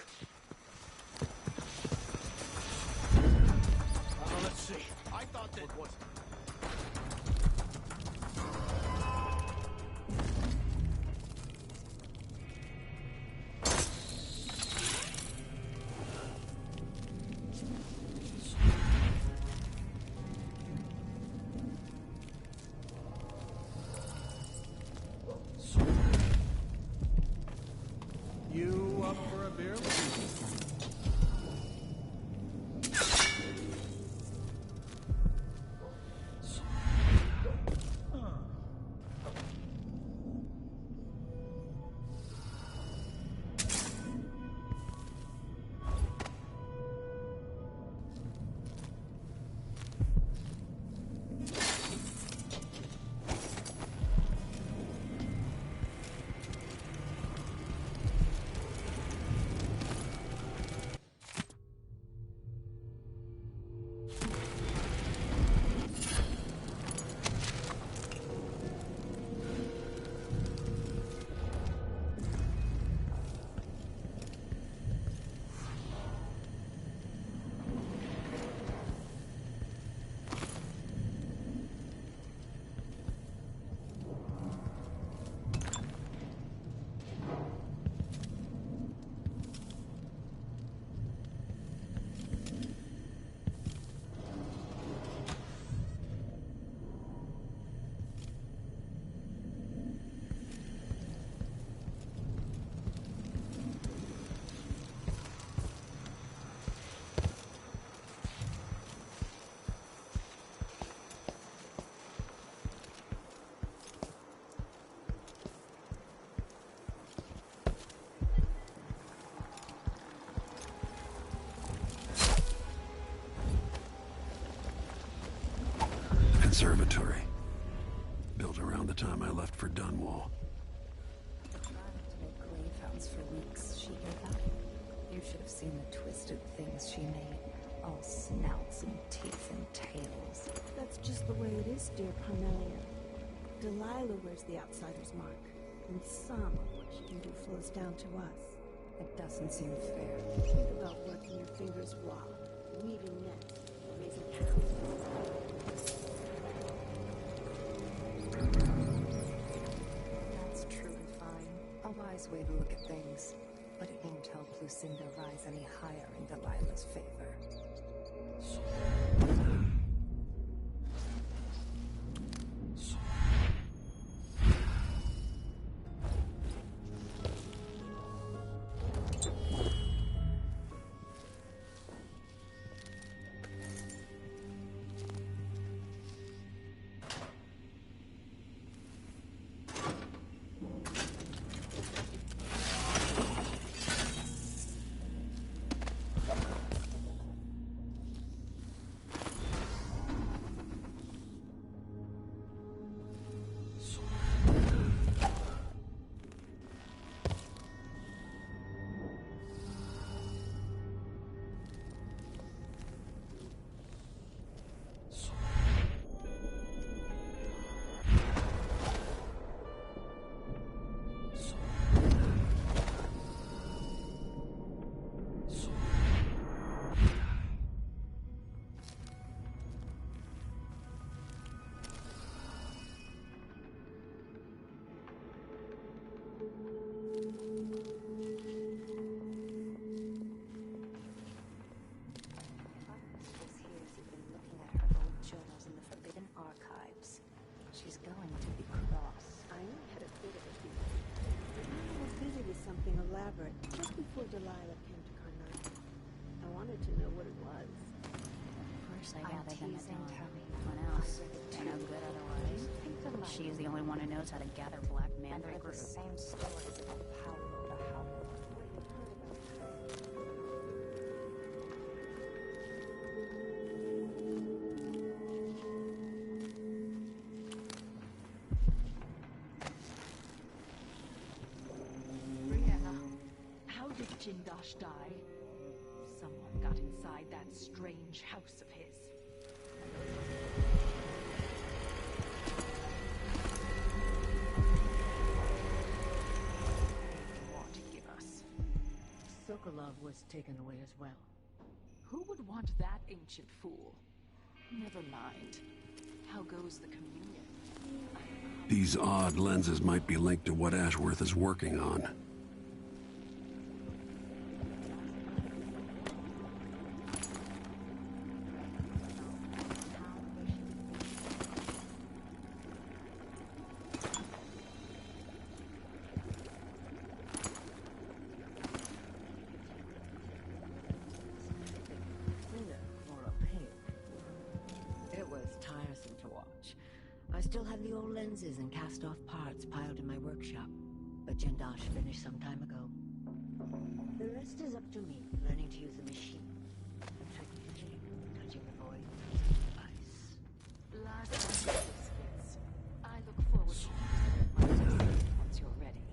Let's see. I thought that was... You up for a beer? Conservatory. Built around the time I left for Dunwall. Trying to make grave fountains for weeks, she gave up. You should have seen the twisted things she made. All snouts and teeth and tails. That's just the way it is, dear Parmelia. Delilah wears the outsider's mark, and some of what she can do flows down to us. It doesn't seem fair. Think about working your fingers raw, weaving nets, raising cows. That's true and fine. A wise way to look at things. But it won't help Lucinda rise any higher in Delilah's favor. Just before Delilah came to Karnak, I wanted to know what it was. Of course, I gathered them at dawn. Tommy. What else? They're no good otherwise. Think Delilah she is the only one who knows how to gather black mandrake the root. same stories about power the house. Brianna, how did Jindosh die? Someone got inside that strange house of his. Want to give us? Sokolov was taken away as well. Who would want that ancient fool? Never mind. How goes the communion? These odd lenses might be linked to what Ashworth is working on. It was tiresome to watch. I still have the old lenses and cast-off parts piled in my workshop, but Jindosh finished some time ago. The rest is up to me, learning to use the machine. Touching the void. Ice. Last time skits. I look forward to it once you're ready.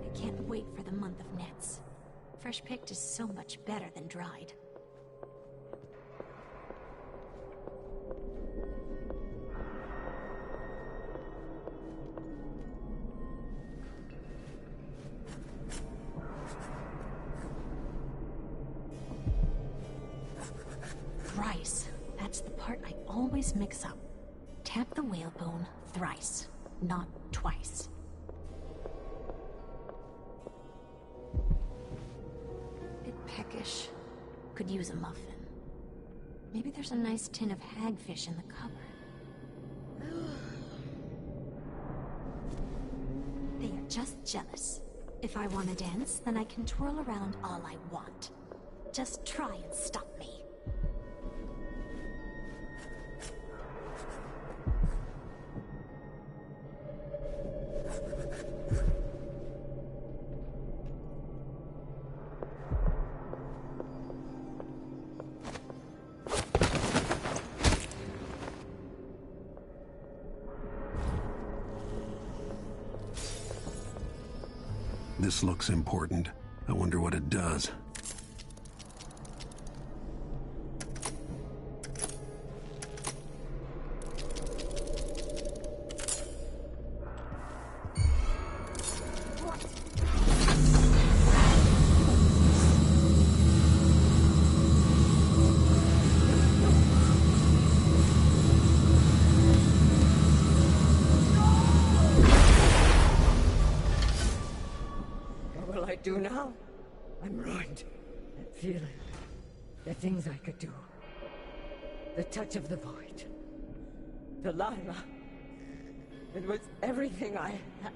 I can't wait for the month of nets. Fresh picked is so much better than dried. Thrice. That's the part I always mix up. Tap the whalebone thrice, not twice. Bit peckish. Could use a muffin. Maybe there's a nice tin of hagfish in the cupboard. They are just jealous. If I want to dance, then I can twirl around all I want. Just try and stop me. This looks important. I wonder what it does. What will I do now? I'm ruined. That feeling. The things I could do. The touch of the void. Delilah. It was everything I had.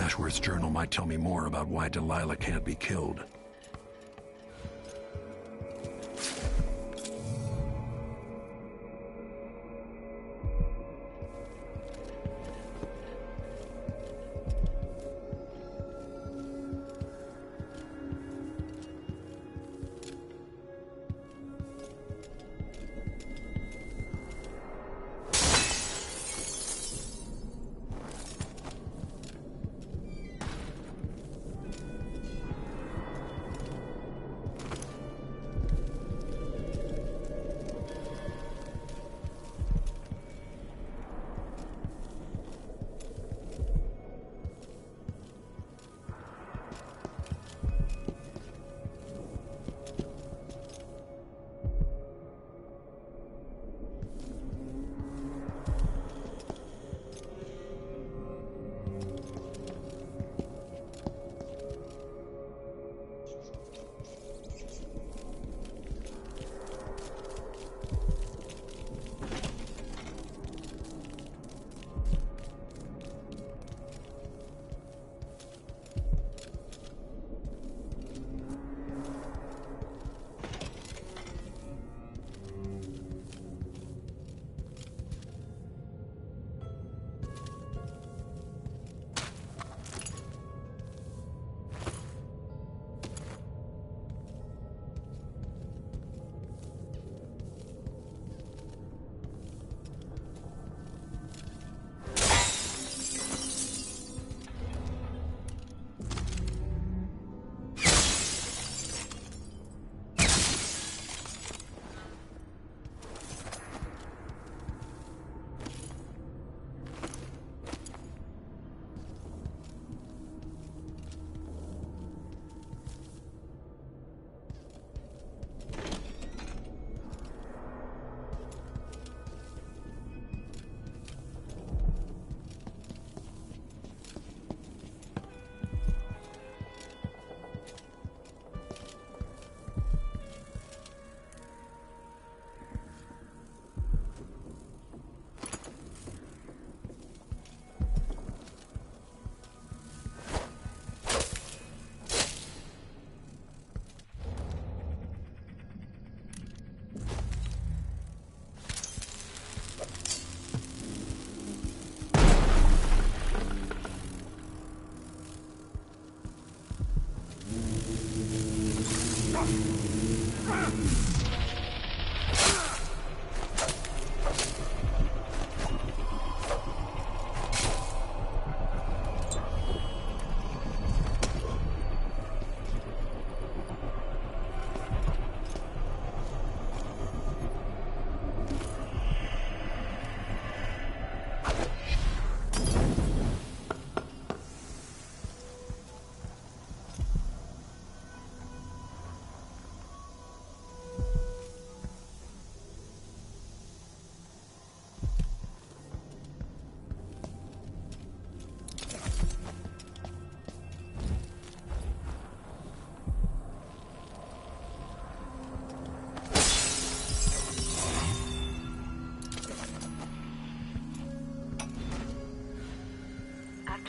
Ashworth's journal might tell me more about why Delilah can't be killed.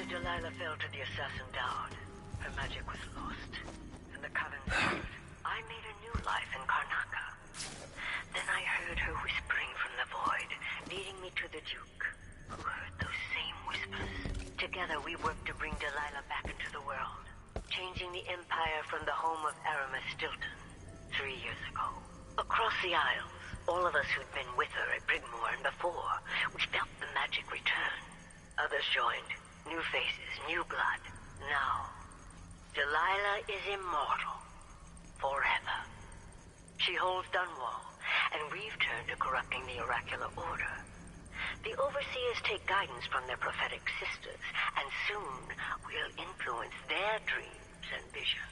Delilah fell to the assassin Dowd. Her magic was lost, and the coven suffered. I made a new life in Karnaca. Then I heard her whispering from the void, leading me to the Duke, who heard those same whispers. Together we worked to bring Delilah back into the world, changing the Empire from the home of Aramis Stilton 3 years ago. Across the Isles, all of us who'd been with her at Brigmore and before, we felt the magic return. Others joined. New faces, new blood. Now, Delilah is immortal. Forever. She holds Dunwall, and we've turned to corrupting the oracular order. The Overseers take guidance from their prophetic sisters, and soon we'll influence their dreams and visions.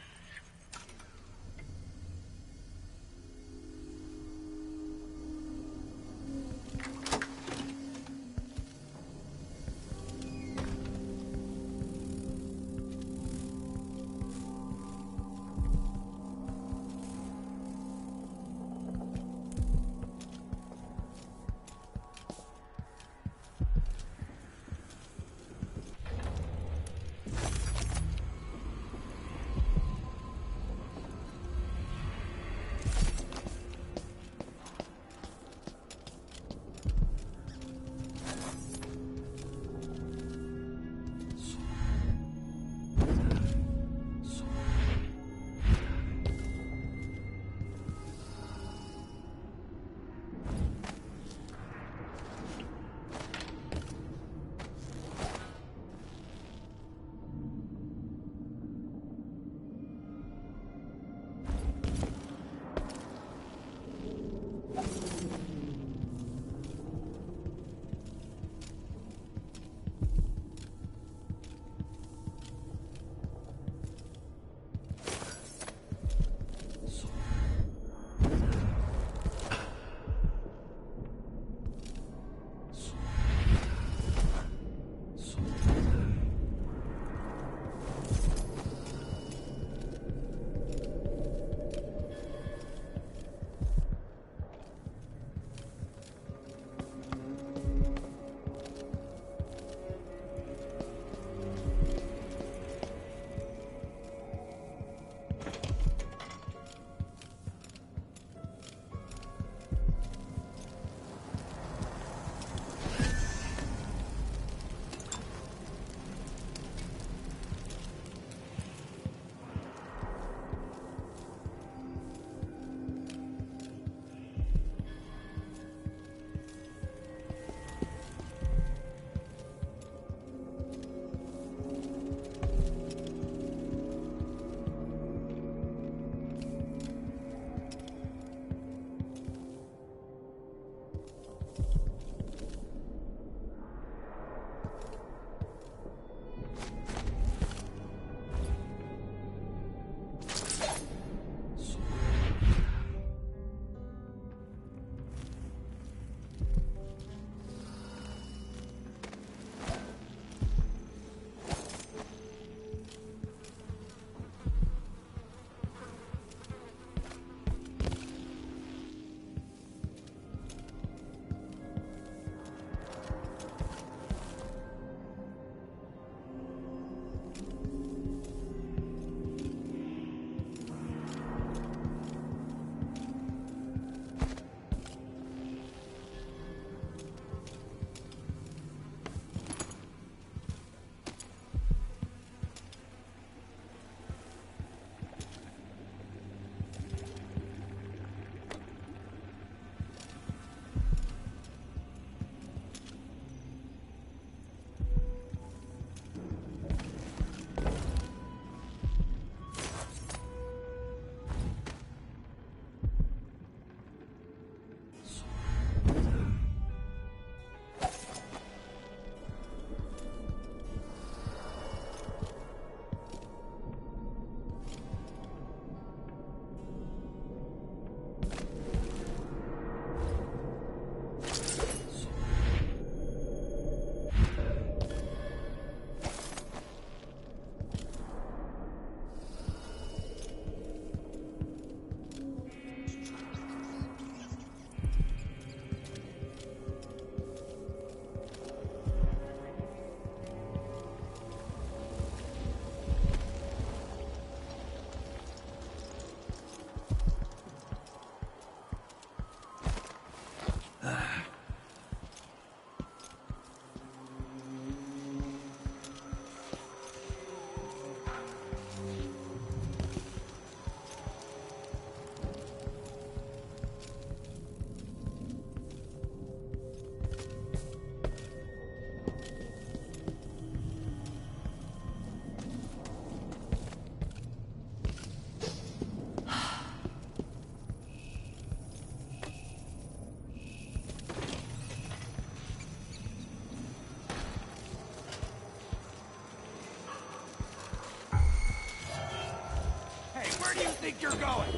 think you're going?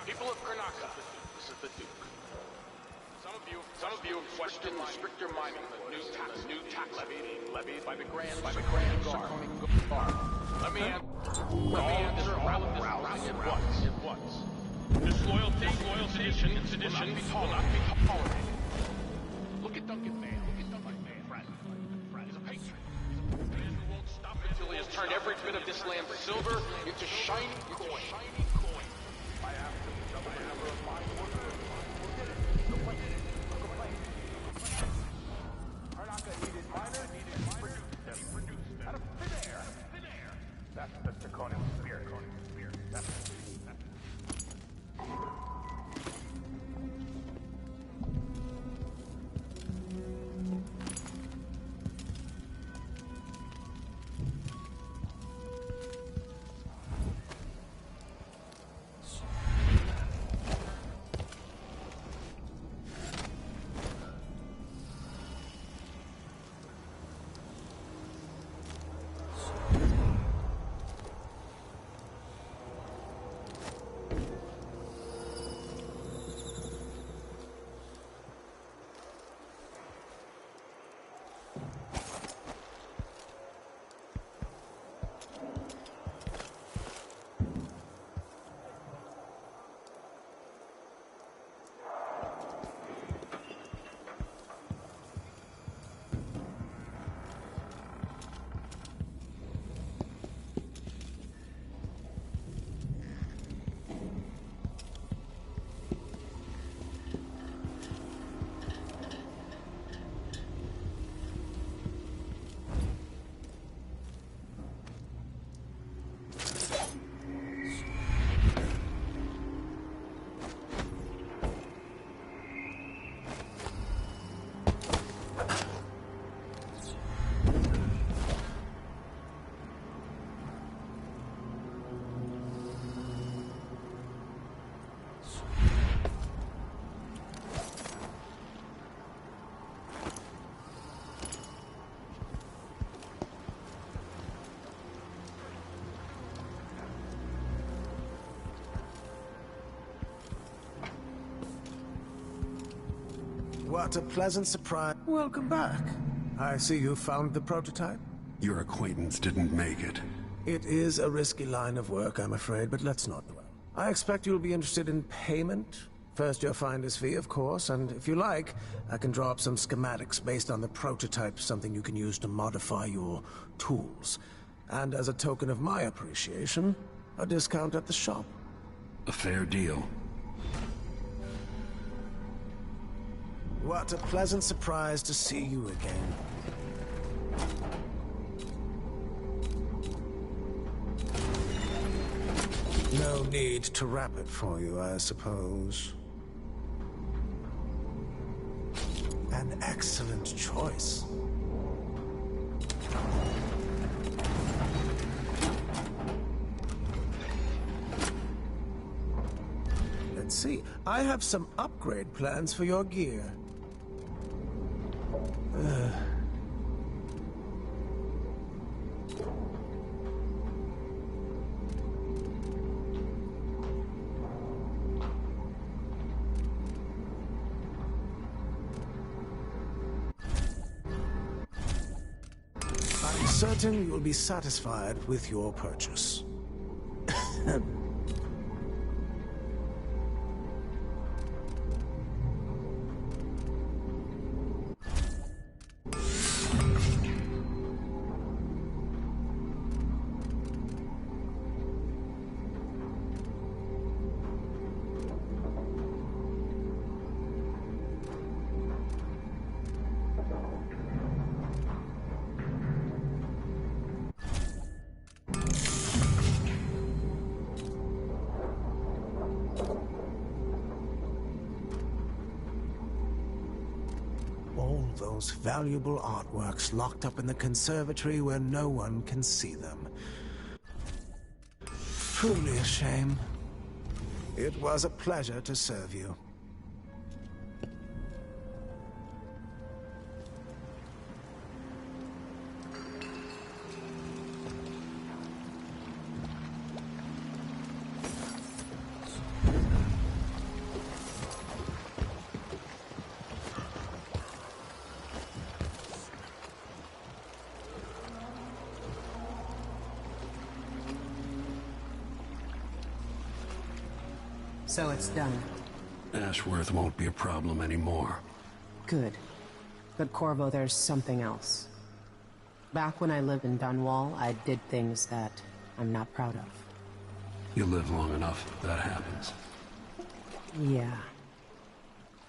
People of Karnaca, this is the Duke. Some of you have questioned the stricter mining of the new tax levied by the Grand Guard. Let me answer all of this at once. Disloyalty, sedition will not be tolerated. Look at Duncan Mayer. Friend. He's a patriot. He's a man who won't stop until he has turned every bit of this land's silver into shining coin. I have to double the number of mine workers. We'll get it. No question. No complaint. Karnaca needed miners, produced them. Out of thin air. That's the Draconian spirit. What a pleasant surprise. Welcome back. I see you found the prototype. Your acquaintance didn't make it. It is a risky line of work, I'm afraid, but let's not dwell. I expect you'll be interested in payment. First your finder's fee, of course, and if you like, I can draw up some schematics based on the prototype, something you can use to modify your tools. And as a token of my appreciation, a discount at the shop. A fair deal. What a pleasant surprise to see you again. No need to wrap it for you, I suppose. An excellent choice. Let's see. I have some upgrade plans for your gear. I'm certain you will be satisfied with your purchase. those valuable artworks locked up in the conservatory where no one can see them. Truly a shame. It was a pleasure to serve you. So it's done. Ashworth won't be a problem anymore. Good. But Corvo, there's something else. Back when I lived in Dunwall, I did things that I'm not proud of. You live long enough, that happens. Yeah.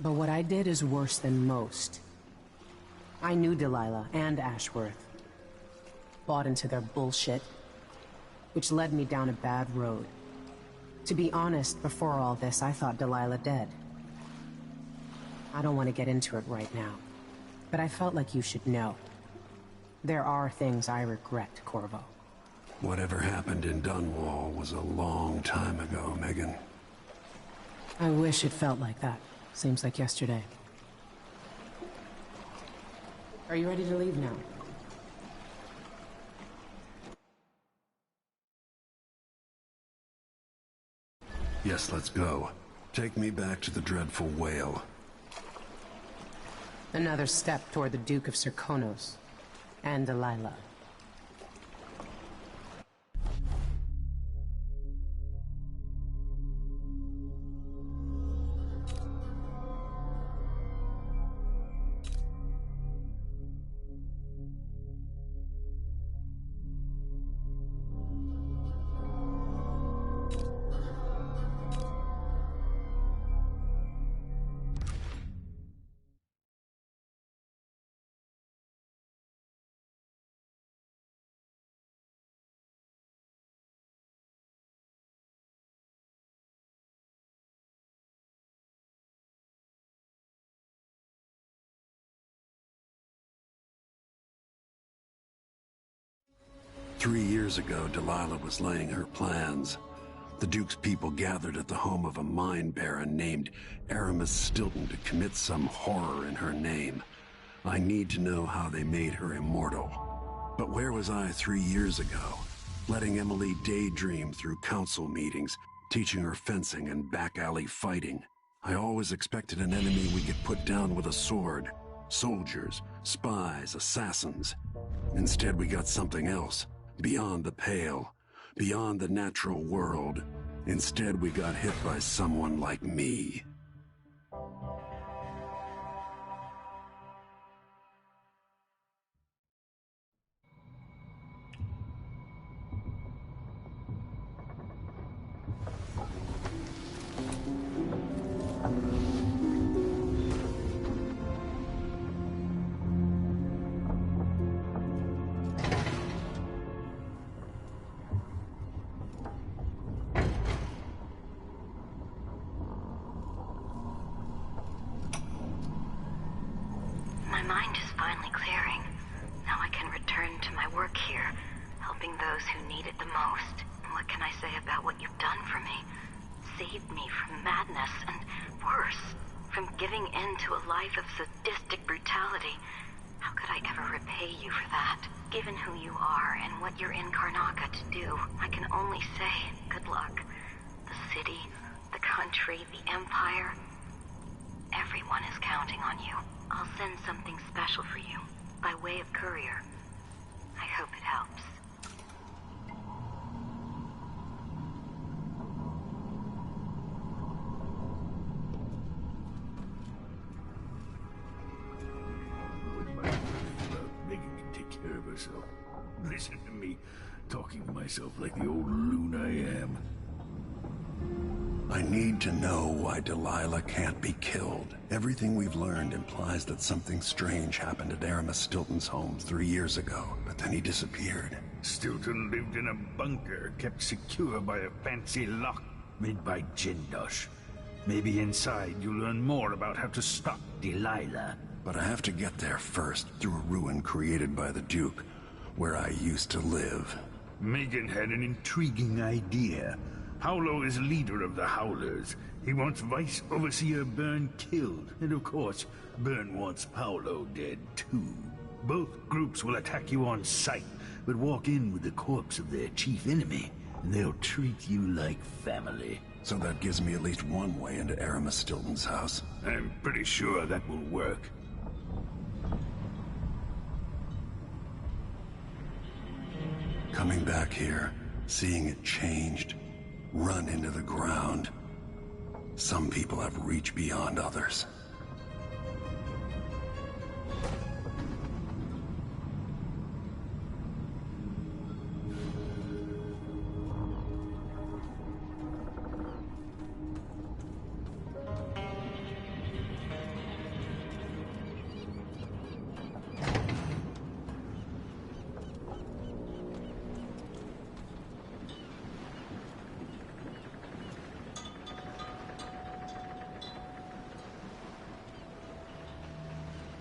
But what I did is worse than most. I knew Delilah and Ashworth. Bought into their bullshit, which led me down a bad road. To be honest, before all this, I thought Delilah dead. I don't want to get into it right now, but I felt like you should know. There are things I regret, Corvo. Whatever happened in Dunwall was a long time ago, Megan. I wish it felt like that. Seems like yesterday. Are you ready to leave now? Yes, let's go. Take me back to the dreadful whale. Another step toward the Duke of Serkonos and Delilah. Three years ago, Delilah was laying her plans. The Duke's people gathered at the home of a mine baron named Aramis Stilton to commit some horror in her name. I need to know how they made her immortal. But where was I 3 years ago? Letting Emily daydream through council meetings, teaching her fencing and back-alley fighting. I always expected an enemy we could put down with a sword. Soldiers, spies, assassins. Instead, we got something else. Beyond the pale, beyond the natural world. Instead, we got hit by someone like me. My mind is finally clearing. Now I can return to my work here, helping those who need it the most. What can I say about what you've done for me? Saved me from madness, and worse, from giving in to a life of sadistic brutality. How could I ever repay you for that? Given who you are and what you're in Karnaca to do, I can only say good luck. The city, the country, the empire, everyone is counting on you. I'll send something special for you, by way of courier. I hope it helps. Megan can take care of herself. Listen to me, talking to myself like the old loon I am. I need to know why Delilah can't be killed. Everything we've learned implies that something strange happened at Aramis Stilton's home 3 years ago, but then he disappeared. Stilton lived in a bunker, kept secure by a fancy lock made by Jindosh. Maybe inside you'll learn more about how to stop Delilah. But I have to get there first, through a ruin created by the Duke, where I used to live. Megan had an intriguing idea. Howlo is leader of the Howlers. He wants Vice Overseer Byrne killed, and of course, Byrne wants Paolo dead too. Both groups will attack you on sight, but walk in with the corpse of their chief enemy, and they'll treat you like family. So that gives me at least one way into Aramis Stilton's house. I'm pretty sure that will work. Coming back here, seeing it changed, run into the ground. Some people have reach beyond others.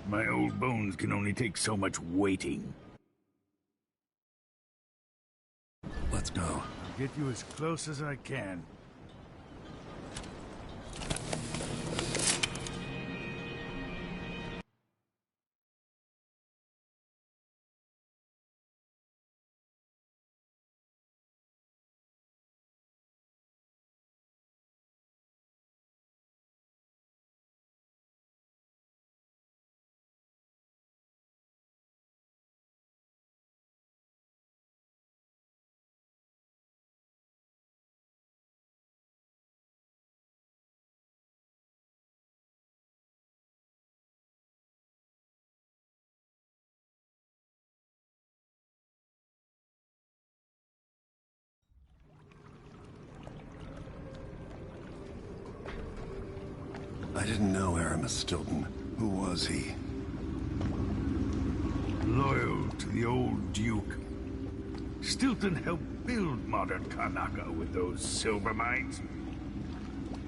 My old bones can only take so much waiting. Let's go. I'll get you as close as I can. I didn't know Aramis Stilton. Who was he? Loyal to the old Duke. Stilton helped build modern Karnaca with those silver mines.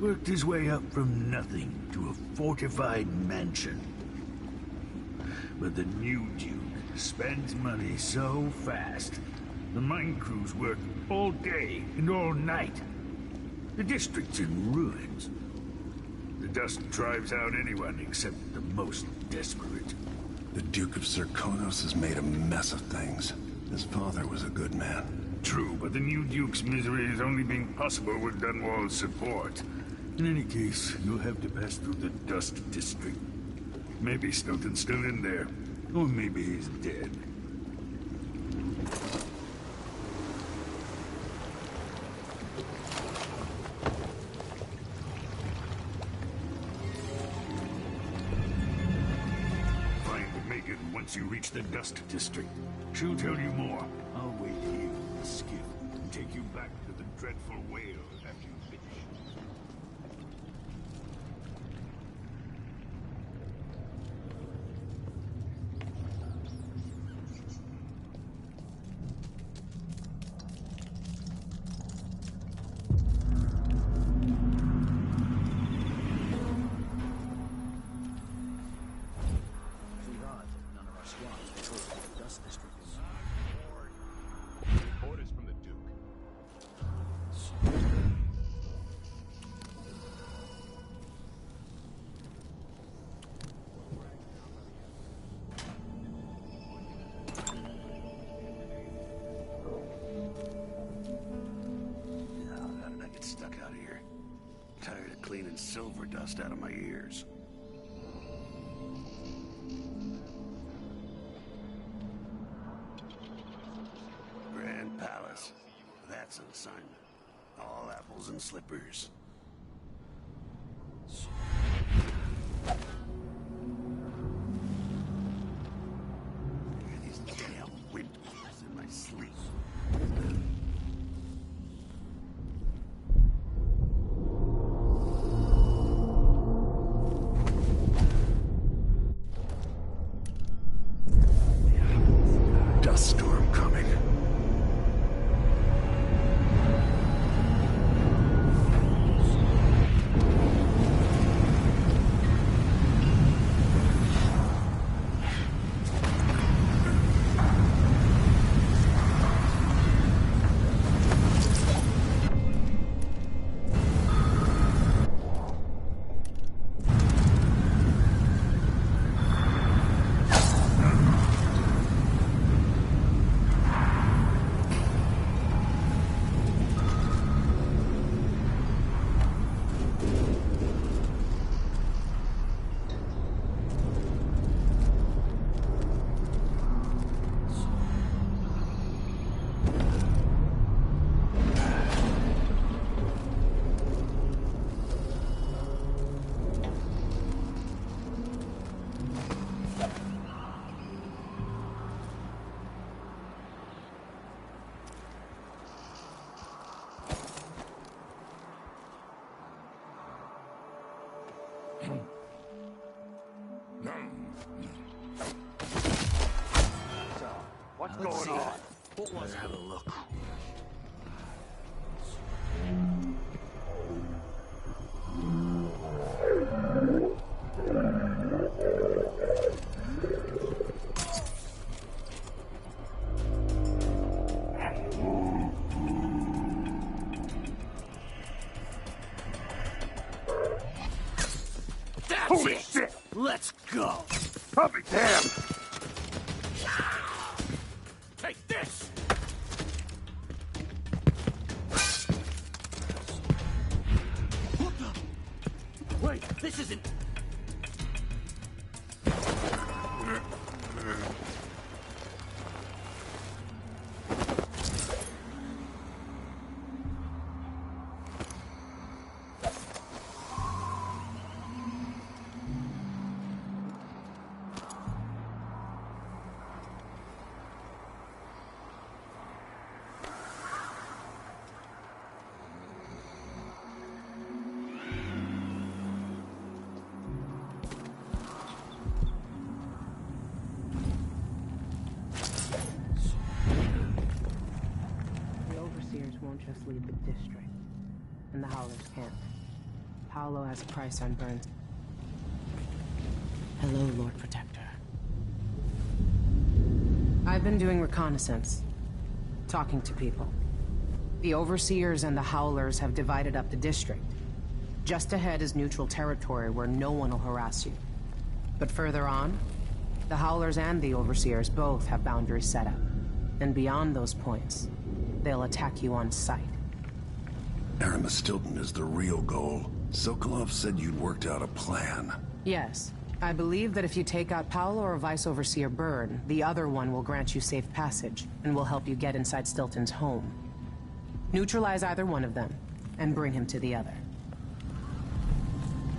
Worked his way up from nothing to a fortified mansion. But the new Duke spends money so fast, the mine crews work all day and all night. The district's in ruins. The dust drives out anyone except the most desperate. The Duke of Serkonos has made a mess of things. His father was a good man. True, but the new Duke's misery has only been possible with Dunwall's support. In any case, you'll have to pass through the Dust District. Maybe Stilton's still in there, or maybe he's dead. Once you reach the Dust District, she'll tell you more. I'll wait here with the skiff and take you back to the dreadful whale after you finish. Cleaning silver dust out of my ears. Grand Palace. That's an assignment. All apples and slippers. These damn windmills in my sleep. Dust storm coming. So, what's going on? What was it? Have a look. Holy shit! Let's go! I'll be damned! Take this! Wait, this isn't... won't just leave the district, and the Howlers can't. Paolo has a price on Burns. Hello, Lord Protector. I've been doing reconnaissance, talking to people. The Overseers and the Howlers have divided up the district. Just ahead is neutral territory where no one will harass you. But further on, the Howlers and the Overseers both have boundaries set up. And beyond those points, they'll attack you on sight. Aramis Stilton is the real goal. Sokolov said you'd worked out a plan. Yes. I believe that if you take out Paolo or Vice Overseer Byrne, the other one will grant you safe passage, and will help you get inside Stilton's home. Neutralize either one of them, and bring him to the other.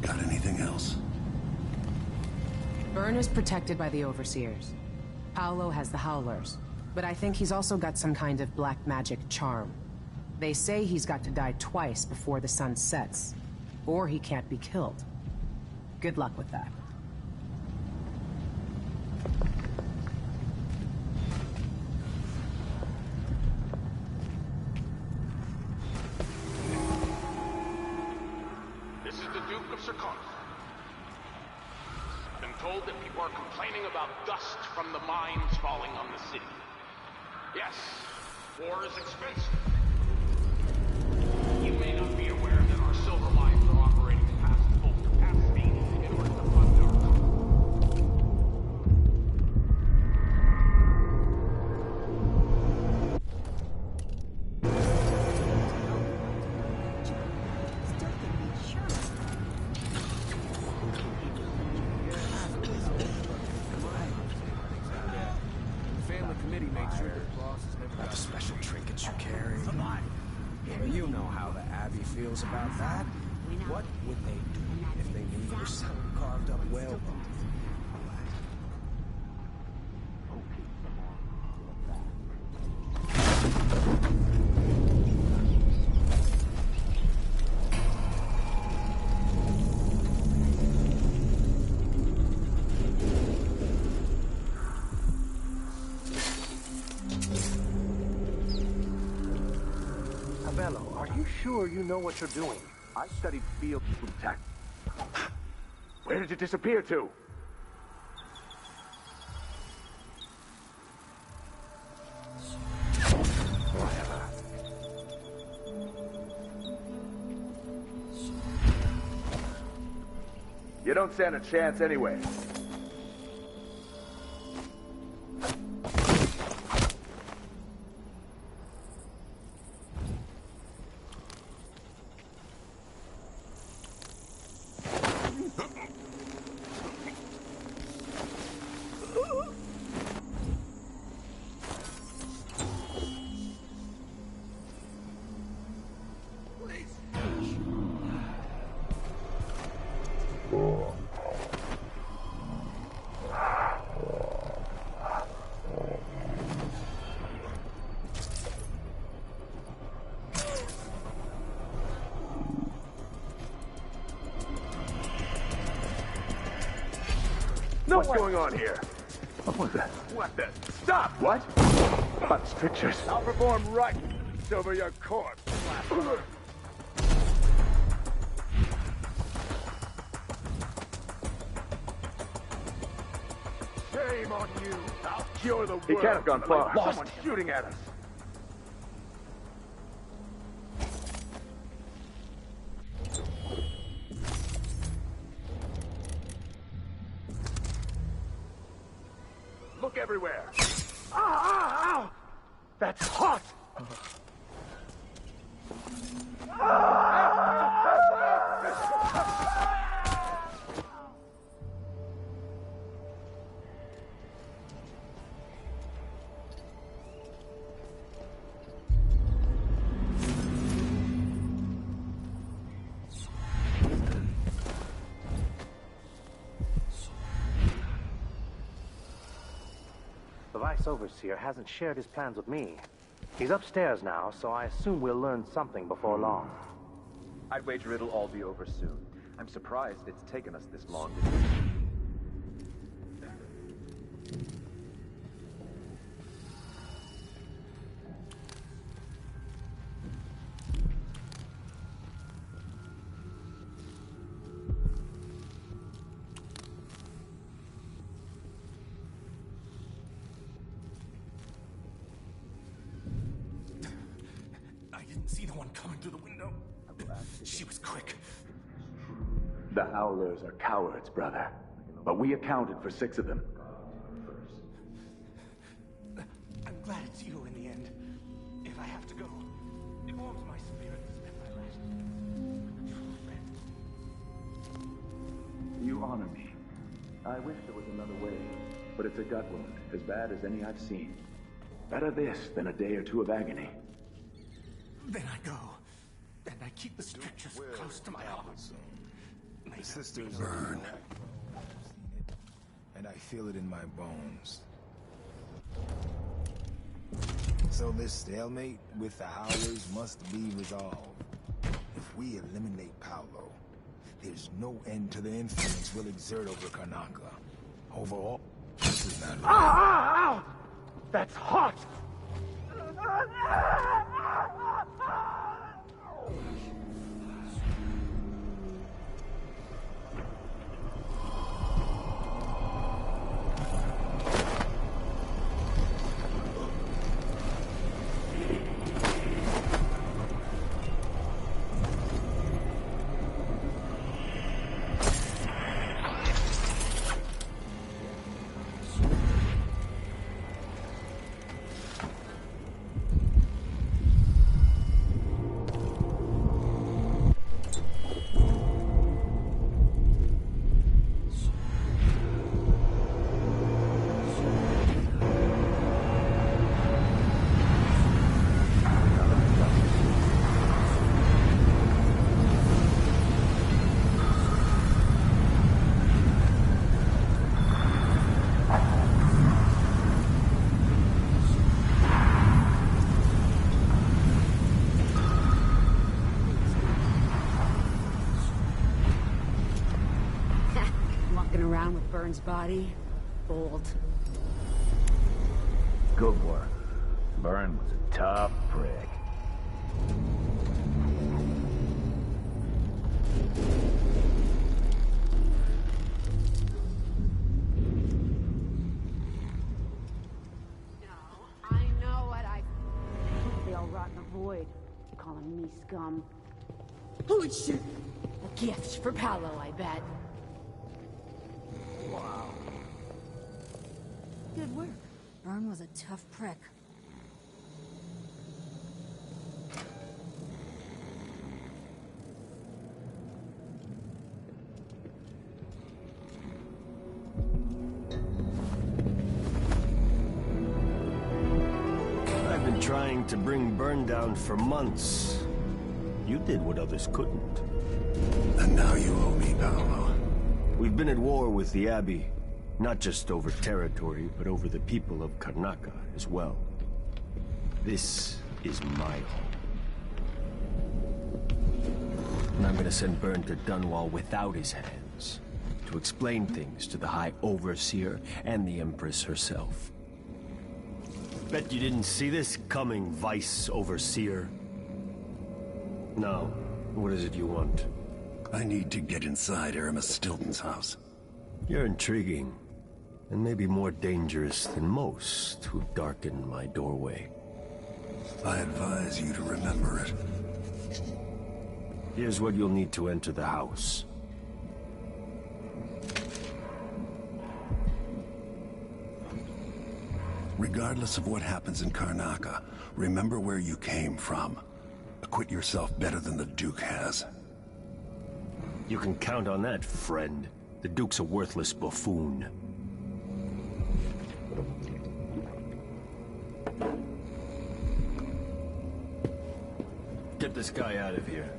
Got anything else? Byrne is protected by the Overseers. Paolo has the Howlers, but I think he's also got some kind of black magic charm. They say he's got to die twice before the sun sets, or he can't be killed. Good luck with that. This is the Duke of Circon. I've been told that people are complaining about dust from the mines falling on the city. Yes, war is expensive. You may not be aware that our silver mines are operating past full capacity in order to fund our Family committee made sure your bosses never got the special trinkets you carry. Well, you know how the Abbey feels about that. What would they do if they knew you were selling carved up whale bones? Are you sure you know what you're doing? I studied field tactics. Where did you disappear to? Whatever. You don't stand a chance anyway. What's going on here? What was that? What the? Stop! What? About strictures. I'll perform right over your corpse. Shame on you. I'll cure the world. He can't have gone far. Someone's shooting at us. Look everywhere. Ow! That's hot! The Vice Overseer hasn't shared his plans with me. He's upstairs now, so I assume we'll learn something before long. I'd wager it'll all be over soon. I'm surprised it's taken us this long to... See the one coming through the window. She was quick. The Howlers are cowards, brother. But we accounted for 6 of them. I'm glad it's you in the end. If I have to go, it warms my spirit to spend my last with a true friend. You honor me. I wish there was another way, but it's a gut wound, as bad as any I've seen. Better this than a day or 2 of agony. Then I go, and I keep the strictures close to my heart. The sisters burn. And I feel it in my bones. So this stalemate with the Howlers must be resolved. If we eliminate Paolo, there's no end to the influence we'll exert over Karnaca. Overall, this is not... Ow! That's hot! Around with Byrne's body, bold. Good work. Byrne was a tough prick. I know what I... They all rot in the void, calling me scum. Holy shit! A gift for Paolo, I bet. Wow. Good work. Byrne was a tough prick. I've been trying to bring Byrne down for months. You did what others couldn't. And now you owe me, Paolo. We've been at war with the Abbey, not just over territory, but over the people of Karnaca as well. This is my home. And I'm gonna send Byrne to Dunwall without his hands, to to explain things to the High Overseer and the Empress herself. Bet you didn't see this coming, Vice Overseer. Now, what is it you want? I need to get inside Aramis Stilton's house. You're intriguing, and maybe more dangerous than most who've darkened my doorway. I advise you to remember it. Here's what you'll need to enter the house. Regardless of what happens in Karnaca, remember where you came from. Acquit yourself better than the Duke has. You can count on that, friend. The Duke's a worthless buffoon. Get this guy out of here.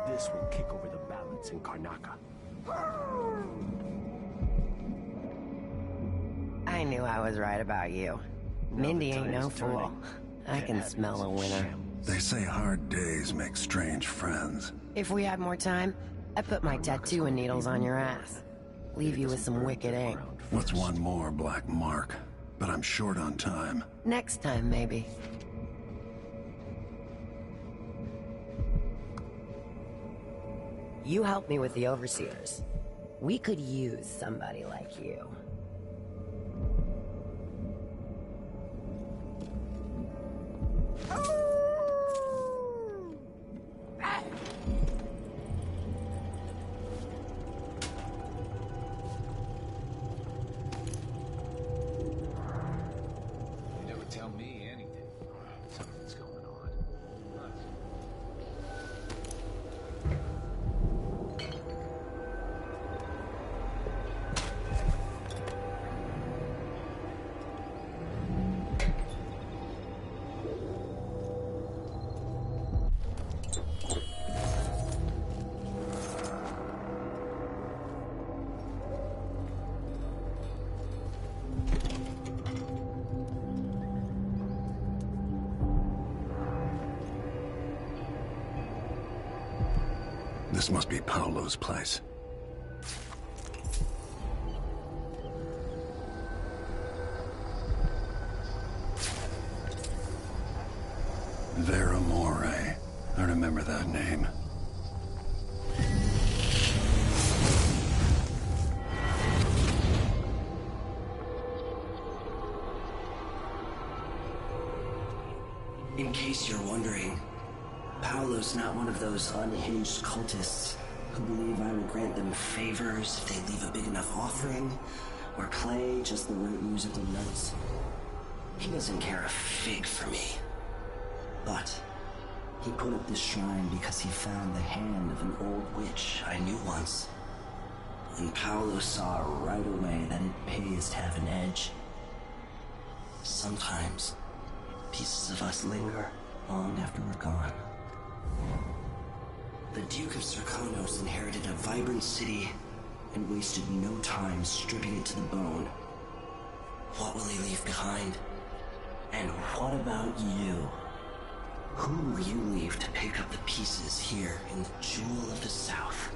This will kick over the balance in Karnaca. I knew I was right about you. Mindy ain't no fool. I can smell a winner. They say hard days make strange friends. If we had more time, I'd put my tattoo and needles on your ass. Leave you with some wicked ink. What's one more black mark? But I'm short on time. Next time, maybe. You helped me with the Overseers. We could use somebody like you. You never tell me anything. Something's going on. This must be Paolo's place. Vera More. I remember that name. In case you're wondering, Paolo's not one of those unhinged cultists who believe I will grant them favors if they leave a big enough offering or play just the right musical notes. He doesn't care a fig for me. But he put up this shrine because he found the hand of an old witch I knew once. And Paolo saw right away that it pays to have an edge. Sometimes pieces of us linger long after we're gone. The Duke of Serkonos inherited a vibrant city and wasted no time stripping it to the bone. What will he leave behind? And what about you? Who will you leave to pick up the pieces here in the Jewel of the South?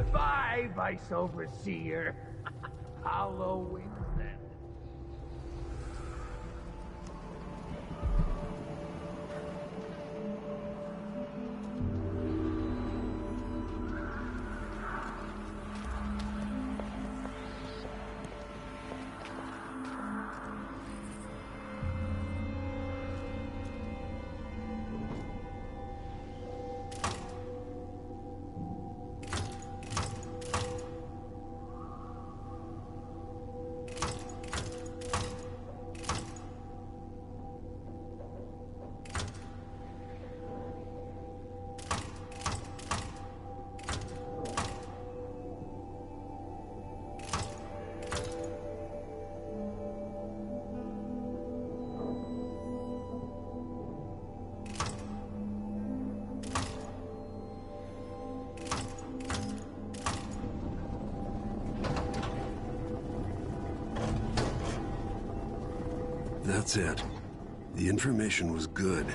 Goodbye, Vice Overseer. Paolo wins then. That's it. The information was good.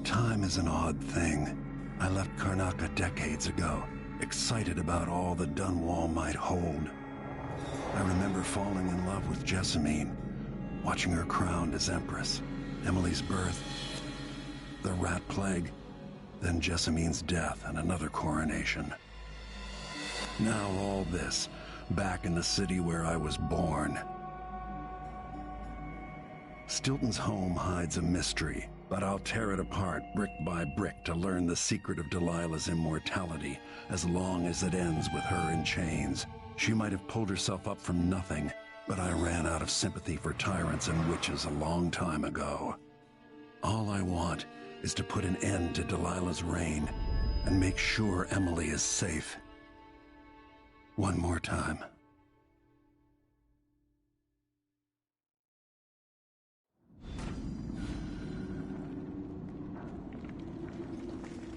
Time is an odd thing. I left Karnaca decades ago, excited about all the Dunwall might hold. I remember falling in love with Jessamine, watching her crowned as Empress, Emily's birth, the Rat Plague, then Jessamine's death and another coronation. Now all this, back in the city where I was born. Stilton's home hides a mystery, but I'll tear it apart brick by brick to learn the secret of Delilah's immortality, as long as it ends with her in chains. She might have pulled herself up from nothing, but I ran out of sympathy for tyrants and witches a long time ago. All I want is to put an end to Delilah's reign and make sure Emily is safe. One more time.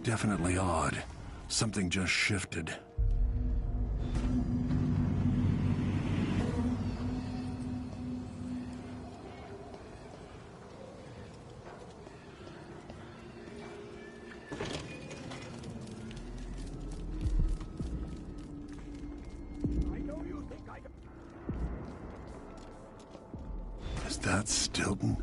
Definitely odd. Something just shifted. Is that Stilton?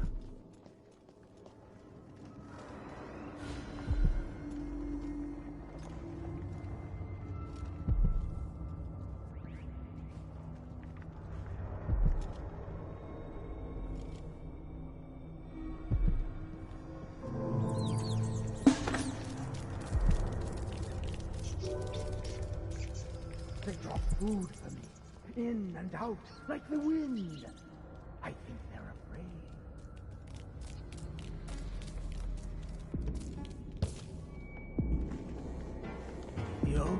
They drop food for me, in and out, like the wind. I think they're afraid.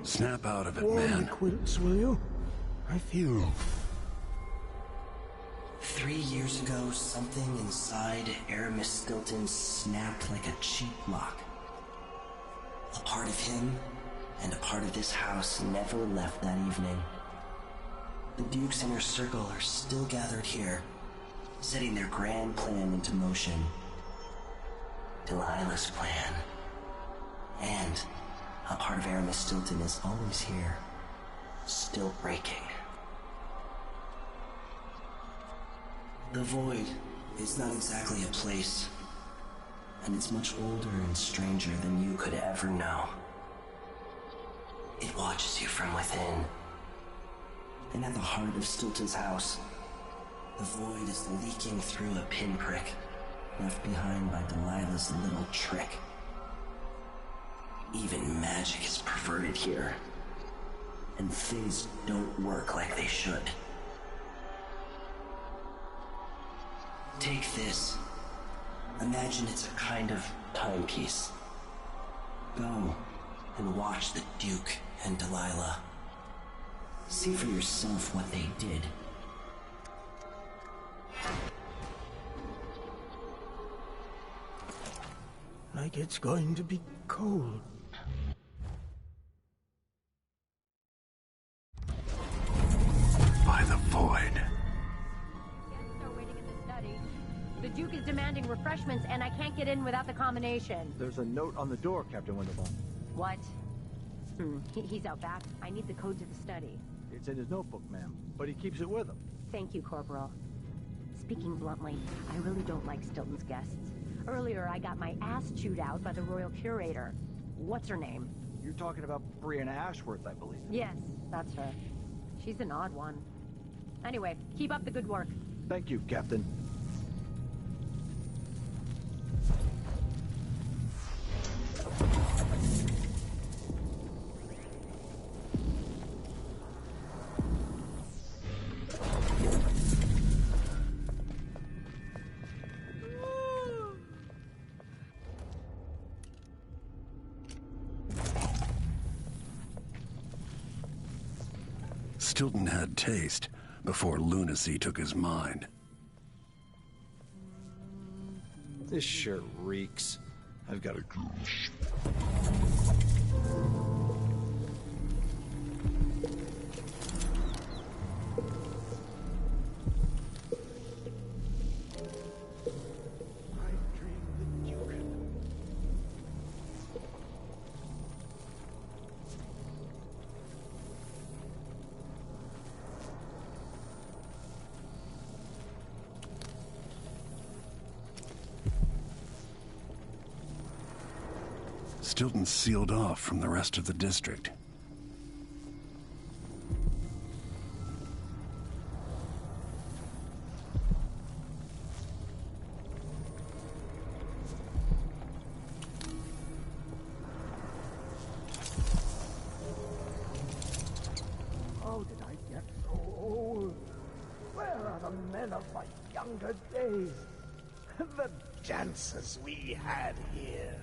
Snap out of it, Warm man. the quilts, will you? I feel... 3 years ago, something inside Aramis Stilton snapped like a cheap lock. A part of him and a part of this house never left that evening. The Duke's inner circle are still gathered here, setting their grand plan into motion. Delilah's plan. And a part part of Aramis Stilton is always here, still breaking. The Void is not exactly a place, and it's much older and stranger than you could ever know. It watches you from within. And at the heart of Stilton's house, the Void is leaking through a pinprick left behind by Delilah's little trick. Even magic is perverted here, and things don't work like they should. Take this. Imagine it's a kind of timepiece. Go and watch the Duke and Delilah. See for yourself what they did. Like it's going to be cold. By the Void. Guests are waiting in the study. The Duke is demanding refreshments, and I can't get in without the combination. There's a note on the door, Captain Winterbaum. What? He's out back. I need the code to the study. It's in his notebook, ma'am, but he keeps it with him. Thank you, Corporal. Speaking bluntly, I really don't like Stilton's guests. Earlier, I got my ass chewed out by the Royal Curator. What's her name? You're talking about Brianna Ashworth, I believe. Yes, that's her. She's an odd one. Anyway, keep up the good work. Thank you, Captain. Stilton had taste before lunacy took his mind. This shirt reeks. I've got a goose. Stilton sealed off from the rest of the district. How did I get so old? Where are the men of my younger days? The dances we had here.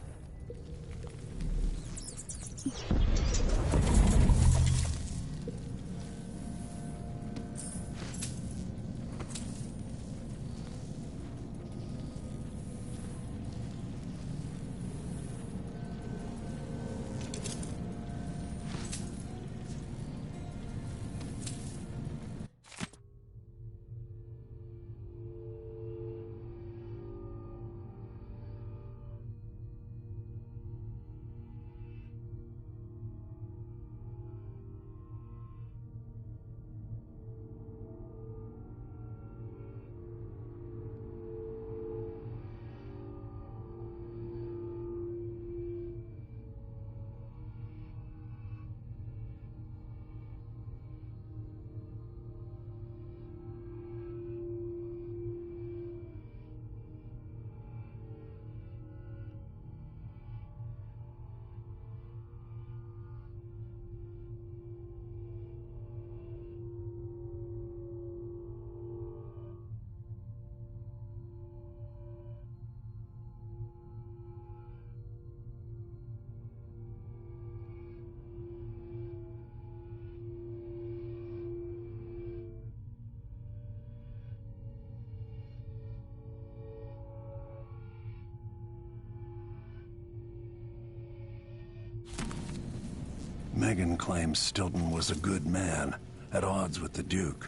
Megan claims Stilton was a good man, at odds with the Duke.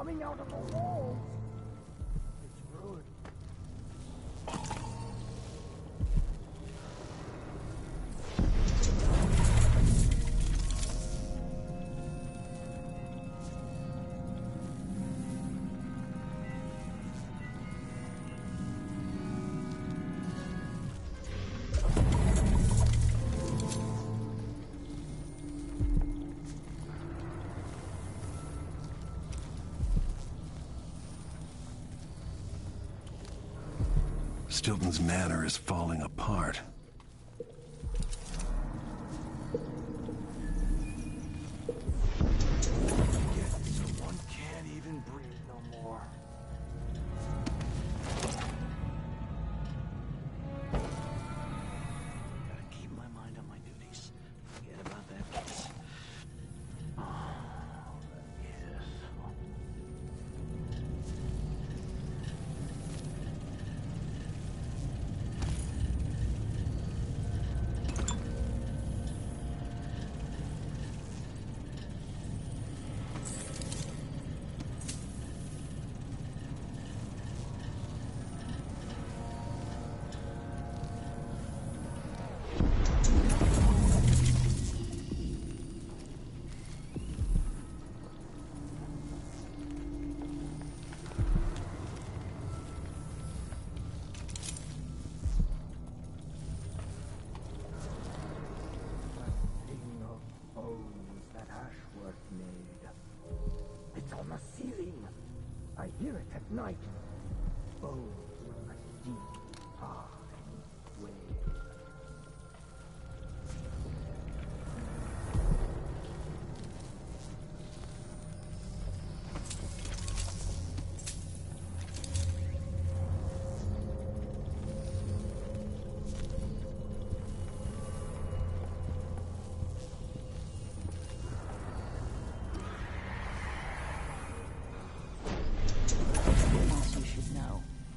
coming out of the walls. It's ruined. Stilton's manor is falling apart. Someone can't even breathe no more. Gotta keep my mind on my duties. Forget about that case. Yes. It's on the ceiling. I hear it at night. Oh, a deep, far way.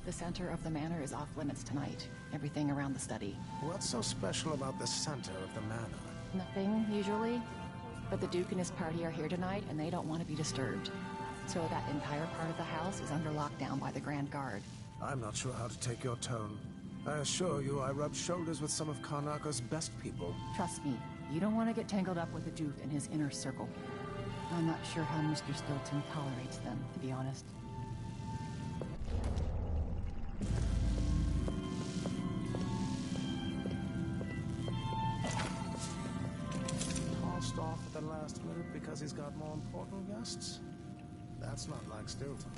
The center of the manor is off limits tonight. Everything around the study. What's so special about the center of the manor? Nothing, usually. But the Duke and his party are here tonight, and they don't want to be disturbed. So that entire part of the house is under lockdown by the Grand Guard. I'm not sure how to take your tone. I assure you, I rubbed shoulders with some of Karnaka's best people. Trust me, you don't want to get tangled up with the Duke and his inner circle. I'm not sure how Mr. Stilton tolerates them, to be honest. Tossed off at the last minute because he's got more important guests? That's not like Stilton.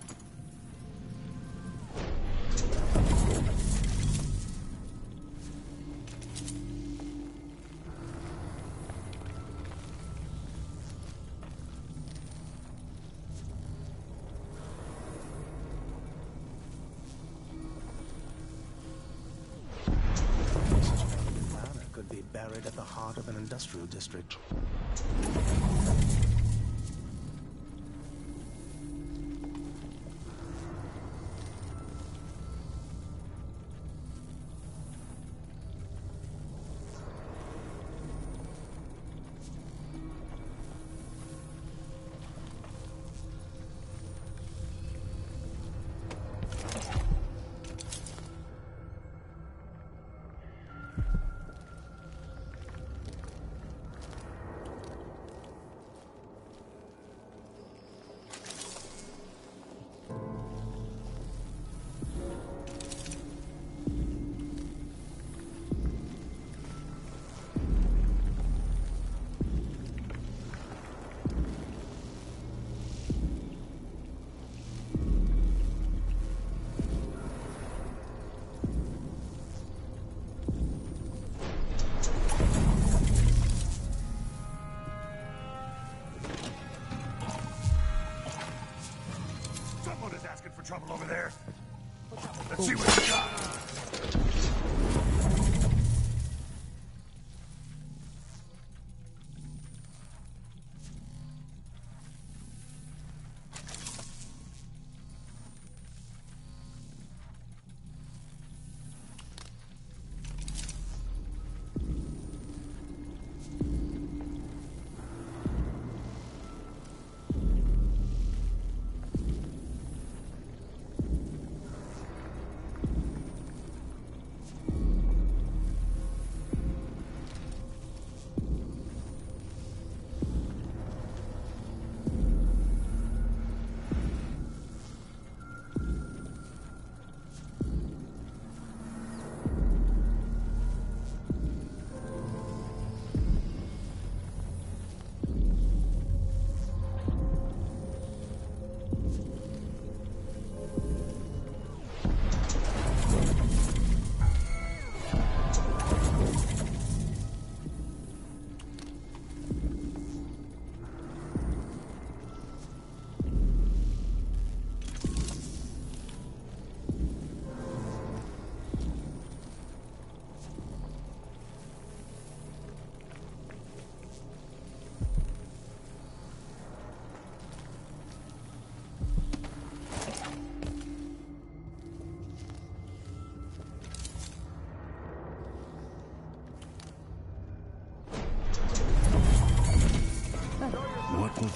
Could be buried at the heart of an industrial district.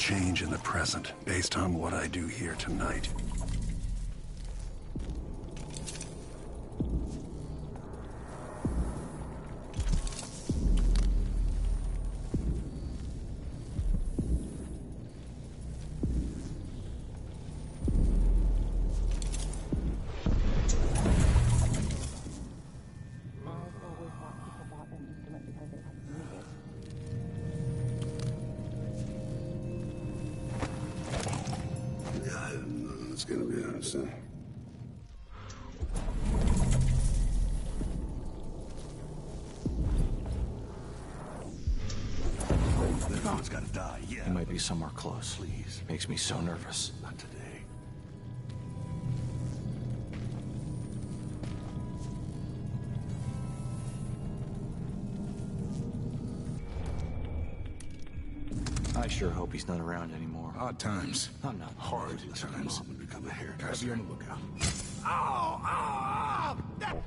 change in the present based on what I do here tonight. It's gonna be honest, huh? No one's gotta die, yeah. He might be somewhere close. Please. Makes me so nervous. Not today. I sure hope he's not around anymore. Odd times. I'm not Hard times. I'm gonna become a hairdresser. Gotta be on the lookout. Ow! Ow! Ow!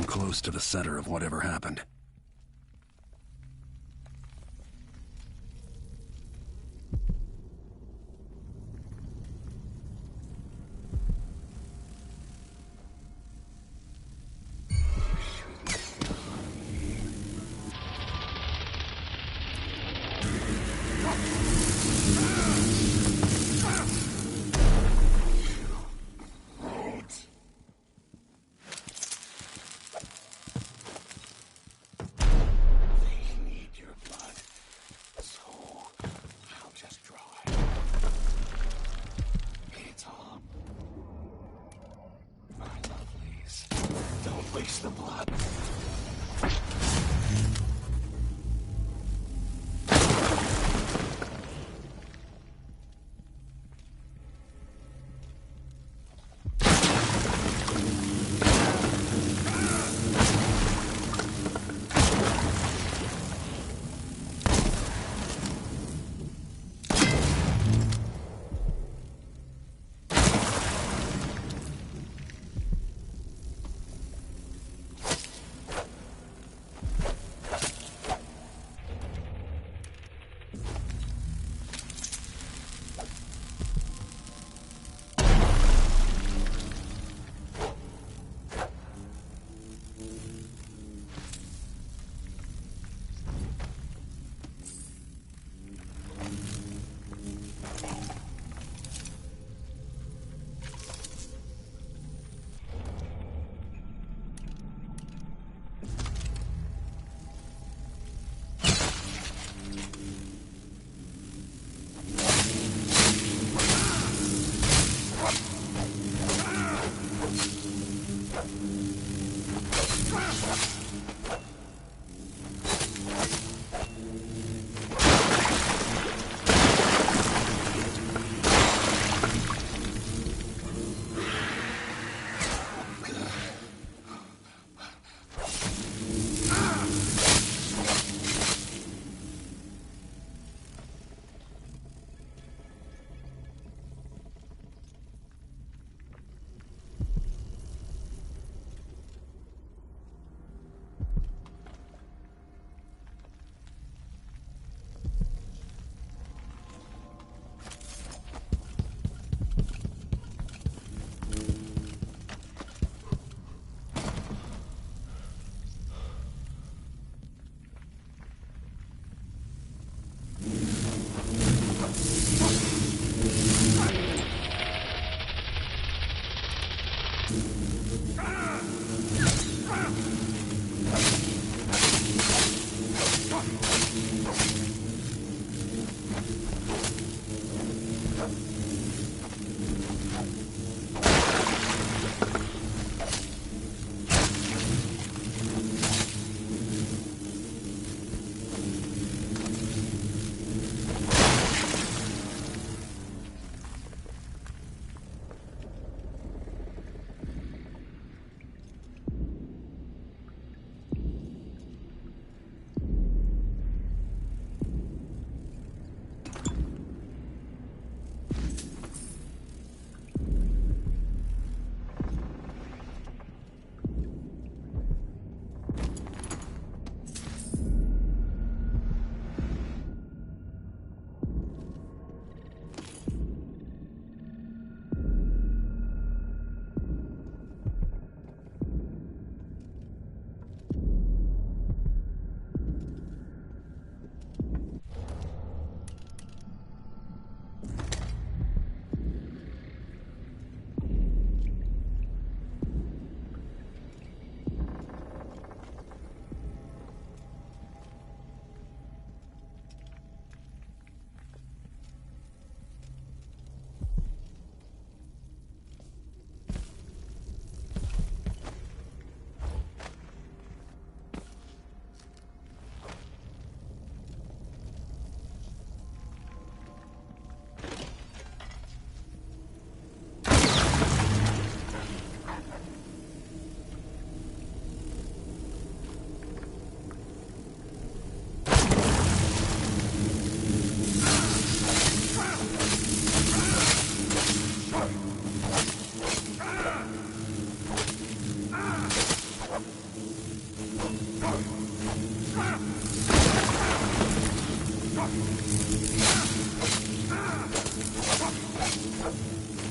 close to the center of whatever happened. Waste the blood.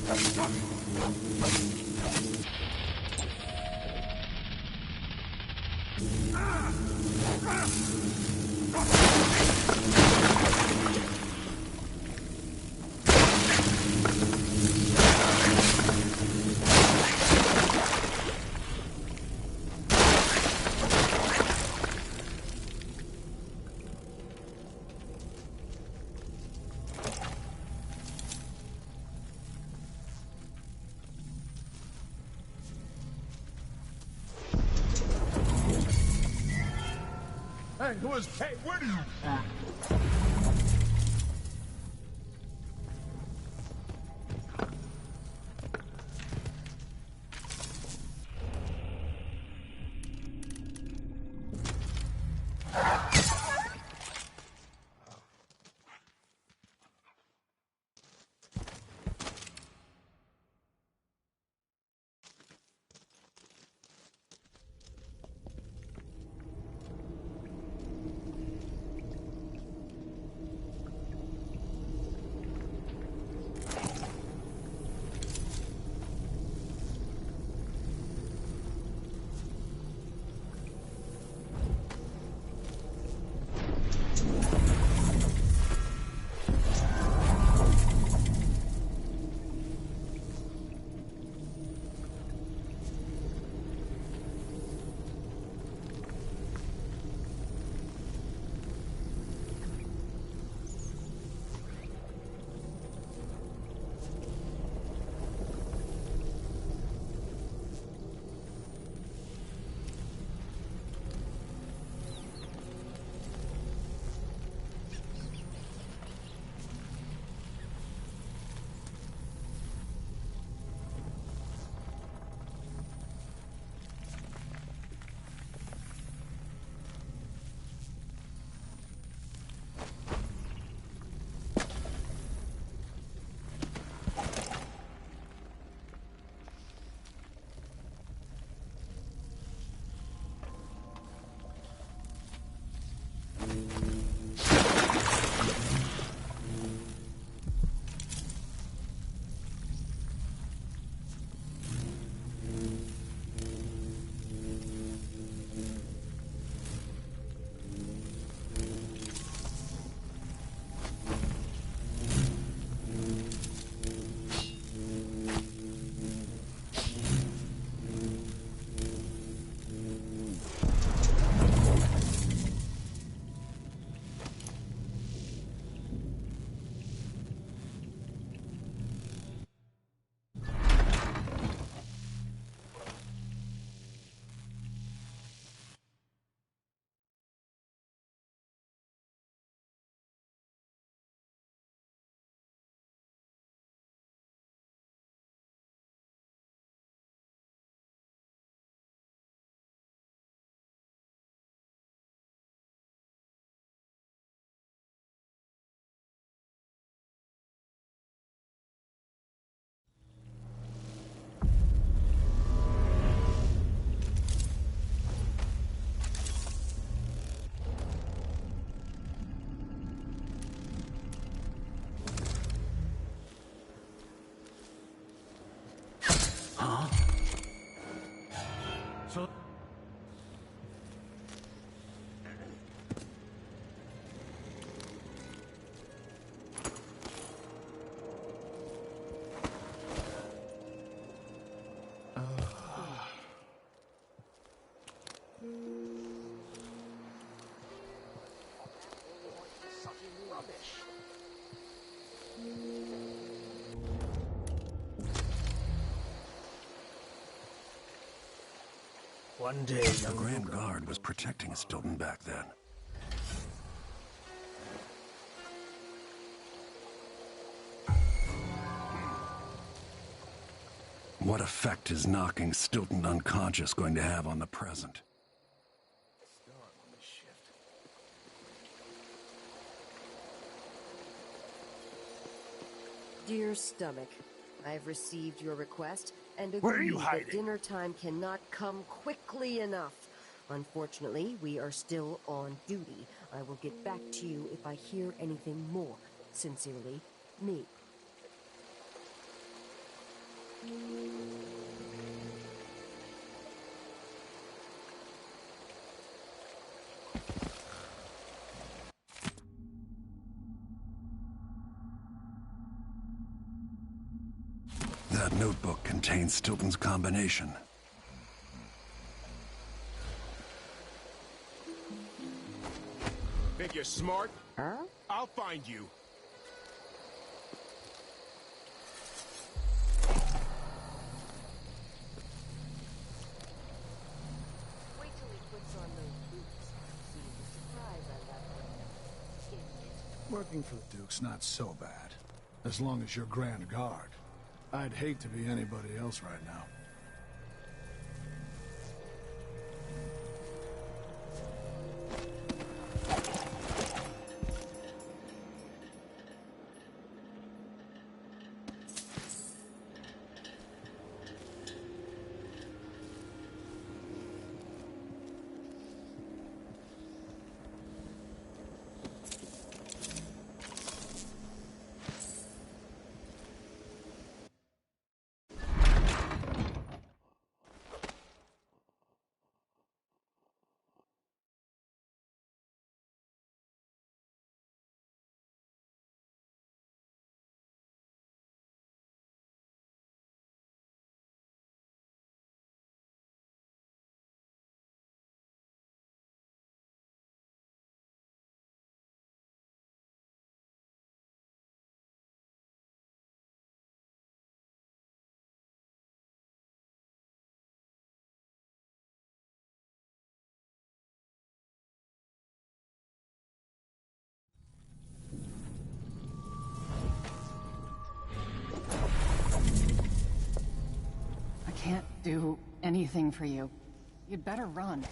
Hey, hey, where do you... One day, the Grand Guard was protecting Stilton back then. What effect is knocking Stilton unconscious going to have on the present? Dear Stomach, I've received your request and Where are agree you that hiding? dinner time cannot come quickly enough. Unfortunately, we are still on duty. I will get back to you if I hear anything more. Sincerely, me. That notebook contains Stilton's combination. Think you're smart? Huh? I'll find you. Wait till he puts on those boots. See the surprise I left for him. Working for the Duke's not so bad. As long as you're Grand Guard. I'd hate to be anybody else right now. Can't do anything for you. You'd better run.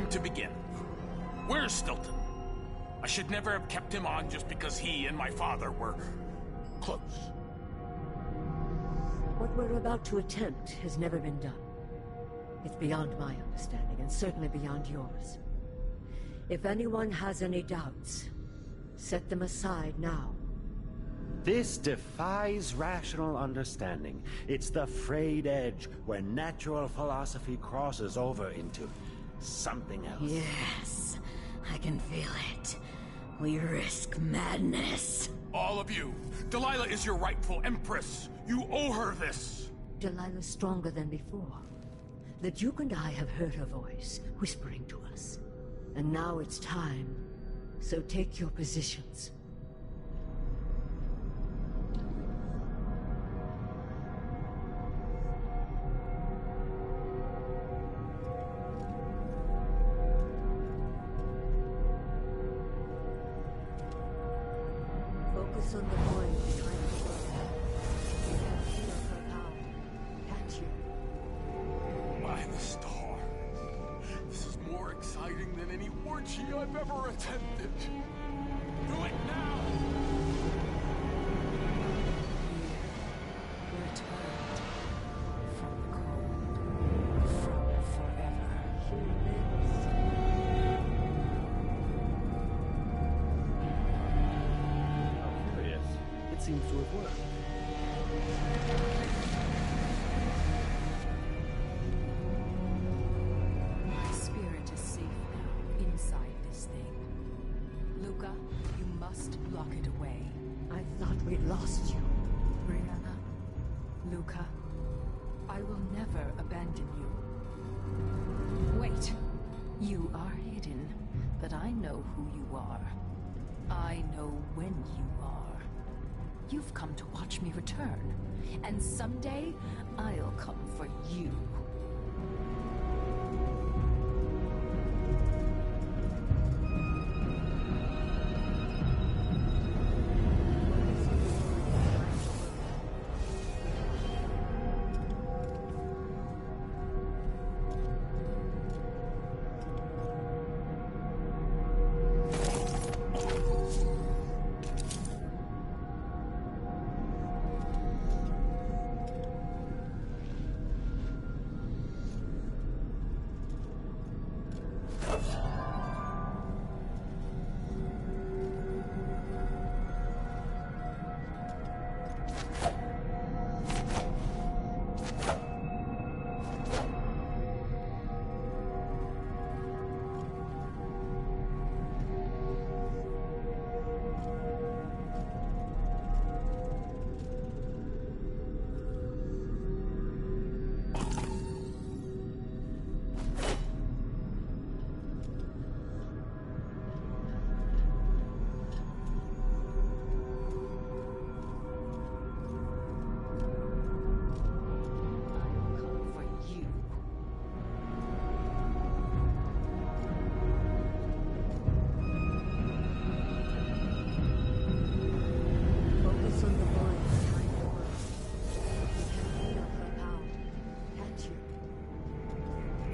To begin. Where's Stilton? I should never have kept him on just because he and my father were close. What we're about to attempt has never been done. It's beyond my understanding, and certainly beyond yours. If anyone has any doubts, set them aside now. This defies rational understanding. It's the frayed edge where natural philosophy crosses over into something else. Yes, I can feel it. We risk madness. All of you, Delilah is your rightful empress. You owe her this. Delilah's stronger than before. The Duke and I have heard her voice, whispering to us. And now it's time. So take your positions. Focus on the point you're trying to show her. You can feel her power, can't you? By the stars. This is more exciting than any orgy I've ever attended. Do it now! Returned from the cold, from forever. It seems to have worked. My spirit is safe now, inside this thing. Luca, you must lock it away. I thought we'd lost you. Brianna, Luca, I will never abandon you. Wait. You are hidden, but I know who you are. I know when you are. You've come to watch me return, and someday I'll come for you.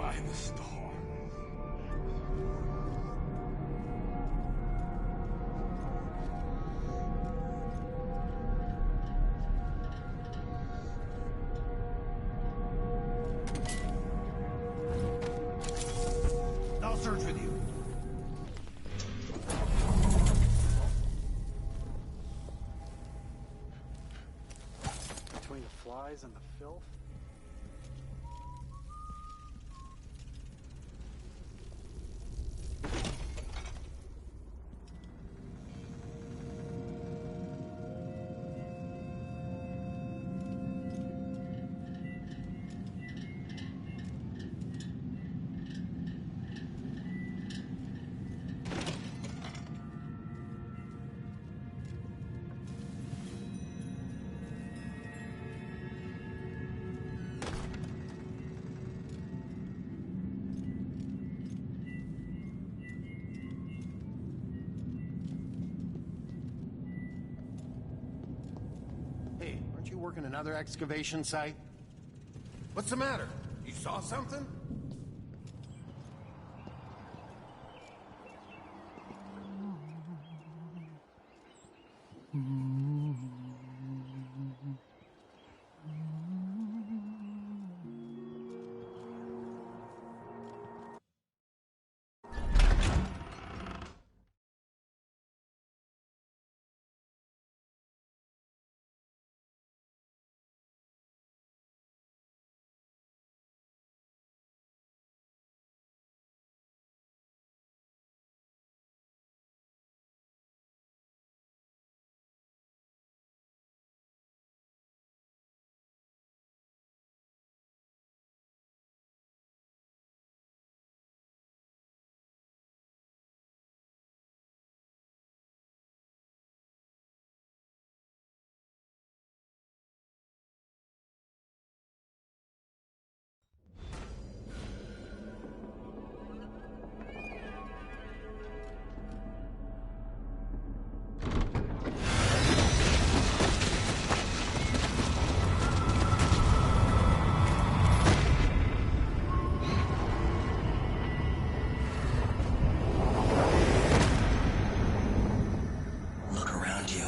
by the storm. I'll search with you. Between the flies and the filth? Hey, aren't you working another excavation site? What's the matter? You saw something? Look around you.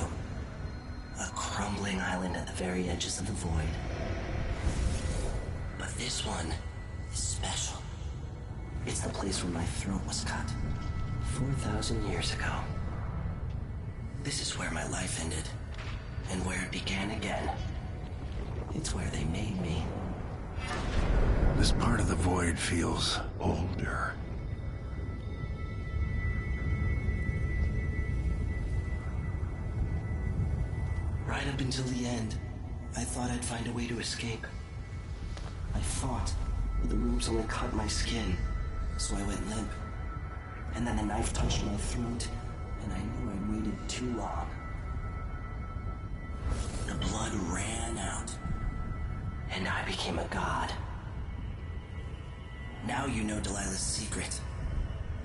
A crumbling island at the very edges of the void. But this one is special. It's the place where my throat was cut 4,000 years ago. This is where my life ended, and where it began again. It's where they made me. This part of the void feels older. Right up until the end, I thought I'd find a way to escape. I fought, but the rooms only cut my skin, so I went limp. And then the knife touched my throat, and I knew I'd waited too long. The blood ran out, and I became a god. Now you know Delilah's secret.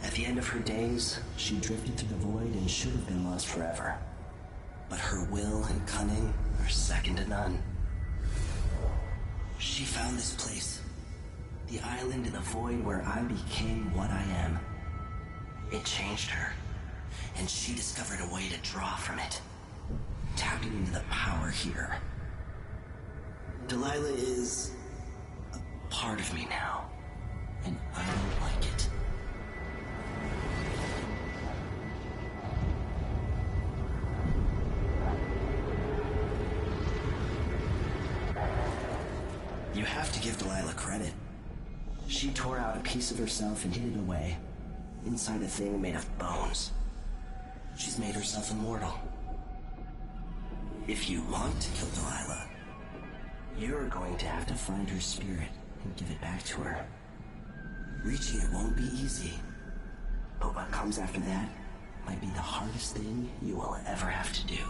At the end of her days, she drifted through the void and should have been lost forever. But her will and cunning are second to none. She found this place, the island in the void where I became what I am. It changed her, and she discovered a way to draw from it, tapping into the power here. Delilah is a part of me now, and I don't like it. You have to give Delilah credit. She tore out a piece of herself and hid it away, inside a thing made of bones. She's made herself immortal. If you want to kill Delilah, you're going to have to find her spirit and give it back to her. Reaching it won't be easy, but what comes after that might be the hardest thing you will ever have to do.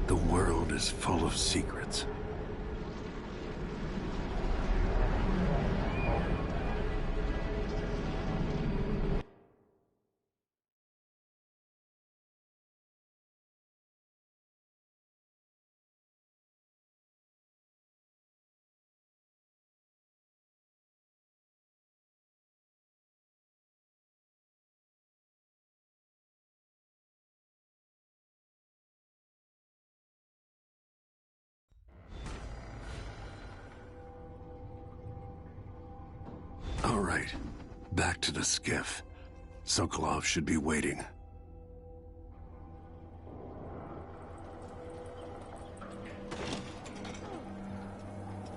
The world is full of secrets. All right. Back to the skiff. Sokolov should be waiting.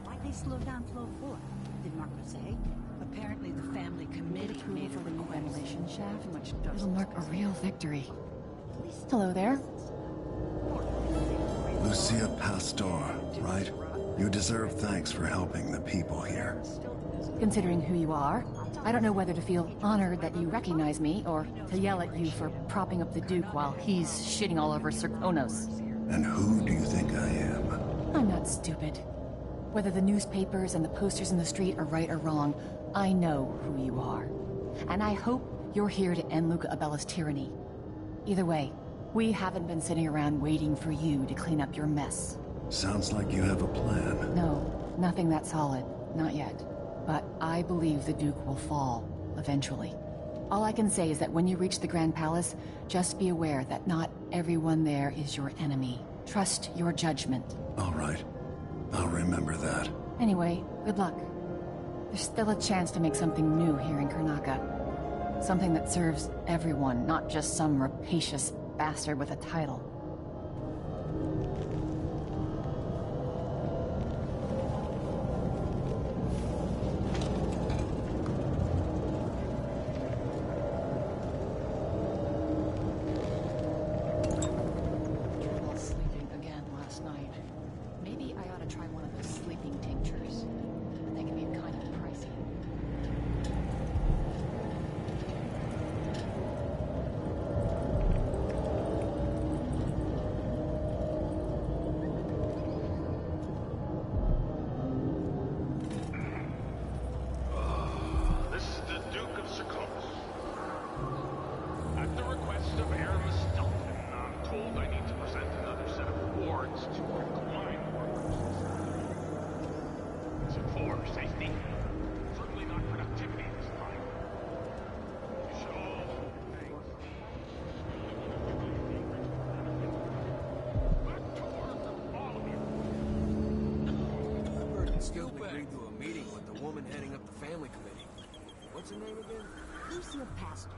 Why'd they slow down flow 4? Did Marco say? Apparently the family committee made a ventilation shaft. It'll mark a real victory. Hello there. Lucia Pastor, right? You deserve thanks for helping the people here. Considering who you are, I don't know whether to feel honored that you recognize me, or to yell at you for propping up the Duke while he's shitting all over Serkonos. And who do you think I am? I'm not stupid. Whether the newspapers and the posters in the street are right or wrong, I know who you are. And I hope you're here to end Luca Abella's tyranny. Either way, we haven't been sitting around waiting for you to clean up your mess. Sounds like you have a plan. No, nothing that solid. Not yet. But I believe the Duke will fall, eventually. All I can say is that when you reach the Grand Palace, just be aware that not everyone there is your enemy. Trust your judgment. All right. I'll remember that. Anyway, good luck. There's still a chance to make something new here in Karnaca. Something that serves everyone, not just some rapacious bastard with a title. Sleeping again last night. Maybe I ought to try one of those sleeping tinctures. They can be kind of pricey. This is the Duke of Serkonos. At the request of Aramis Stilton, I'm told I need to present another set of awards to critical mine workers. Is it for safety? Certainly not productivity this time. You should all thank back to work, all of you. I heard that Stilton agreed to a meeting with the woman heading up the family committee. What's her name again? Lucia Pastor.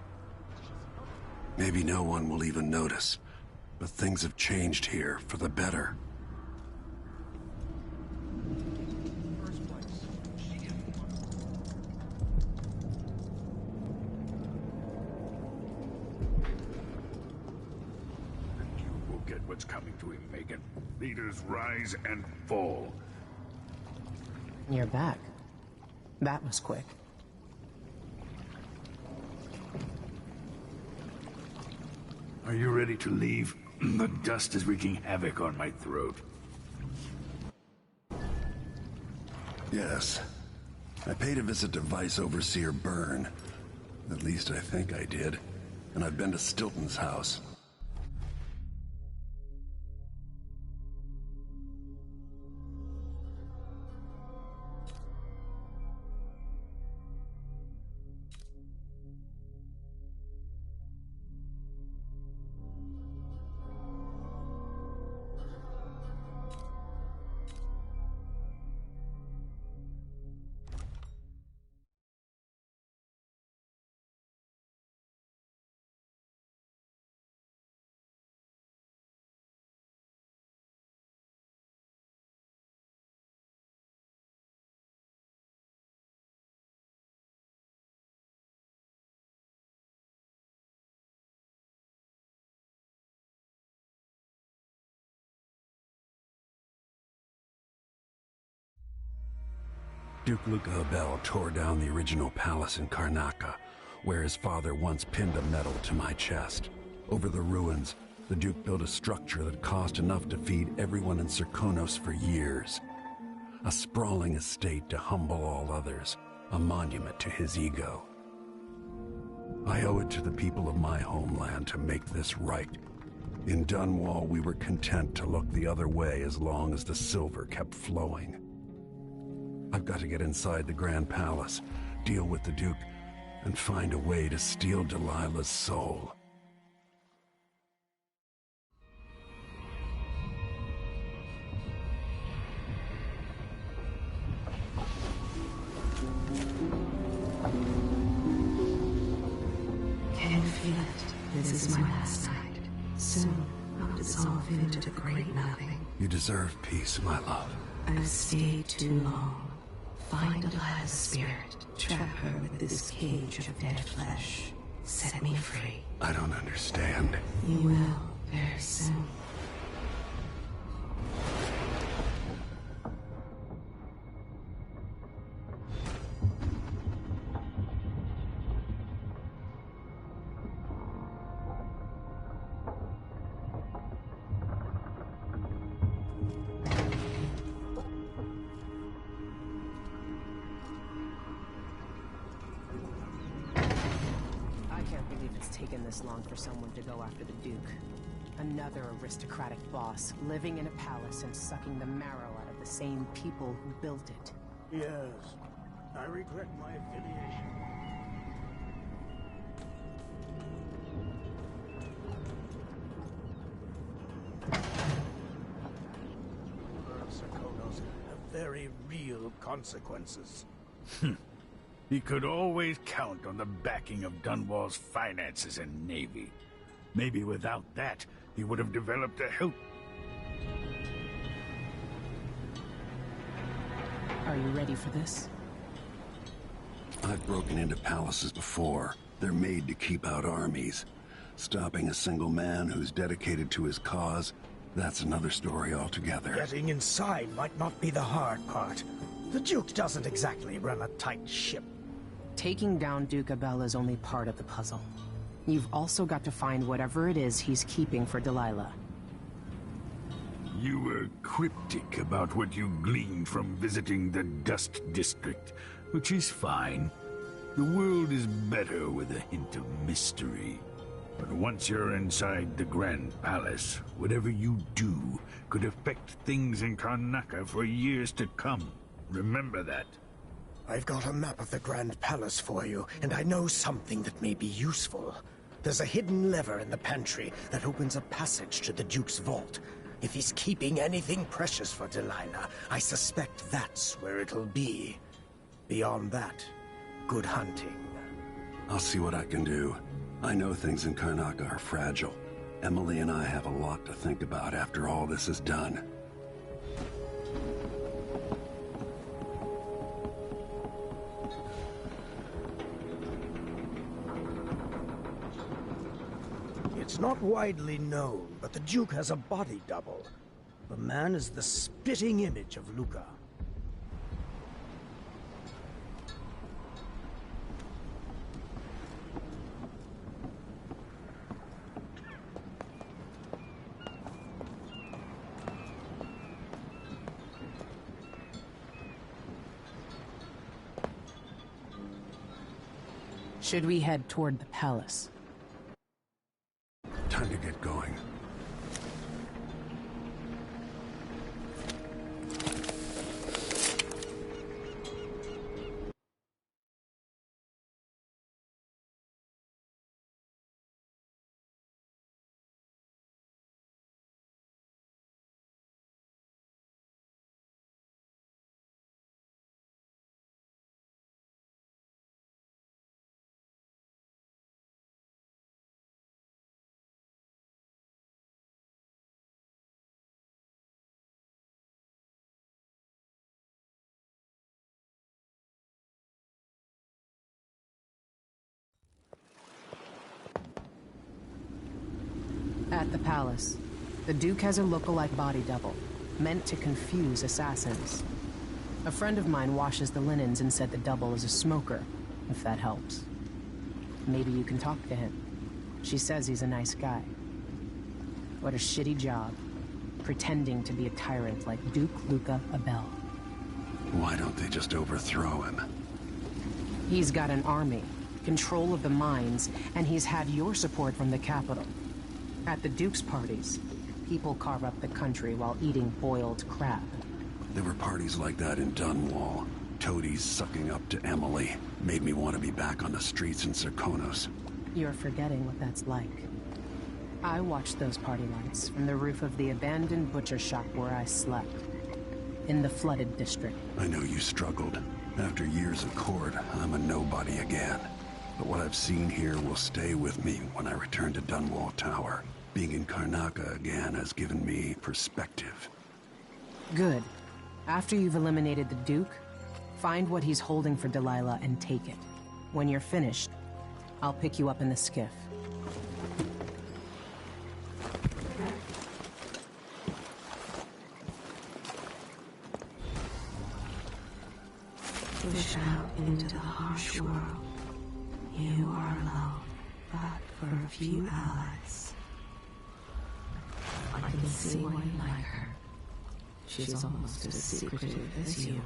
Maybe no one will even notice. But things have changed here for the better. You will get what's coming to him, Megan. Leaders rise and fall. You're back. That was quick. Are you ready to leave? The dust is wreaking havoc on my throat. Yes. I paid a visit to Vice Overseer Byrne. At least I think I did. And I've been to Stilton's house. Duke Luca Abel tore down the original palace in Karnaca, where his father once pinned a medal to my chest. Over the ruins, the Duke built a structure that cost enough to feed everyone in Serkonos for years. A sprawling estate to humble all others, a monument to his ego. I owe it to the people of my homeland to make this right. In Dunwall, we were content to look the other way as long as the silver kept flowing. I've got to get inside the Grand Palace, deal with the Duke, and find a way to steal Delilah's soul. this is my last night. Soon, I'll dissolve into the great nothing. You deserve peace, my love. I've stayed too long. Find Delilah's spirit. Trap her with this cage of dead flesh. Set me free. I don't understand. You will, very soon. Taken this long for someone to go after the Duke. Another aristocratic boss, living in a palace and sucking the marrow out of the same people who built it. Yes, I regret my affiliation. Sarkonos have very real consequences. He could always count on the backing of Dunwall's finances and navy. Maybe without that, he would have developed a help. Are you ready for this? I've broken into palaces before. They're made to keep out armies. Stopping a single man who's dedicated to his cause, that's another story altogether. Getting inside might not be the hard part. The Duke doesn't exactly run a tight ship. Taking down Duke Abel is only part of the puzzle. You've also got to find whatever it is he's keeping for Delilah. You were cryptic about what you gleaned from visiting the Dust District, which is fine. The world is better with a hint of mystery. But once you're inside the Grand Palace, whatever you do could affect things in Karnaca for years to come. Remember that. I've got a map of the Grand Palace for you, and I know something that may be useful. There's a hidden lever in the pantry that opens a passage to the Duke's vault. If he's keeping anything precious for Delilah, I suspect that's where it'll be. Beyond that, good hunting. I'll see what I can do. I know things in Karnaca are fragile. Emily and I have a lot to think about after all this is done. It's not widely known, but the Duke has a body double. The man is the spitting image of Luca. Should we head toward the palace? Time to get going. At the palace, the Duke has a look-alike body double, meant to confuse assassins. A friend of mine washes the linens and said the double is a smoker, if that helps. Maybe you can talk to him. She says he's a nice guy. What a shitty job, pretending to be a tyrant like Duke Luca Abel. Why don't they just overthrow him? He's got an army, control of the mines, and he's had your support from the capital. At the Duke's parties, people carve up the country while eating boiled crab. There were parties like that in Dunwall. Toadies sucking up to Emily made me want to be back on the streets in Sarkonos. You're forgetting what that's like. I watched those party lights from the roof of the abandoned butcher shop where I slept. In the flooded district. I know you struggled. After years of court, I'm a nobody again. But what I've seen here will stay with me when I return to Dunwall Tower. Being in Karnaca again has given me perspective. Good. After you've eliminated the Duke, find what he's holding for Delilah and take it. When you're finished, I'll pick you up in the skiff. Push out into the harsh world. You are alone, but for a few allies. I can see why you like her. She's almost as secretive as you.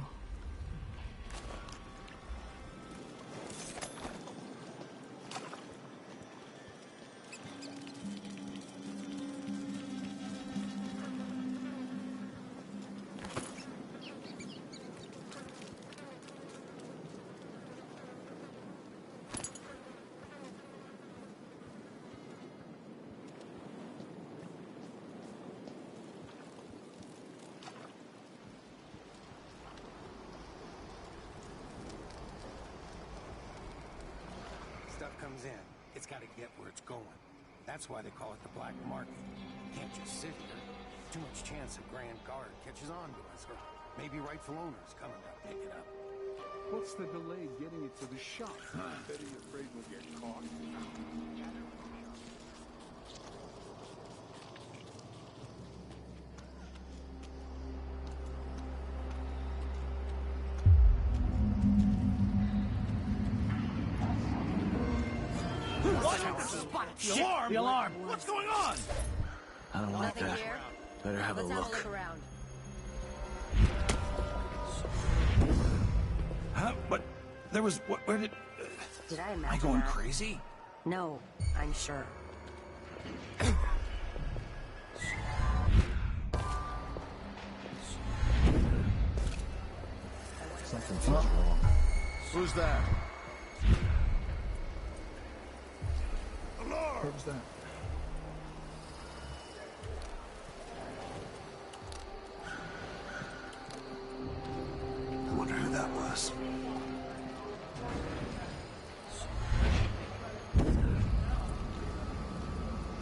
Comes in, it's got to get where it's going. That's why they call it the black market. Can't just sit here. Too much chance a Grand Guard catches on to us, or maybe rightful owners coming to pick it up. What's the delay getting it to the shop? Betty afraid we'll get caught. The alarm! The alarm! What's going on? I don't like that. Better have a look. Let's have a look around. Huh? But there was... Where did... Did I imagine Am I going that? crazy? No, I'm sure. Something's wrong. Who's that? Who's that? I wonder who that was.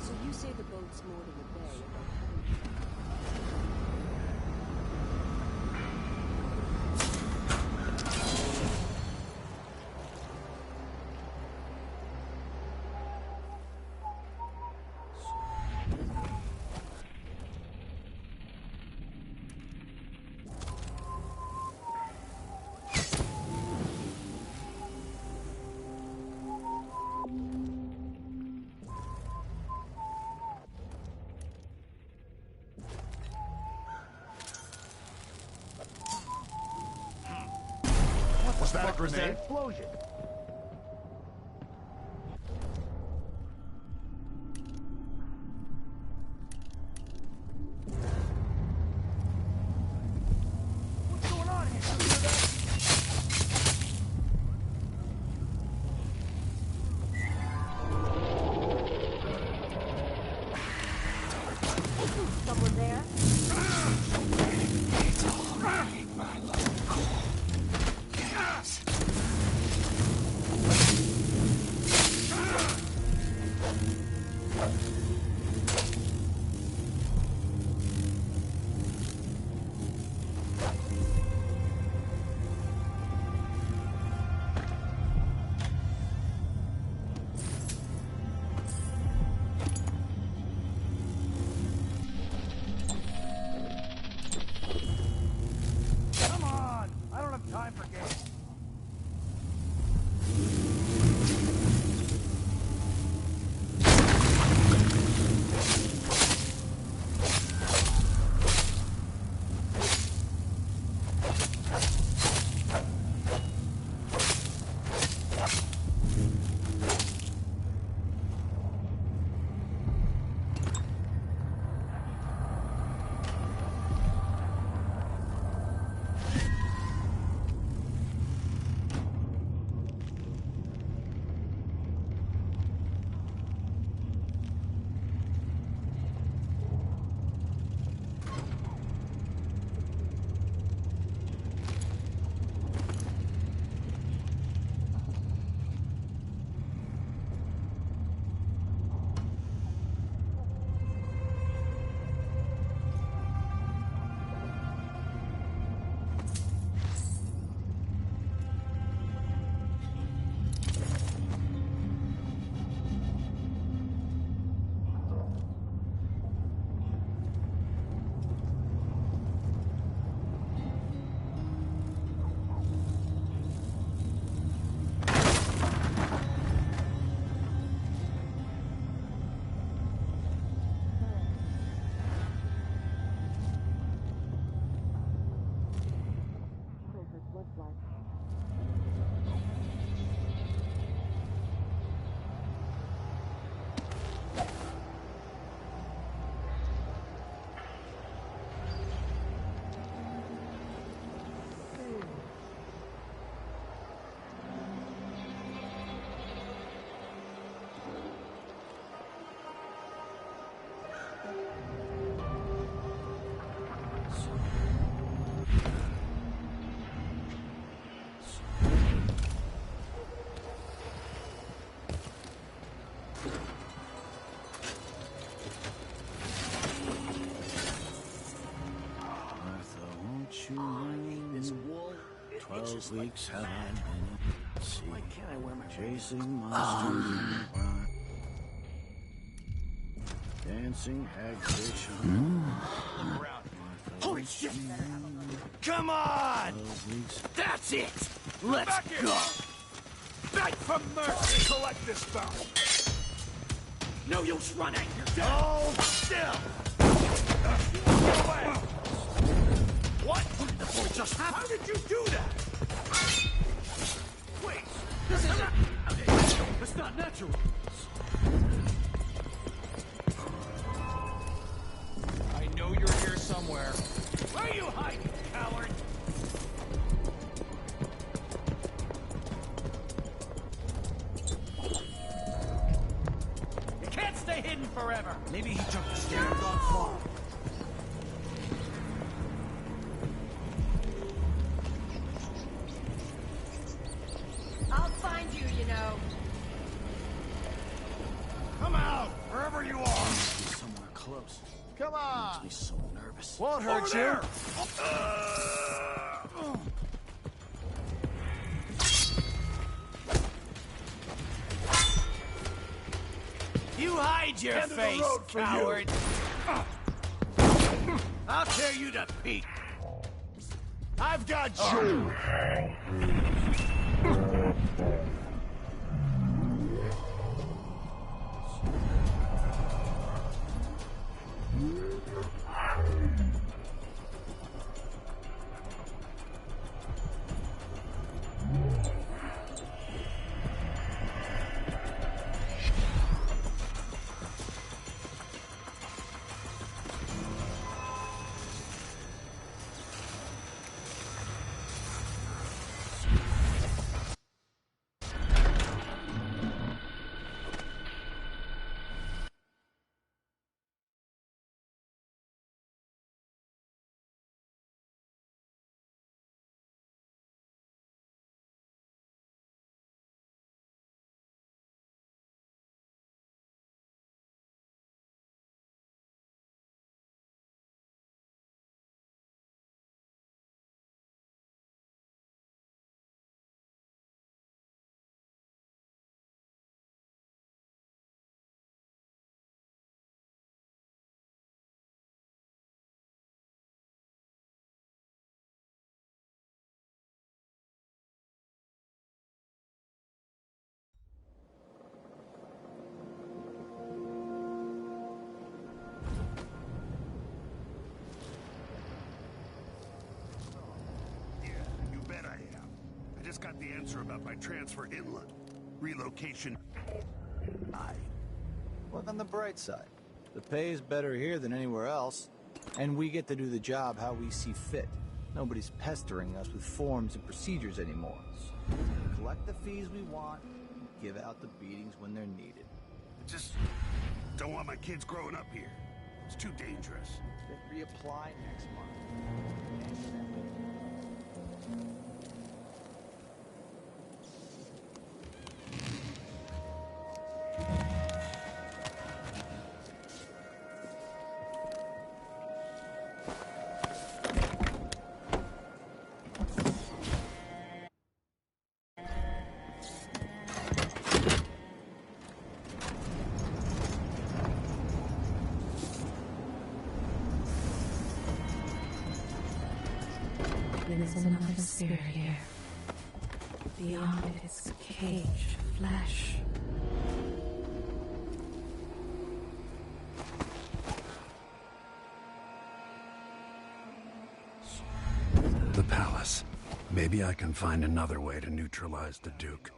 So you say the boat's moored in the bay. Was that a grenade? Explosion. What's going on here? Someone there? It's all right, my local. Yes. This wool. 12 weeks have I been at sea. Why can't I wear my chasing monsters? Dancing hagfish on Holy shit! Come on! That's it! Let's go! Beg for mercy! Collect this bounty! No use running! You're dead! Hold still! Get away! What? The boy just happened? How did you do that? Wait! This isn't... That's not natural! I know you're here somewhere. Where are you hiding, coward? You can't stay hidden forever. Maybe he jumped the stairs and gone far. I'll find you, you know. Come out, wherever you are. Be somewhere close. Come on. Makes me so nervous. Won't hurt you. You hide your face, coward. I'll tear you to pieces. I've got you. Got the answer about my transfer inland. Relocation. Look on the bright side. The pay is better here than anywhere else, and we get to do the job how we see fit. Nobody's pestering us with forms and procedures anymore. So we collect the fees we want, and give out the beatings when they're needed. I just don't want my kids growing up here. It's too dangerous. Then reapply next month. There's another spirit here, beyond its cage of flesh. The palace. Maybe I can find another way to neutralize the Duke.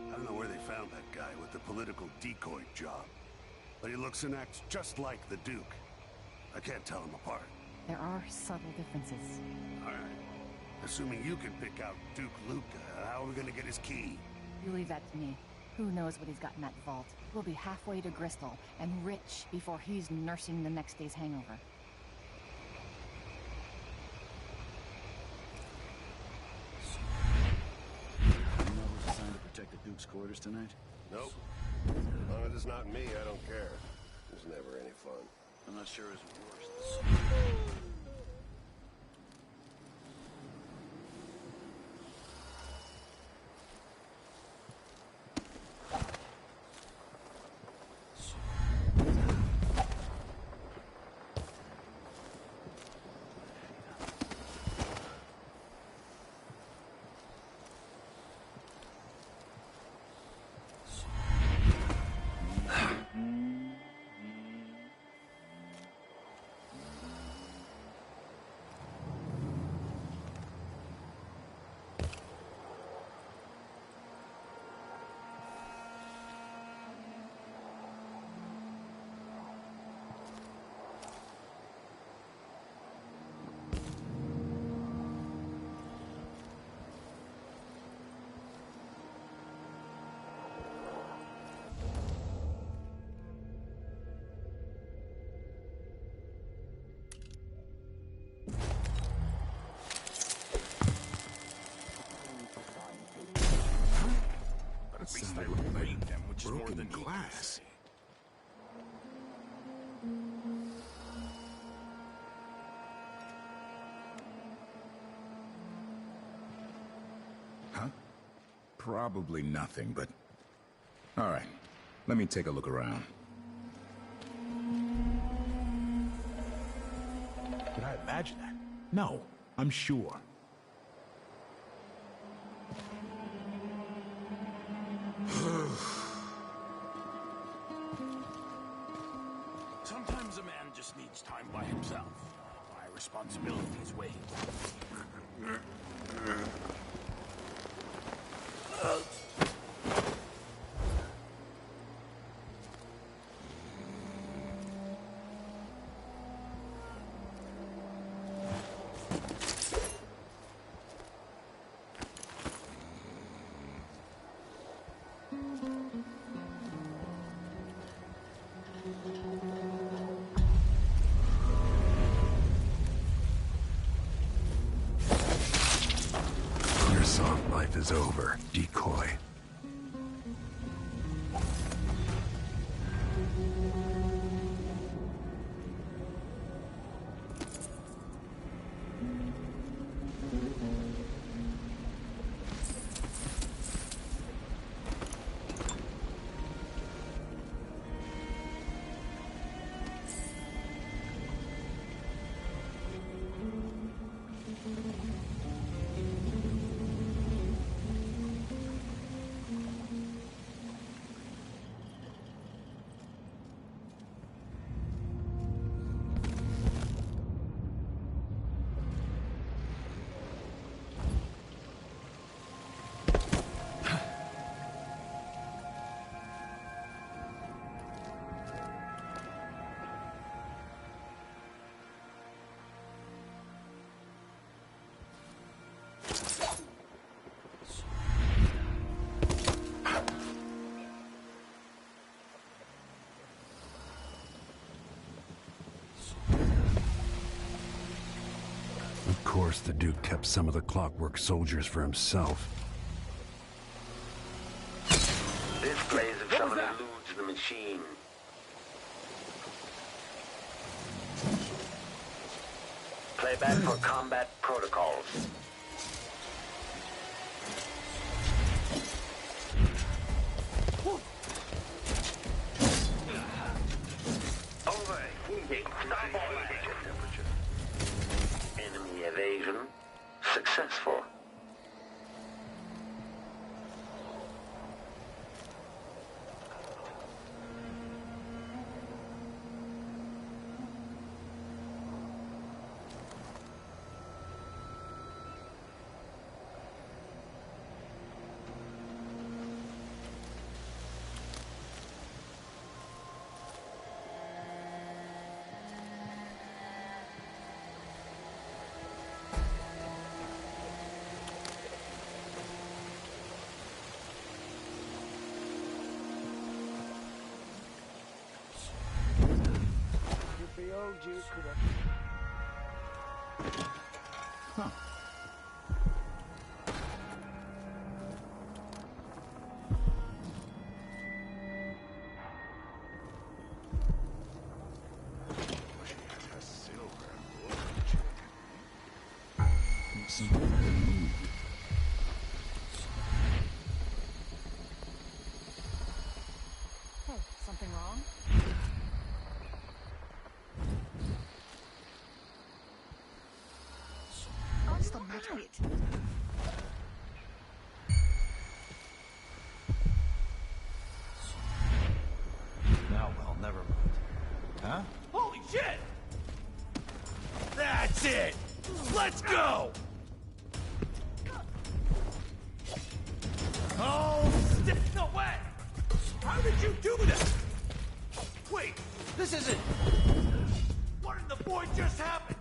I don't know where they found that guy with the political decoy job, but he looks and acts just like the Duke. I can't tell them apart. There are subtle differences. All right. Assuming you can pick out Duke Luca, how are we gonna get his key? You leave that to me. Who knows what he's got in that vault? We'll be halfway to Bristol, and rich before he's nursing the next day's hangover. You know who's assigned to protect the Duke's quarters tonight? Nope. As long as it's not me, I don't care. It's never any fun. I'm not sure it's worse. the glass. Huh? Probably nothing, but... All right, let me take a look around. Did I imagine that? No, I'm sure. Sometimes a man just needs time by himself. My responsibilities weigh. Your soft life is over, decoy. Of course, the Duke kept some of the clockwork soldiers for himself. This plays if someone eludes the machine. Playback for combat protocols. Overheating. Stop overheating. Enemy evasion successful. The old Duke could have... Huh. Hey, something wrong? What's the matter? Now, well, never mind. Huh? Holy shit! That's it! Let's go! Oh, no way! How did you do that? Wait, this isn't... What in the void just happened?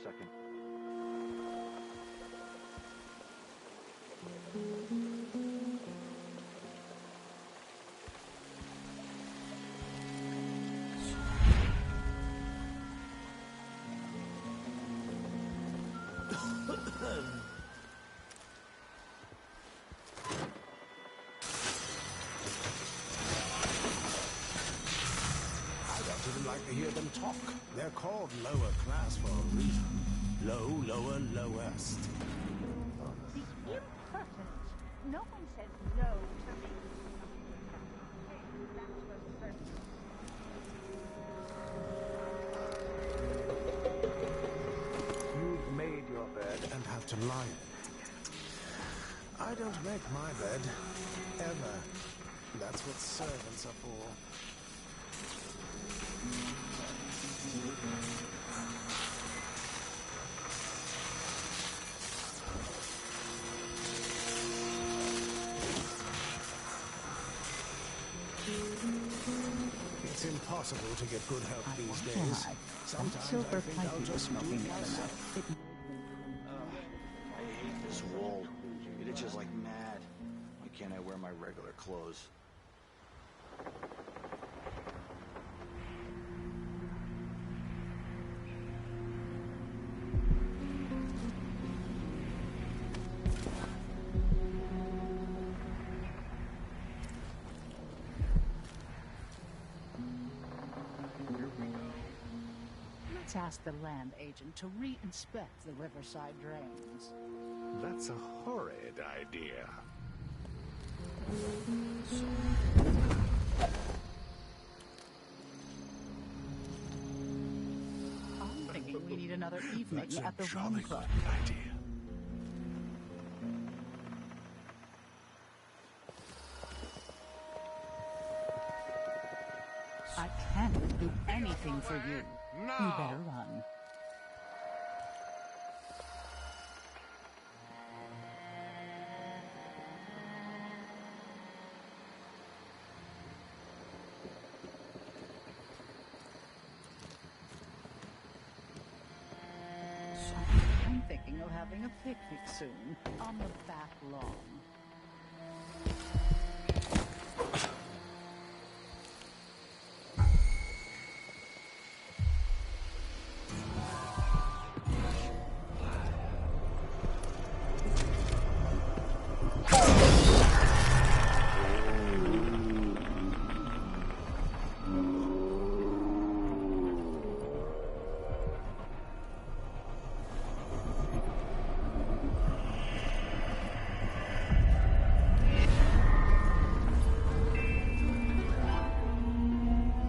second. I don't even like to hear them talk. They're called lower class for a reason. Low, lower, lowest. The impertinent. No one says no to me. That's for certain. You've made your bed and have to lie in it. I don't make my bed. Ever. That's what servants are for. It's impossible to get good help these days. Sometimes I think I'll just do it myself. I hate this wool. It itches like mad. Why can't I wear my regular clothes? Let's ask the land agent to re-inspect the riverside drains. That's a horrid idea. I'm thinking we need another evening That's a at the jolly Rum Club. good idea. I can't do anything for you. You better run. I'm thinking of having a picnic soon on the back lawn.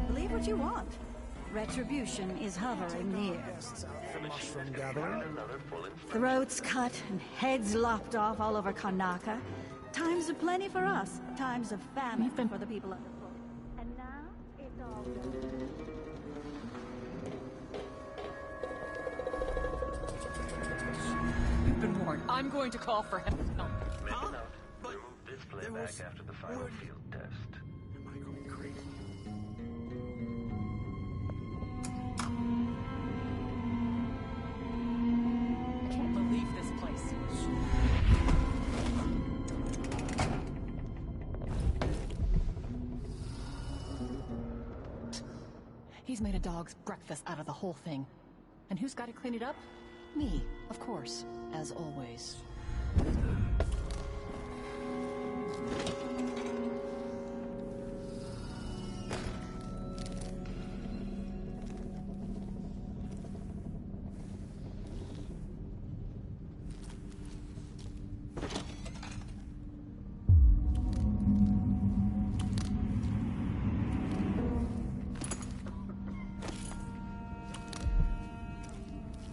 Believe what you want. Retribution is hovering near. Mushroom gathering. Throats cut and heads lopped off all over Karnaka. Times of plenty for us. Times of famine for the people underfoot. And now it's all done. You've been warned. I'm going to call for help. No. Make a note. Remove this playback after the final field test. Am I going crazy? I can't believe this place. He's made a dog's breakfast out of the whole thing. And who's got to clean it up? Me, of course, as always.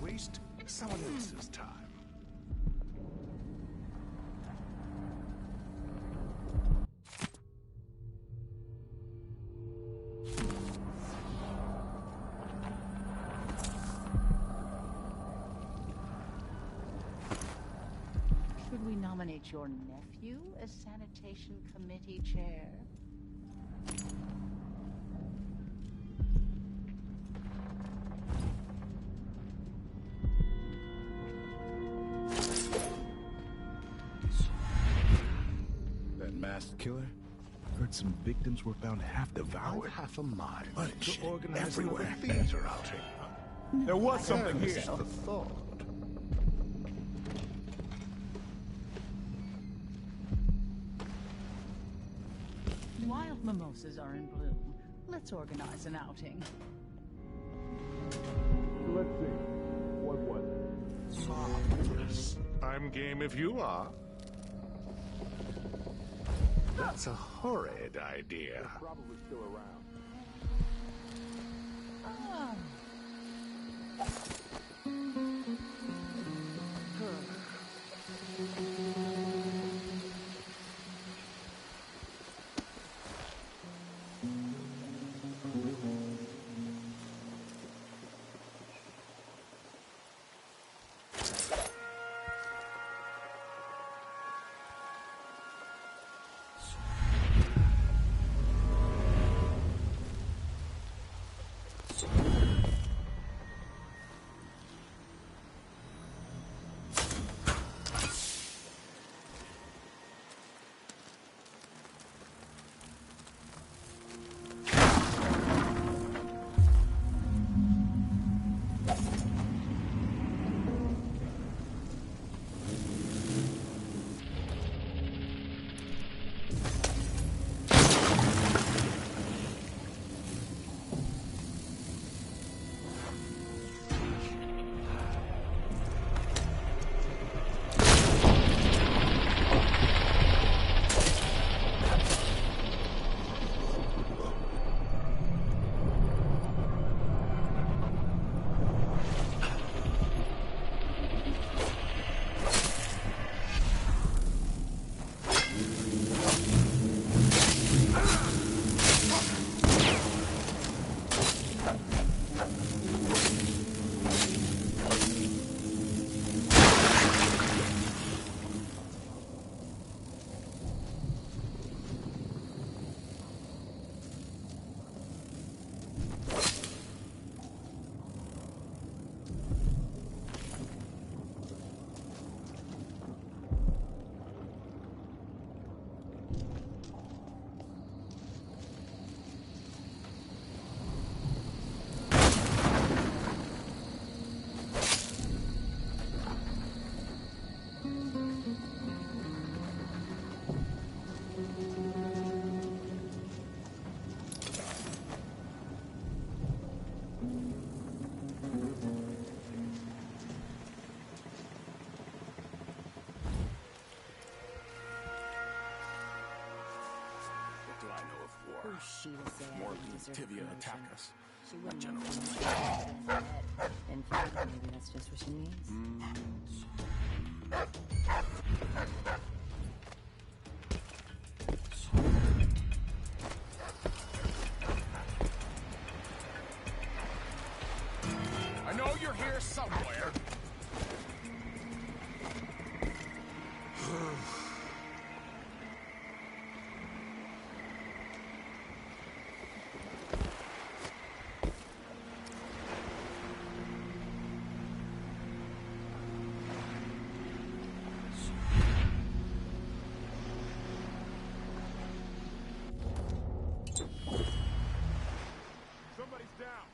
Waste someone else's time. Should we nominate your nephew as sanitation committee chair? masked killer? Heard some victims were found half devoured. Half a mind Bunch to organize everywhere. another theater outing. There was something here. Just the thought. Wild mimosas are in bloom. Let's organize an outing. Let's see. What was it? Marvelous. I'm game if you are. That's a horrid idea. They're probably still around. More Tivia attack us. She My wouldn't general. In fact, maybe that's just what she needs. I know you're here somewhere. Somebody's down.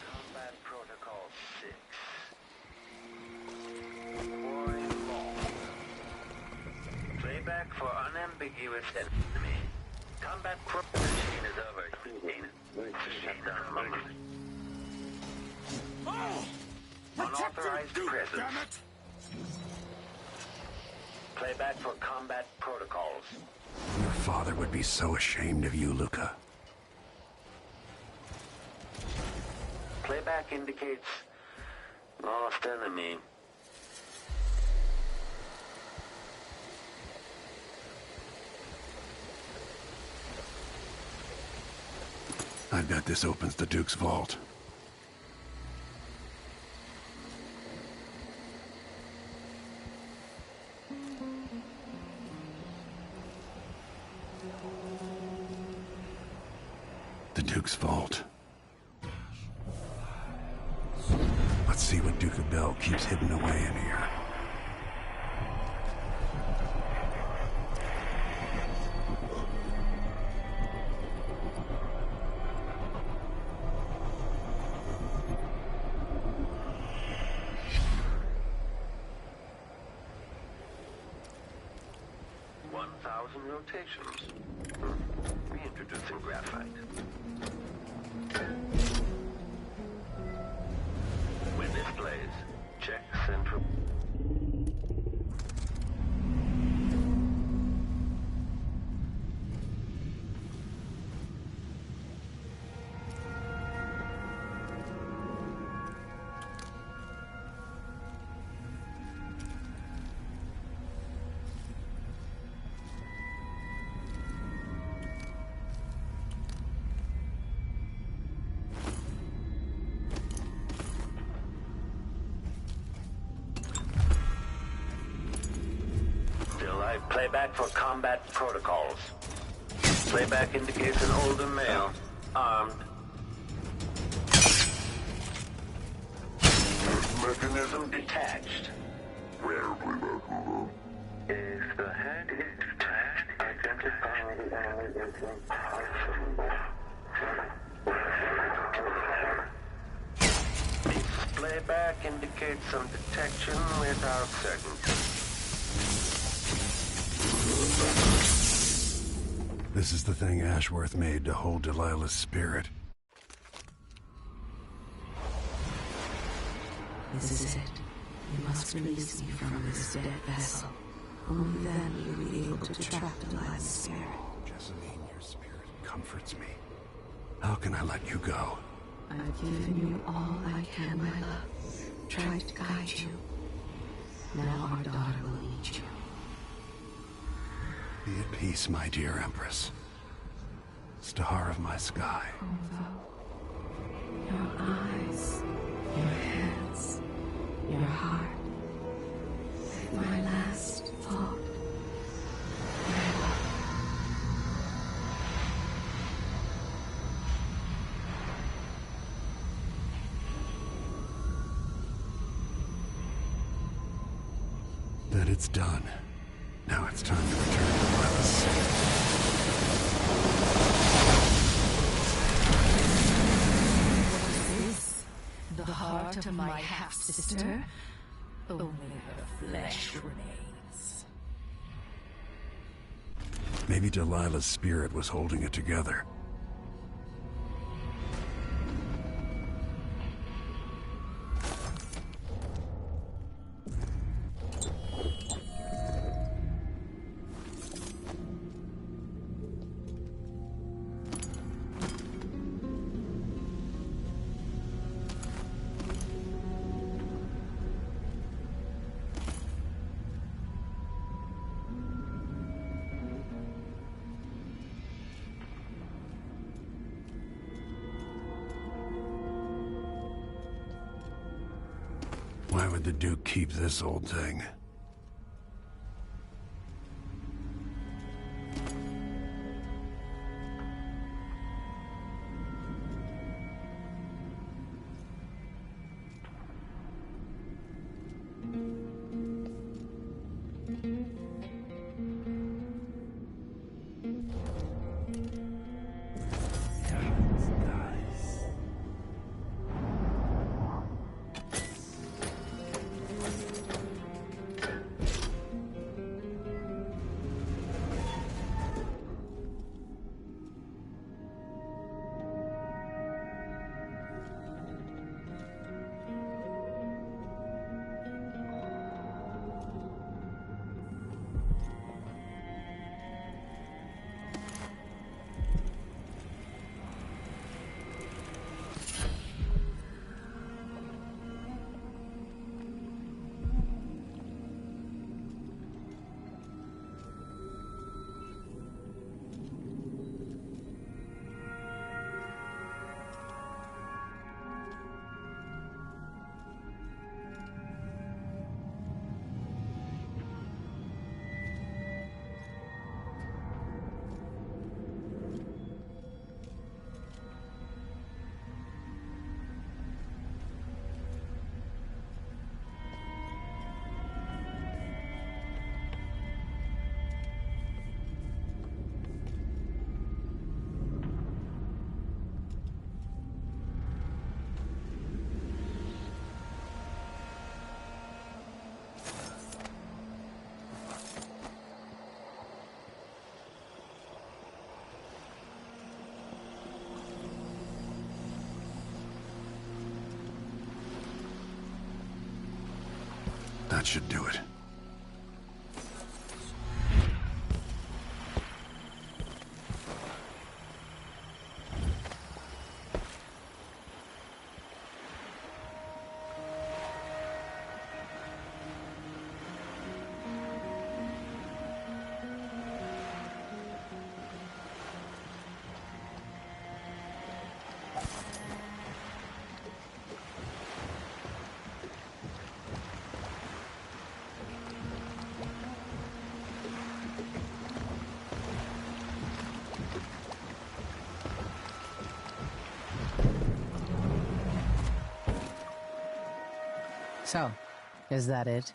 Combat Protocol 6. Warring Law. Playback for unambiguous enemy. Combat machine is overheating. Machine unlocked. Unauthorized presence. Playback for combat protocols. Your father would be so ashamed of you, Luca. Playback indicates lost enemy. I bet this opens the Duke's vault. The Duke's vault. Let's see what Duke of Bell keeps hidden away in here. Rotations. Reintroducing graphite. When this plays, check central. Playback for combat protocols. Playback indicates an older male, armed. Mechanism detached. If the head is detached, identify the enemy as impossible. This playback indicates some detection without certainty. This is the thing Ashworth made to hold Delilah's spirit. This is it. You must release me from this dead vessel. Only then will you be able to trap Delilah's spirit. Jessamine, your spirit comforts me. How can I let you go? I've given you all I can, my love. Tried to guide you. Now our daughter will need you. Be at peace, my dear Empress. Star of my sky. Your eyes, your hands, your heart. My last thought. My love. That it's done. Now it's time to return to Delilah's. What is this? The heart of my half-sister? Only her flesh remains. Maybe Delilah's spirit was holding it together. Why would the Duke keep this old thing? That should do it. So, is that it?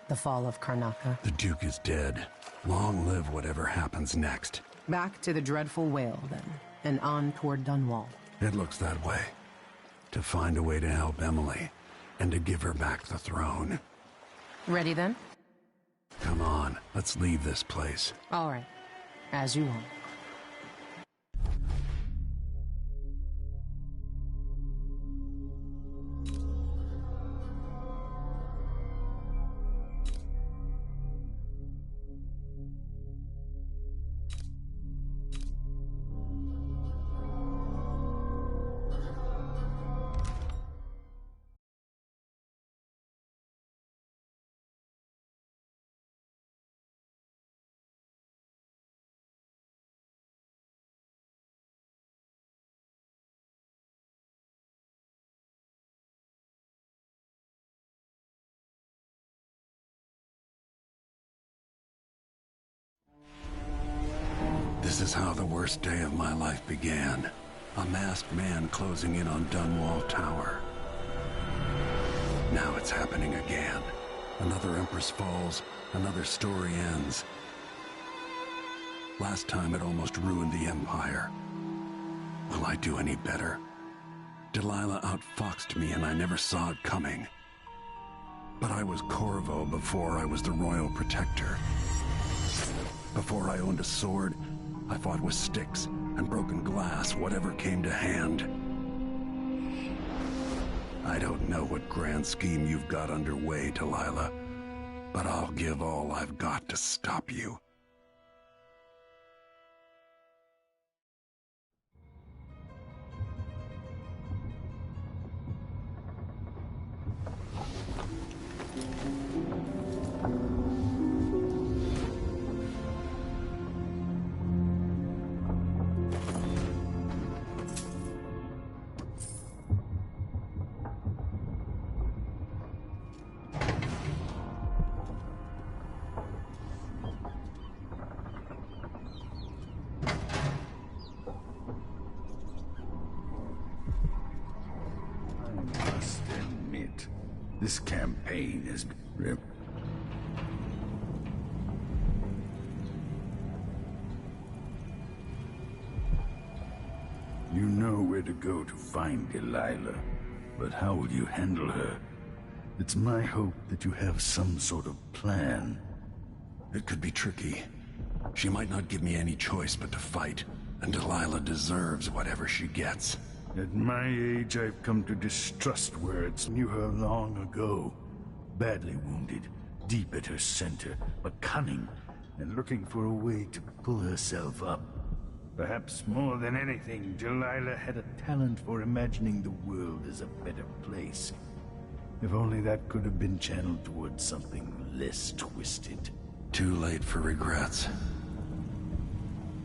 The fall of Karnaca? The Duke is dead. Long live whatever happens next. Back to the dreadful whale, then, and on toward Dunwall. It looks that way. To find a way to help Emily, and to give her back the throne. Ready, then? Come on, let's leave this place. All right. As you want. This is how the worst day of my life began. A masked man closing in on Dunwall Tower. Now it's happening again. Another Empress falls, another story ends. Last time it almost ruined the Empire. Will I do any better? Delilah outfoxed me and I never saw it coming. But I was Corvo before I was the Royal Protector. Before I owned a sword, I fought with sticks and broken glass, whatever came to hand. I don't know what grand scheme you've got underway, Delilah, but I'll give all I've got to stop you. This campaign has been... You know where to go to find Delilah, but how will you handle her? It's my hope that you have some sort of plan. It could be tricky. She might not give me any choice but to fight, and Delilah deserves whatever she gets. At my age, I've come to distrust words. Knew her long ago. Badly wounded, deep at her center, but cunning, and looking for a way to pull herself up. Perhaps more than anything, Delilah had a talent for imagining the world as a better place. If only that could have been channeled towards something less twisted. Too late for regrets.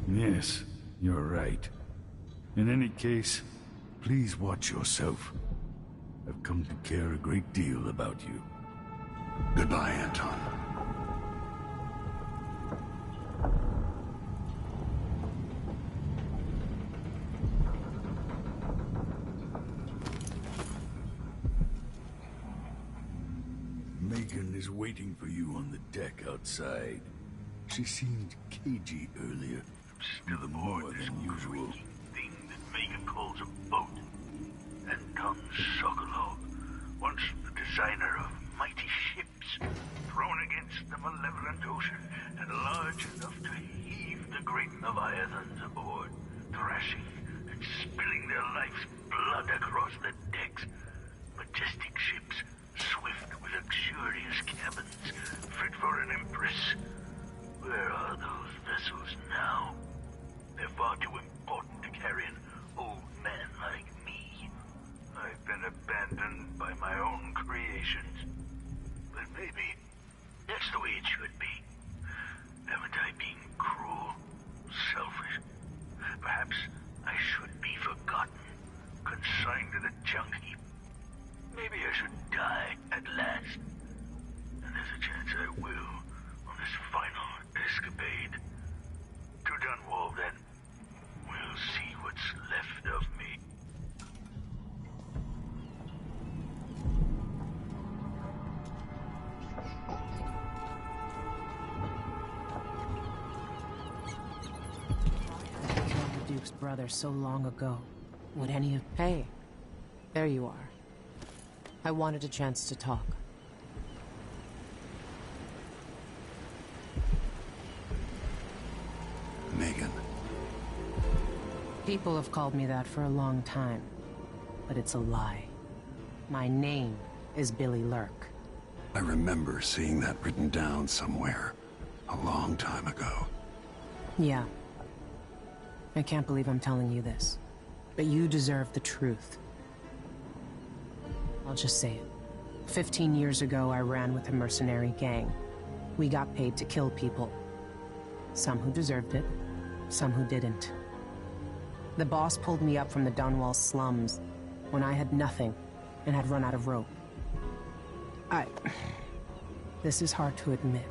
Yes, you're right. In any case, please watch yourself. I've come to care a great deal about you. Goodbye, Anton. Megan is waiting for you on the deck outside. She seemed cagey earlier. Still more than usual. Thing that Megan calls a boat. Anton Sokolov, once the designer of mighty ships, thrown against the malevolent ocean and large enough to heave the great Leviathans aboard, thrashing and spilling their life's blood across the decks. Majestic ships, swift with luxurious cabins fit for an empress. Where are those vessels now? They're far too important to carry an old man like me. I've been abandoned by my own creations. But maybe that's the way it should be. Haven't I been cruel, selfish? Perhaps I should be forgotten, consigned to the junk heap. Maybe I should die at last. And there's a chance I will on this final escapade. To Dunwall, then. We'll see what's left of me. The Duke's brother so long ago. Would any of... Hey, there you are. I wanted a chance to talk. Megan. People have called me that for a long time, but it's a lie. My name is Billy Lurk. I remember seeing that written down somewhere a long time ago. Yeah. I can't believe I'm telling you this, but you deserve the truth. I'll just say it. 15 years ago, I ran with a mercenary gang. We got paid to kill people. Some who deserved it, some who didn't. The boss pulled me up from the Dunwall slums when I had nothing and had run out of rope. This is hard to admit.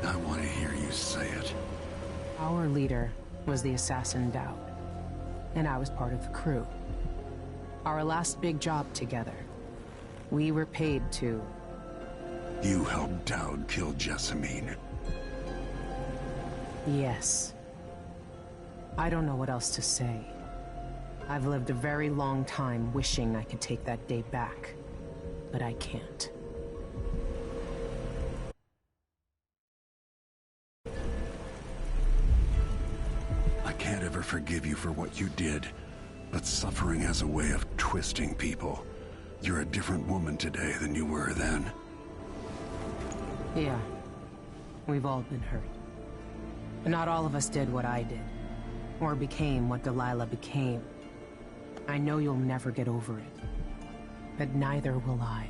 I want to hear you say it. Our leader was the assassin Dowd, and I was part of the crew. Our last big job together, we were paid to... You helped Dowd kill Jessamine. Yes. I don't know what else to say. I've lived a very long time wishing I could take that day back, but I can't. I can't ever forgive you for what you did, but suffering has a way of twisting people. You're a different woman today than you were then. Yeah. We've all been hurt. But not all of us did what I did, or became what Delilah became. I know you'll never get over it, but neither will I.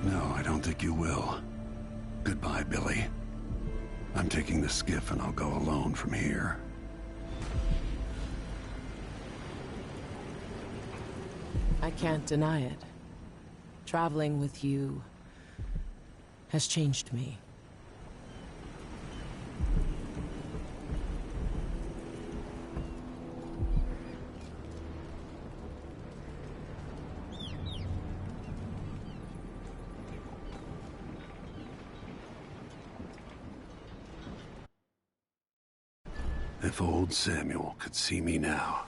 No, I don't think you will. Goodbye, Billy. I'm taking the skiff and I'll go alone from here. I can't deny it. Traveling with you has changed me. If old Samuel could see me now.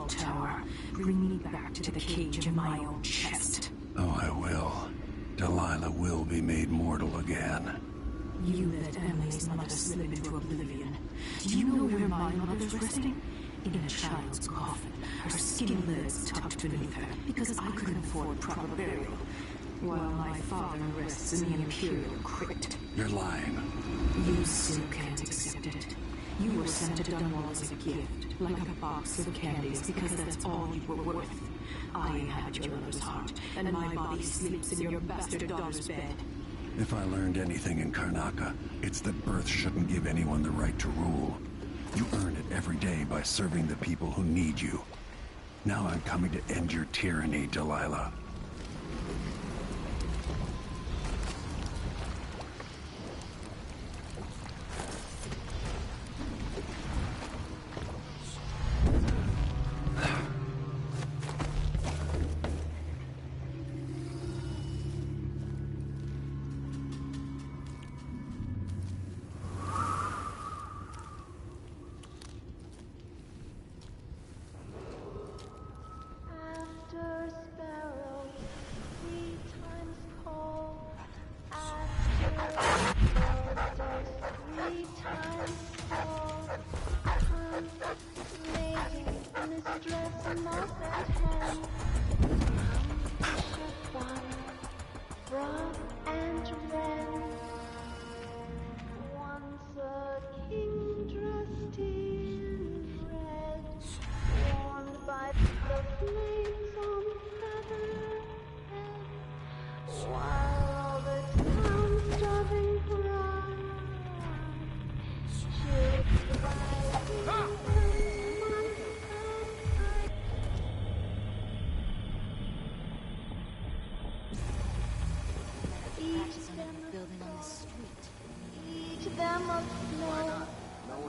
Tower. Bring me back to the cage of my own chest. Oh, I will. Delilah will be made mortal again. You let Emily's mother slip into oblivion. Do you know where my mother's resting? In a child's coffin, her skinny legs tucked beneath her, because I couldn't afford proper burial, while my father rests in the Imperial crypt. You're lying. You still can't accept it. You were sent to Dunwall as a gift, like a box of candies, because that's all you were worth. I inhabit your mother's heart, and my body sleeps in your bastard daughter's bed. If I learned anything in Karnaca, it's that birth shouldn't give anyone the right to rule. You earn it every day by serving the people who need you. Now I'm coming to end your tyranny, Delilah.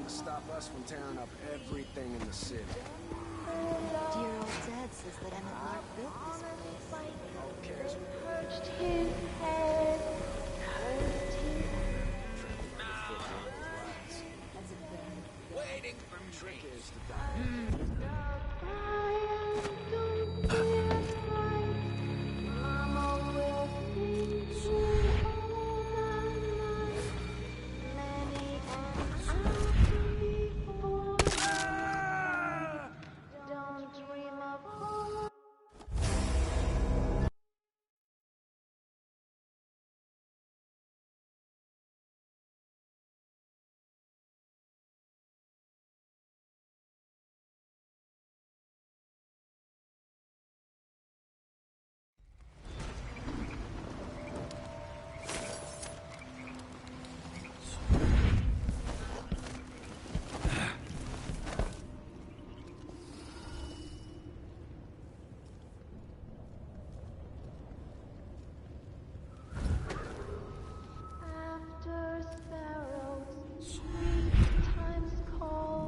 Stop us from tearing up everything in the city. Dear old Dad says that Emmett Lark built this place. Who cares? Perched his head, cursed his... Waiting for me. Trick is to die. Mama will sing through all the night. Many an hour before. Don't dream of home. After sparrows 3 times call,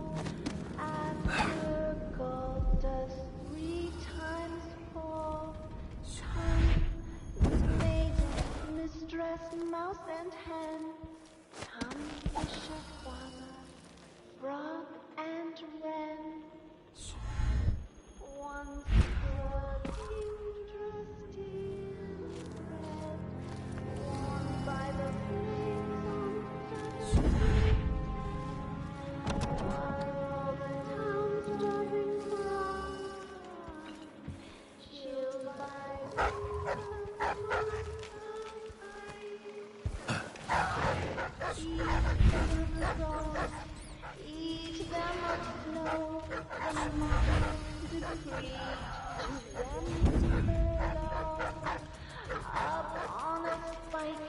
after gold dust 3 times fall, come, maiden, mistress, mouse and hen, come, bishop, farmer, frog and wren. Once the king dressed in red, warmed by the flames on fire, while all the town's driving cry, chilled by each them of snow, the mountains decreed to them below. Up on a spike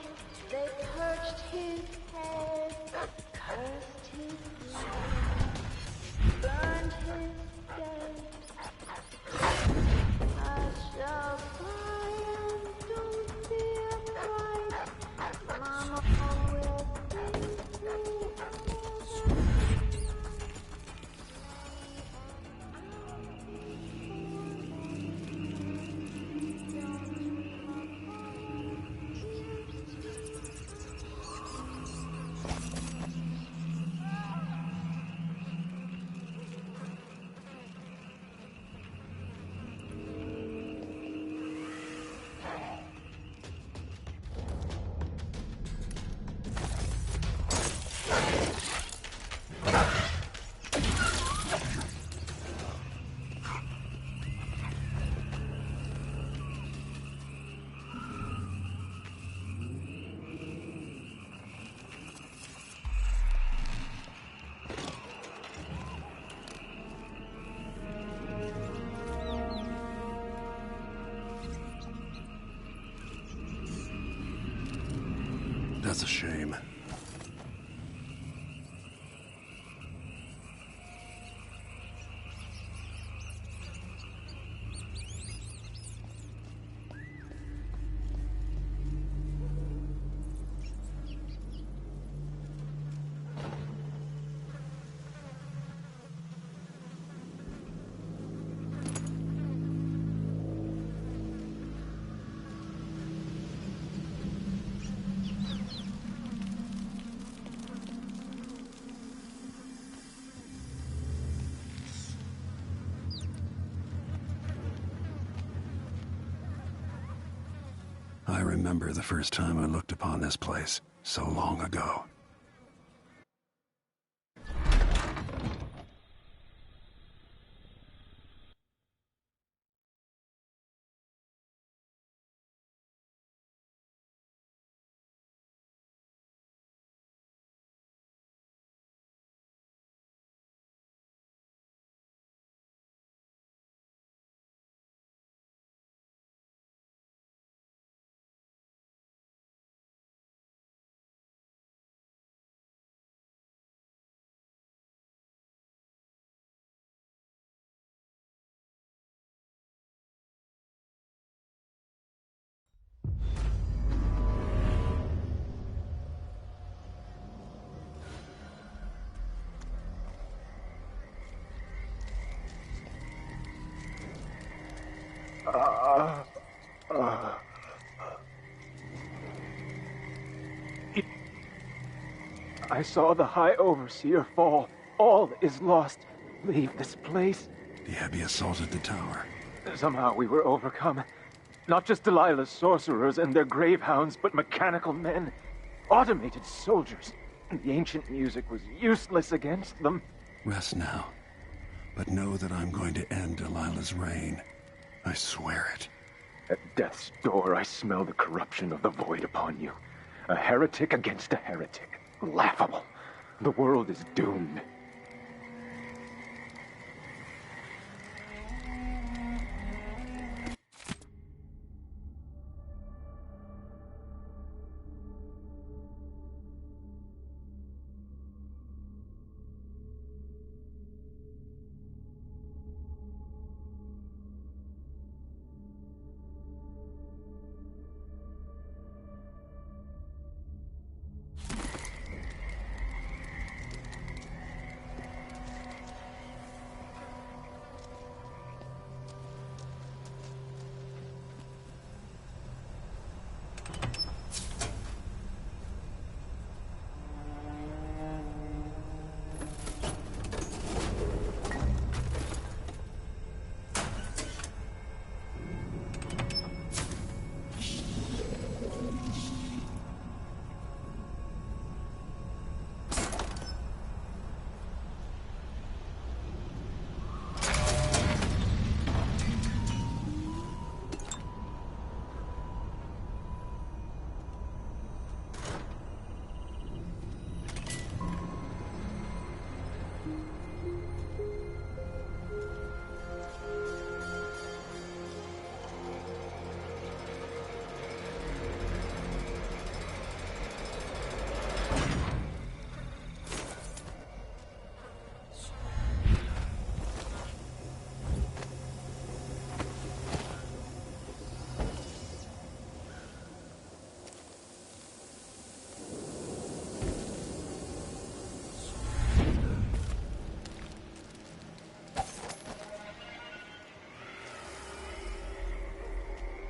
they perched his head, cursed his life, burned his steps. Hush up high and don't be afraid. Mama will sing through all the night. That's a shame. I remember the first time I looked upon this place, so long ago. I saw the High Overseer fall. All is lost. Leave this place. The Abbey assaulted the tower. Somehow we were overcome. Not just Delilah's sorcerers and their gravehounds, but mechanical men. Automated soldiers. The ancient music was useless against them. Rest now. But know that I'm going to end Delilah's reign. I swear it. At death's door, I smell the corruption of the void upon you. A heretic against a heretic. Laughable. The world is doomed.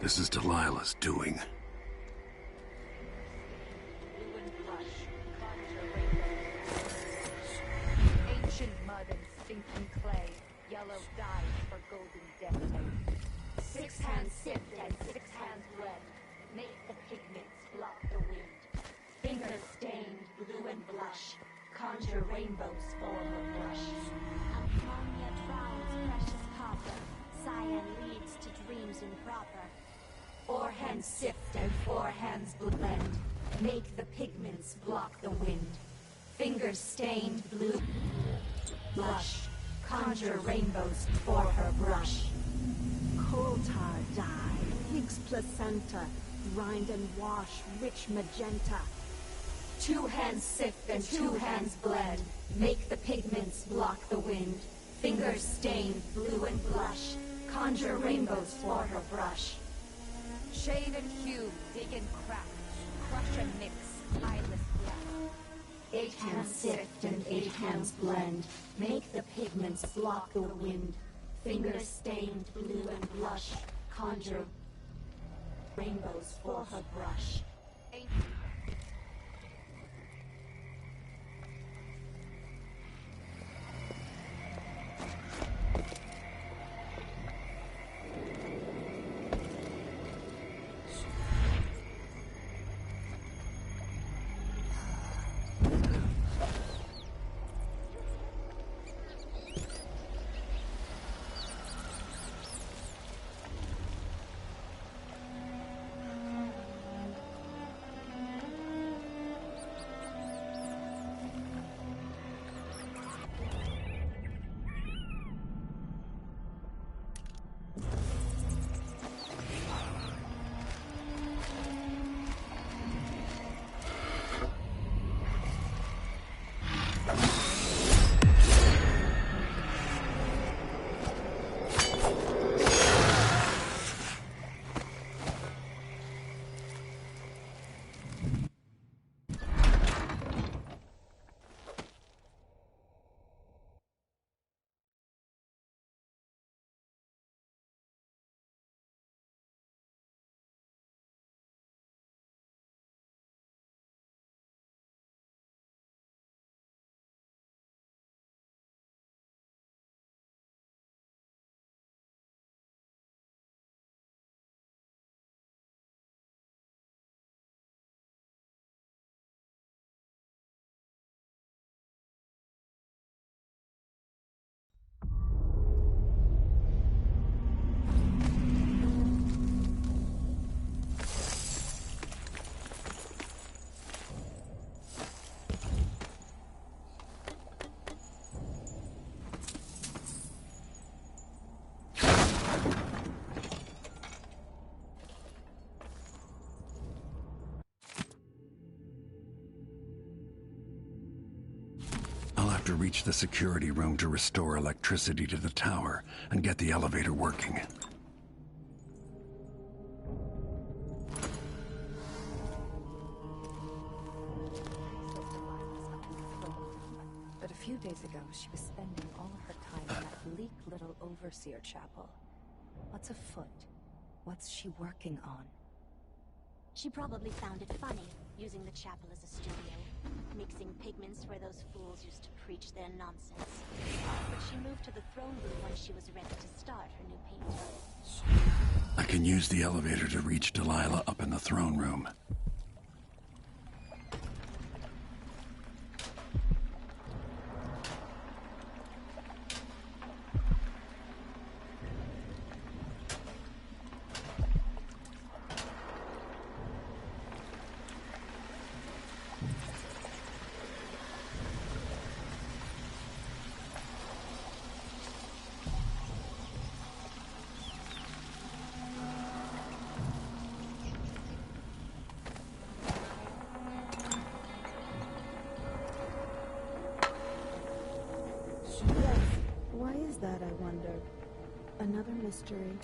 This is Delilah's doing. Ancient mud and stinking clay, yellow dyes for golden death. 6 hands sift and 6 hands blend, make the pigments block the wind. Fingers stained blue and blush, conjure rainbows form a brush. Ammonia drowns precious copper, cyan leads to dreams improper. 4 hands sift and 4 hands blend, make the pigments block the wind. Fingers stained blue, blush, conjure rainbows for her brush. Coal tar dye, pig's placenta, grind and wash rich magenta. 2 hands sift and 2 hands blend. Make the pigments block the wind. Fingers stain blue and blush. Conjure rainbows for her brush. Shade and hue, dig and crack. Crush and mix, eyeless black. 8 hands sift and 8 hands blend. Make the pigments block the wind. Fingers stained blue and blush. Conjure rainbows for her brush. I'll have to reach the security room to restore electricity to the tower and get the elevator working. But a few days ago, she was spending all her time in that bleak little overseer chapel. What's afoot? What's she working on? She probably found it funny, using the chapel as a studio, mixing pigments where those fools used to preach their nonsense. But she moved to the throne room when she was ready to start her new painting. I can use the elevator to reach Delilah up in the throne room. Why is that, I wonder? Another mystery.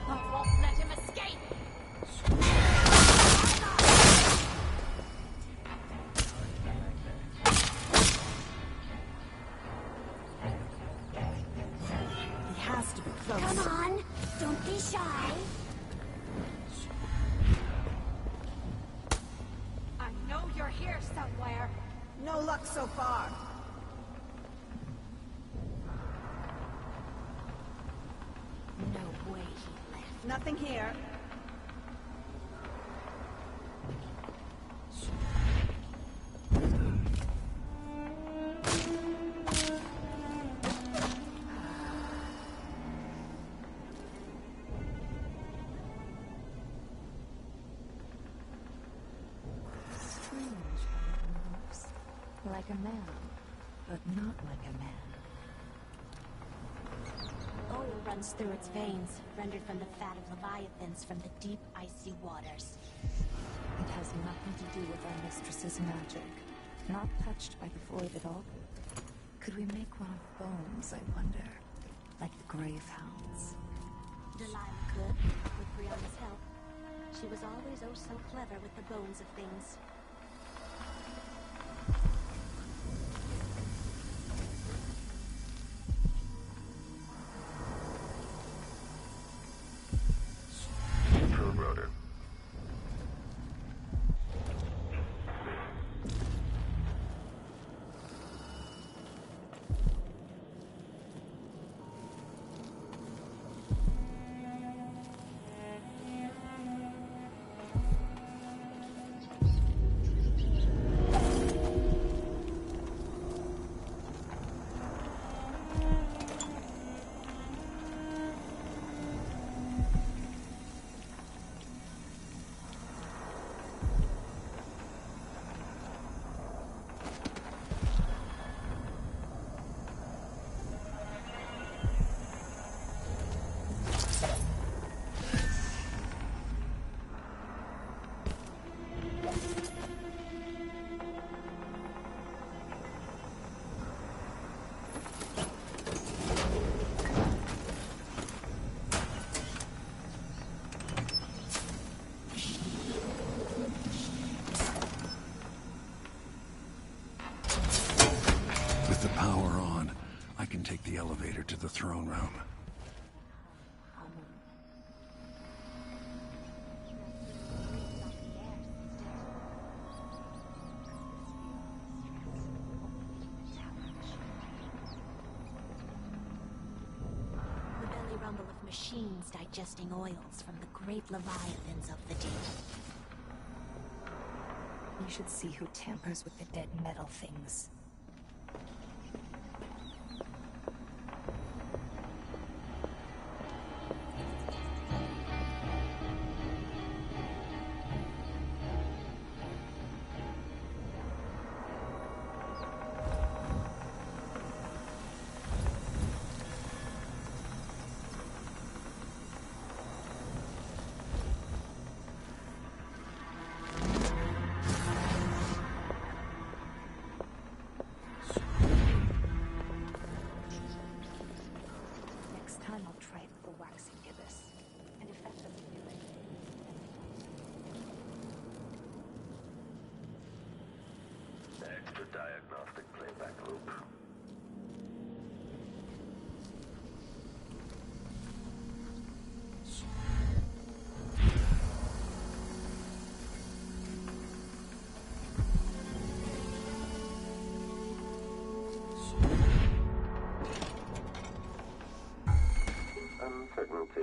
I won't let him escape! He has to be close. Come on, don't be shy. I know you're here somewhere. No luck so far. No way he left. Nothing here. Strange how it moves. Like a man, but not like a man. Oh, runs through its veins, rendered from the fat of leviathans from the deep, icy waters. It has nothing to do with our mistress's magic. Not touched by the void at all. Could we make one of bones, I wonder? Like the grave hounds. Delilah could, with Brianna's help. She was always oh so clever with the bones of things. Field rotor. With the power on, I can take the elevator to the throne room. The belly rumble of machines digesting oils from the great leviathans of the deep. You should see who tampers with the dead metal things. Extra diagnostic playback loop. Uncertainty.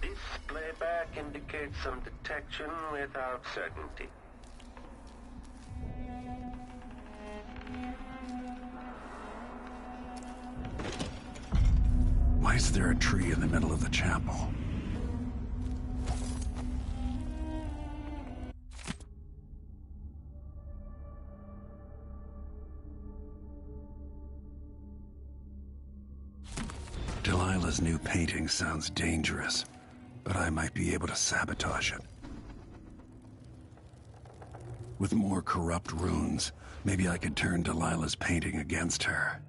This playback indicates some detection without certainty. Why is there a tree in the middle of the chapel? Delilah's new painting sounds dangerous, but I might be able to sabotage it. With more corrupt runes, maybe I could turn Delilah's painting against her.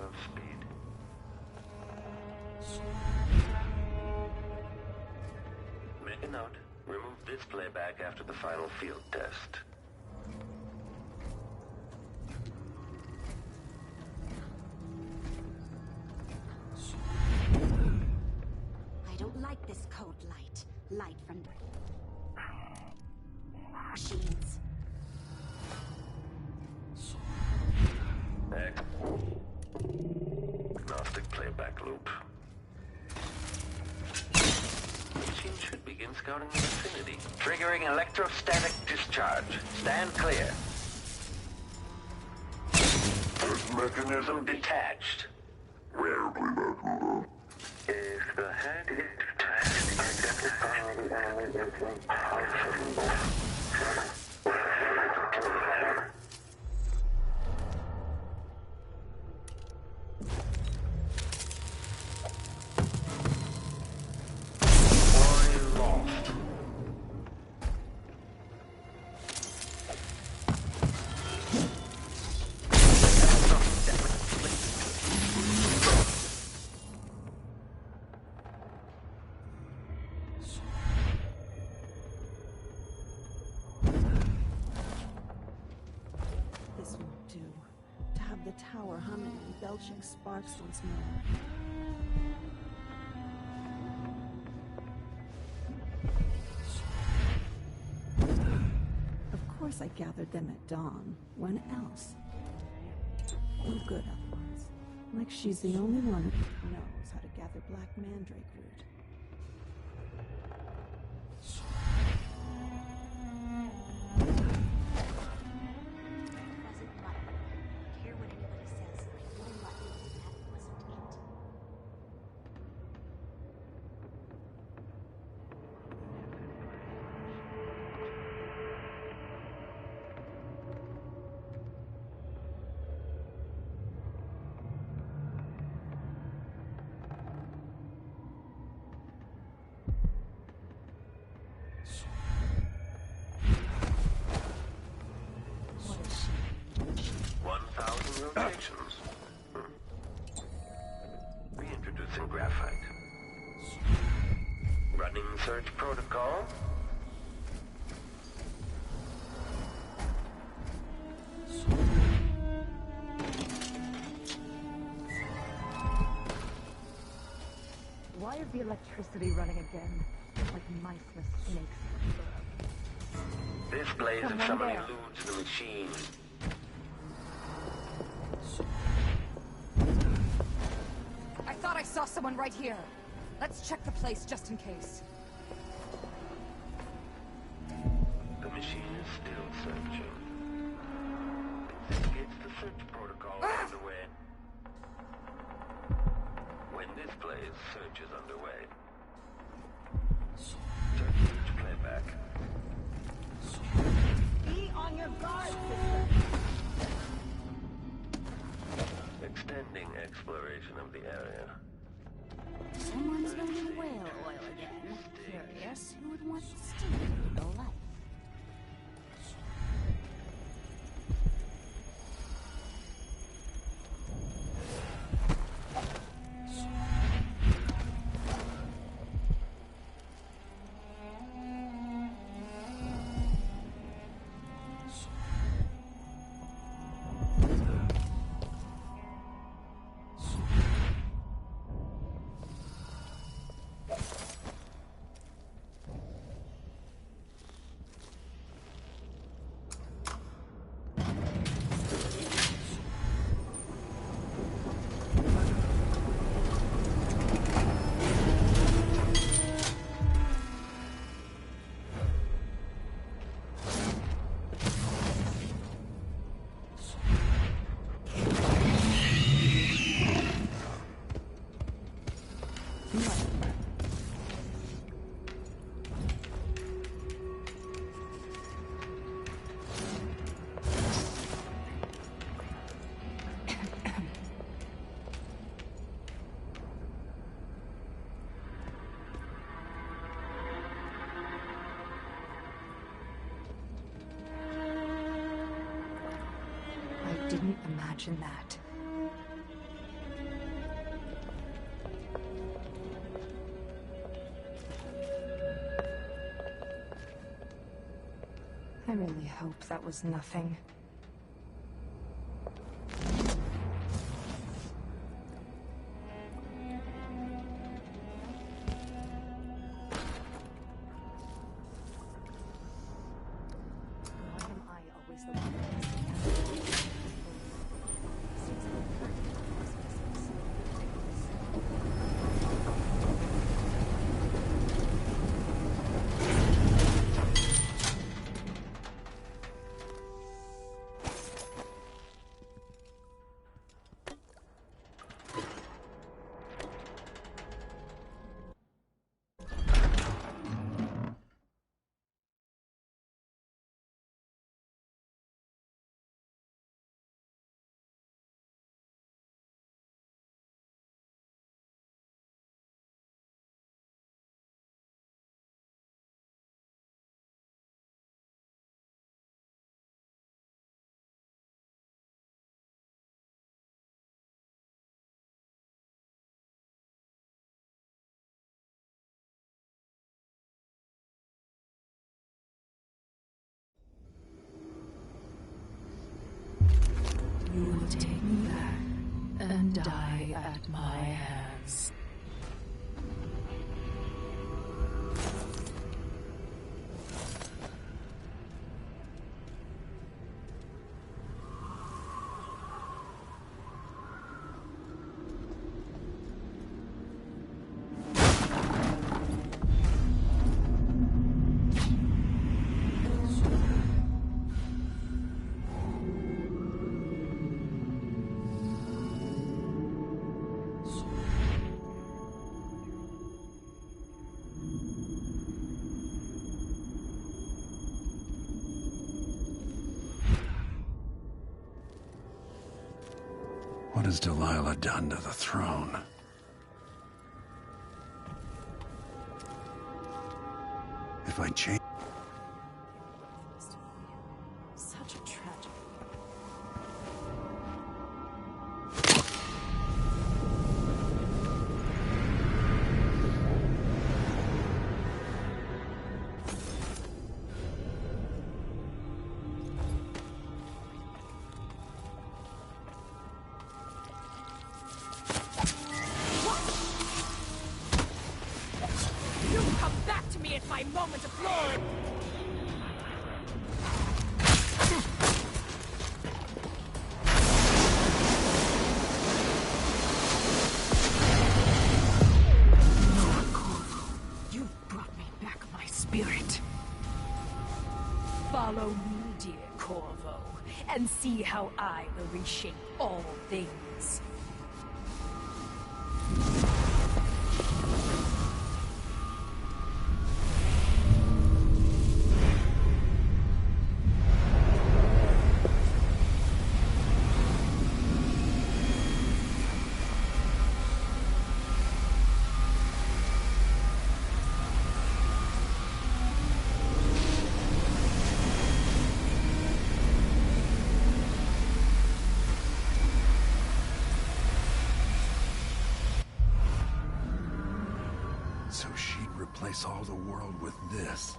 of speed. Make a note. Remove this playback after the final field test. I don't like this code light. Light from machines. Agnostic playback loop. The machine should begin scouting the vicinity. Triggering electrostatic discharge. Stand clear. Mechanism detached. If the head is detached, identify the enemy as impossible. This won't do. To have the tower humming and belching sparks once more. Of course I gathered them at dawn. When else? No good otherwise. Like she's the only one who knows how to gather black mandrake root. Wasn't lucky. Care what anybody says. I really lucky that wasn't it. What is she? 1,000 rotations. Reintroducing graphite. Running search protocol. Why is the electricity running again? Like mice with snakes. Displays if Someone somebody there. eludes the machine. I thought I saw someone right here. Let's check the place just in case. The machine is still searching. Investigates the search protocol underway. When this plays, search is underway. Search to playback. Be on your guard, Extending exploration of the area. Someone's burning whale oil again. Curious who would want to stimulate the life. I didn't imagine that. really hope that was nothing. Why am I always the one that You will take me back and die at my hands. What has Delilah done to the throne? If I change... Such a tragedy. You come back to me at my moment of glory! Corvo, you've brought me back my spirit. Follow me, dear Corvo, and see how I will reshape all things. So she'd replace all the world with this.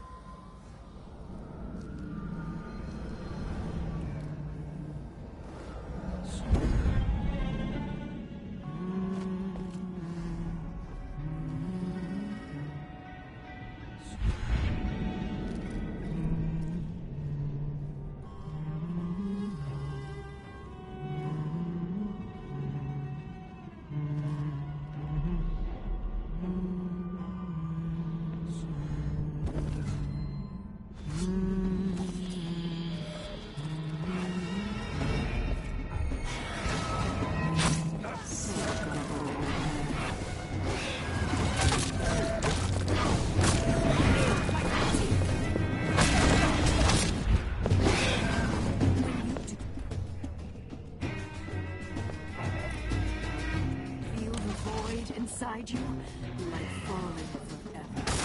Feel the void inside you, like falling forever.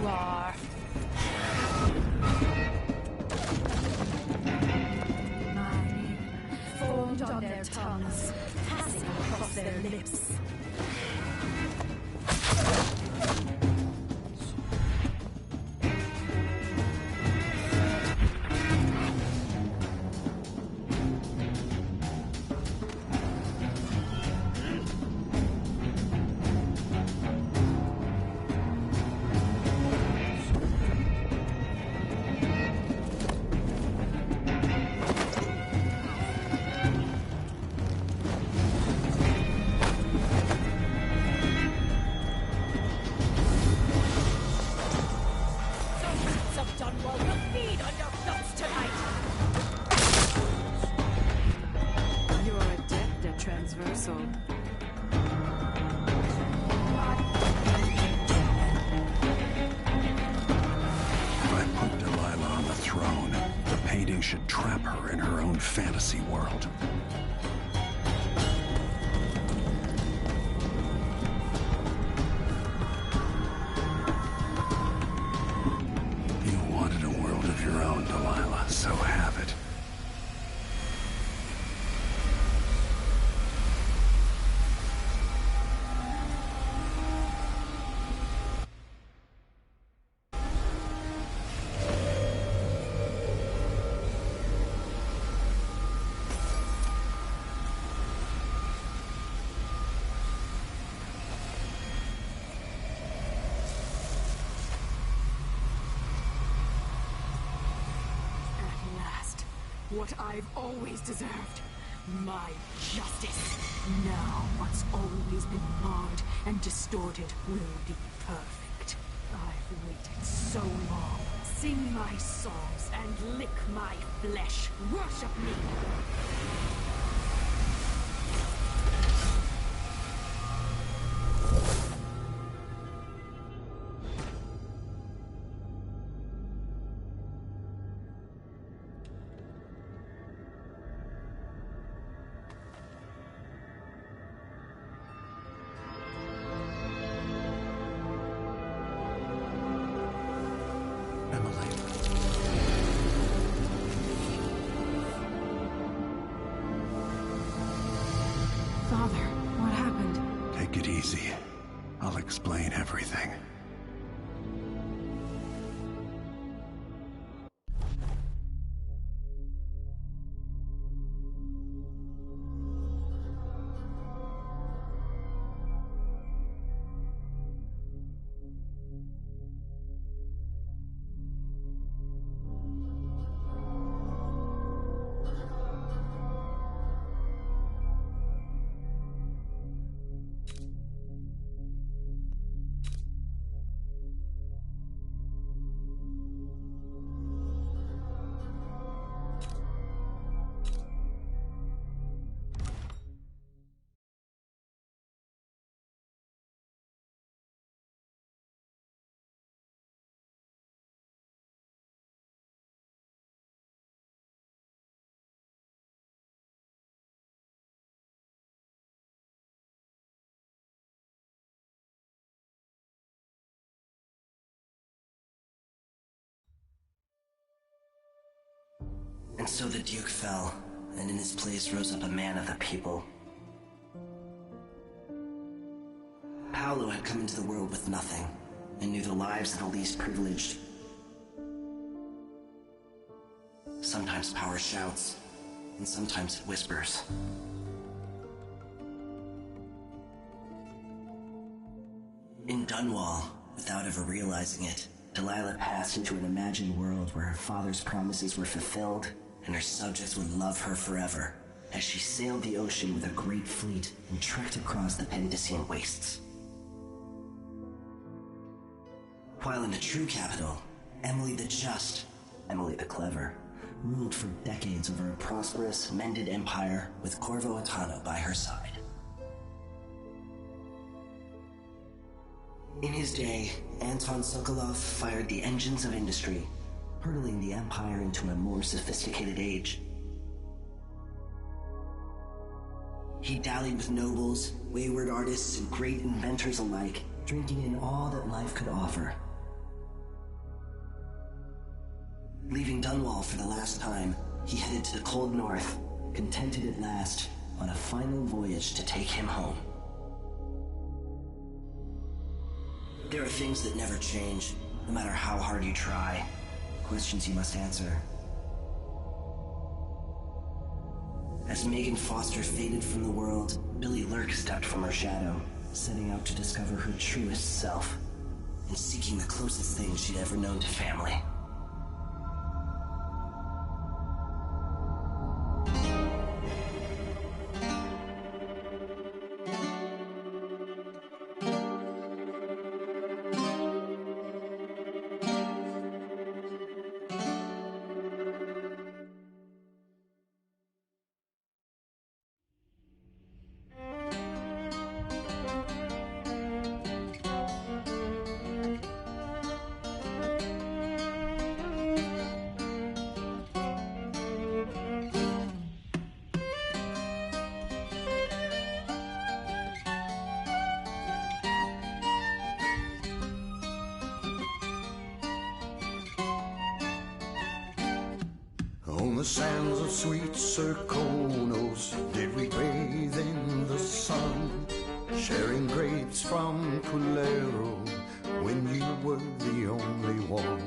you are. My name formed on their tongues, passing across their lips. Should trap her in her own fantasy world. You wanted a world of your own, Delilah, so have it. What I've always deserved. My justice. Now what's always been marred and distorted will be perfect. I've waited so long. Sing my songs and lick my flesh. Worship me. Father, what happened? Take it easy. I'll explain everything. And so the Duke fell, and in his place rose up a man of the people. Paolo had come into the world with nothing, and knew the lives of the least privileged. Sometimes power shouts, and sometimes it whispers. In Dunwall, without ever realizing it, Delilah passed into an imagined world where her father's promises were fulfilled, and her subjects would love her forever, as she sailed the ocean with a great fleet and trekked across the Pendician wastes. While in the true capital, Emily the Just, Emily the Clever, ruled for decades over a prosperous, mended empire with Corvo Attano by her side. In his day, Anton Sokolov fired the engines of industry, hurtling the empire into a more sophisticated age. He dallied with nobles, wayward artists, and great inventors alike, drinking in all that life could offer. Leaving Dunwall for the last time, he headed to the cold north, contented at last, on a final voyage to take him home. There are things that never change, no matter how hard you try. Questions you must answer. As Megan Foster faded from the world, Billy Lurk stepped from her shadow, setting out to discover her truest self, and seeking the closest thing she'd ever known to family. On the sands of sweet Serkonos did we bathe in the sun, sharing grapes from Culero when you were the only one.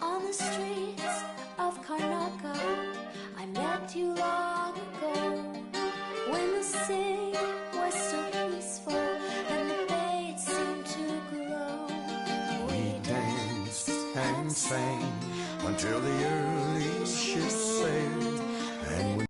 On the streets of Karnaca, I met you long ago, when the sea was so peaceful and the bay seemed to glow. We danced and sang until the early ships sailed, and when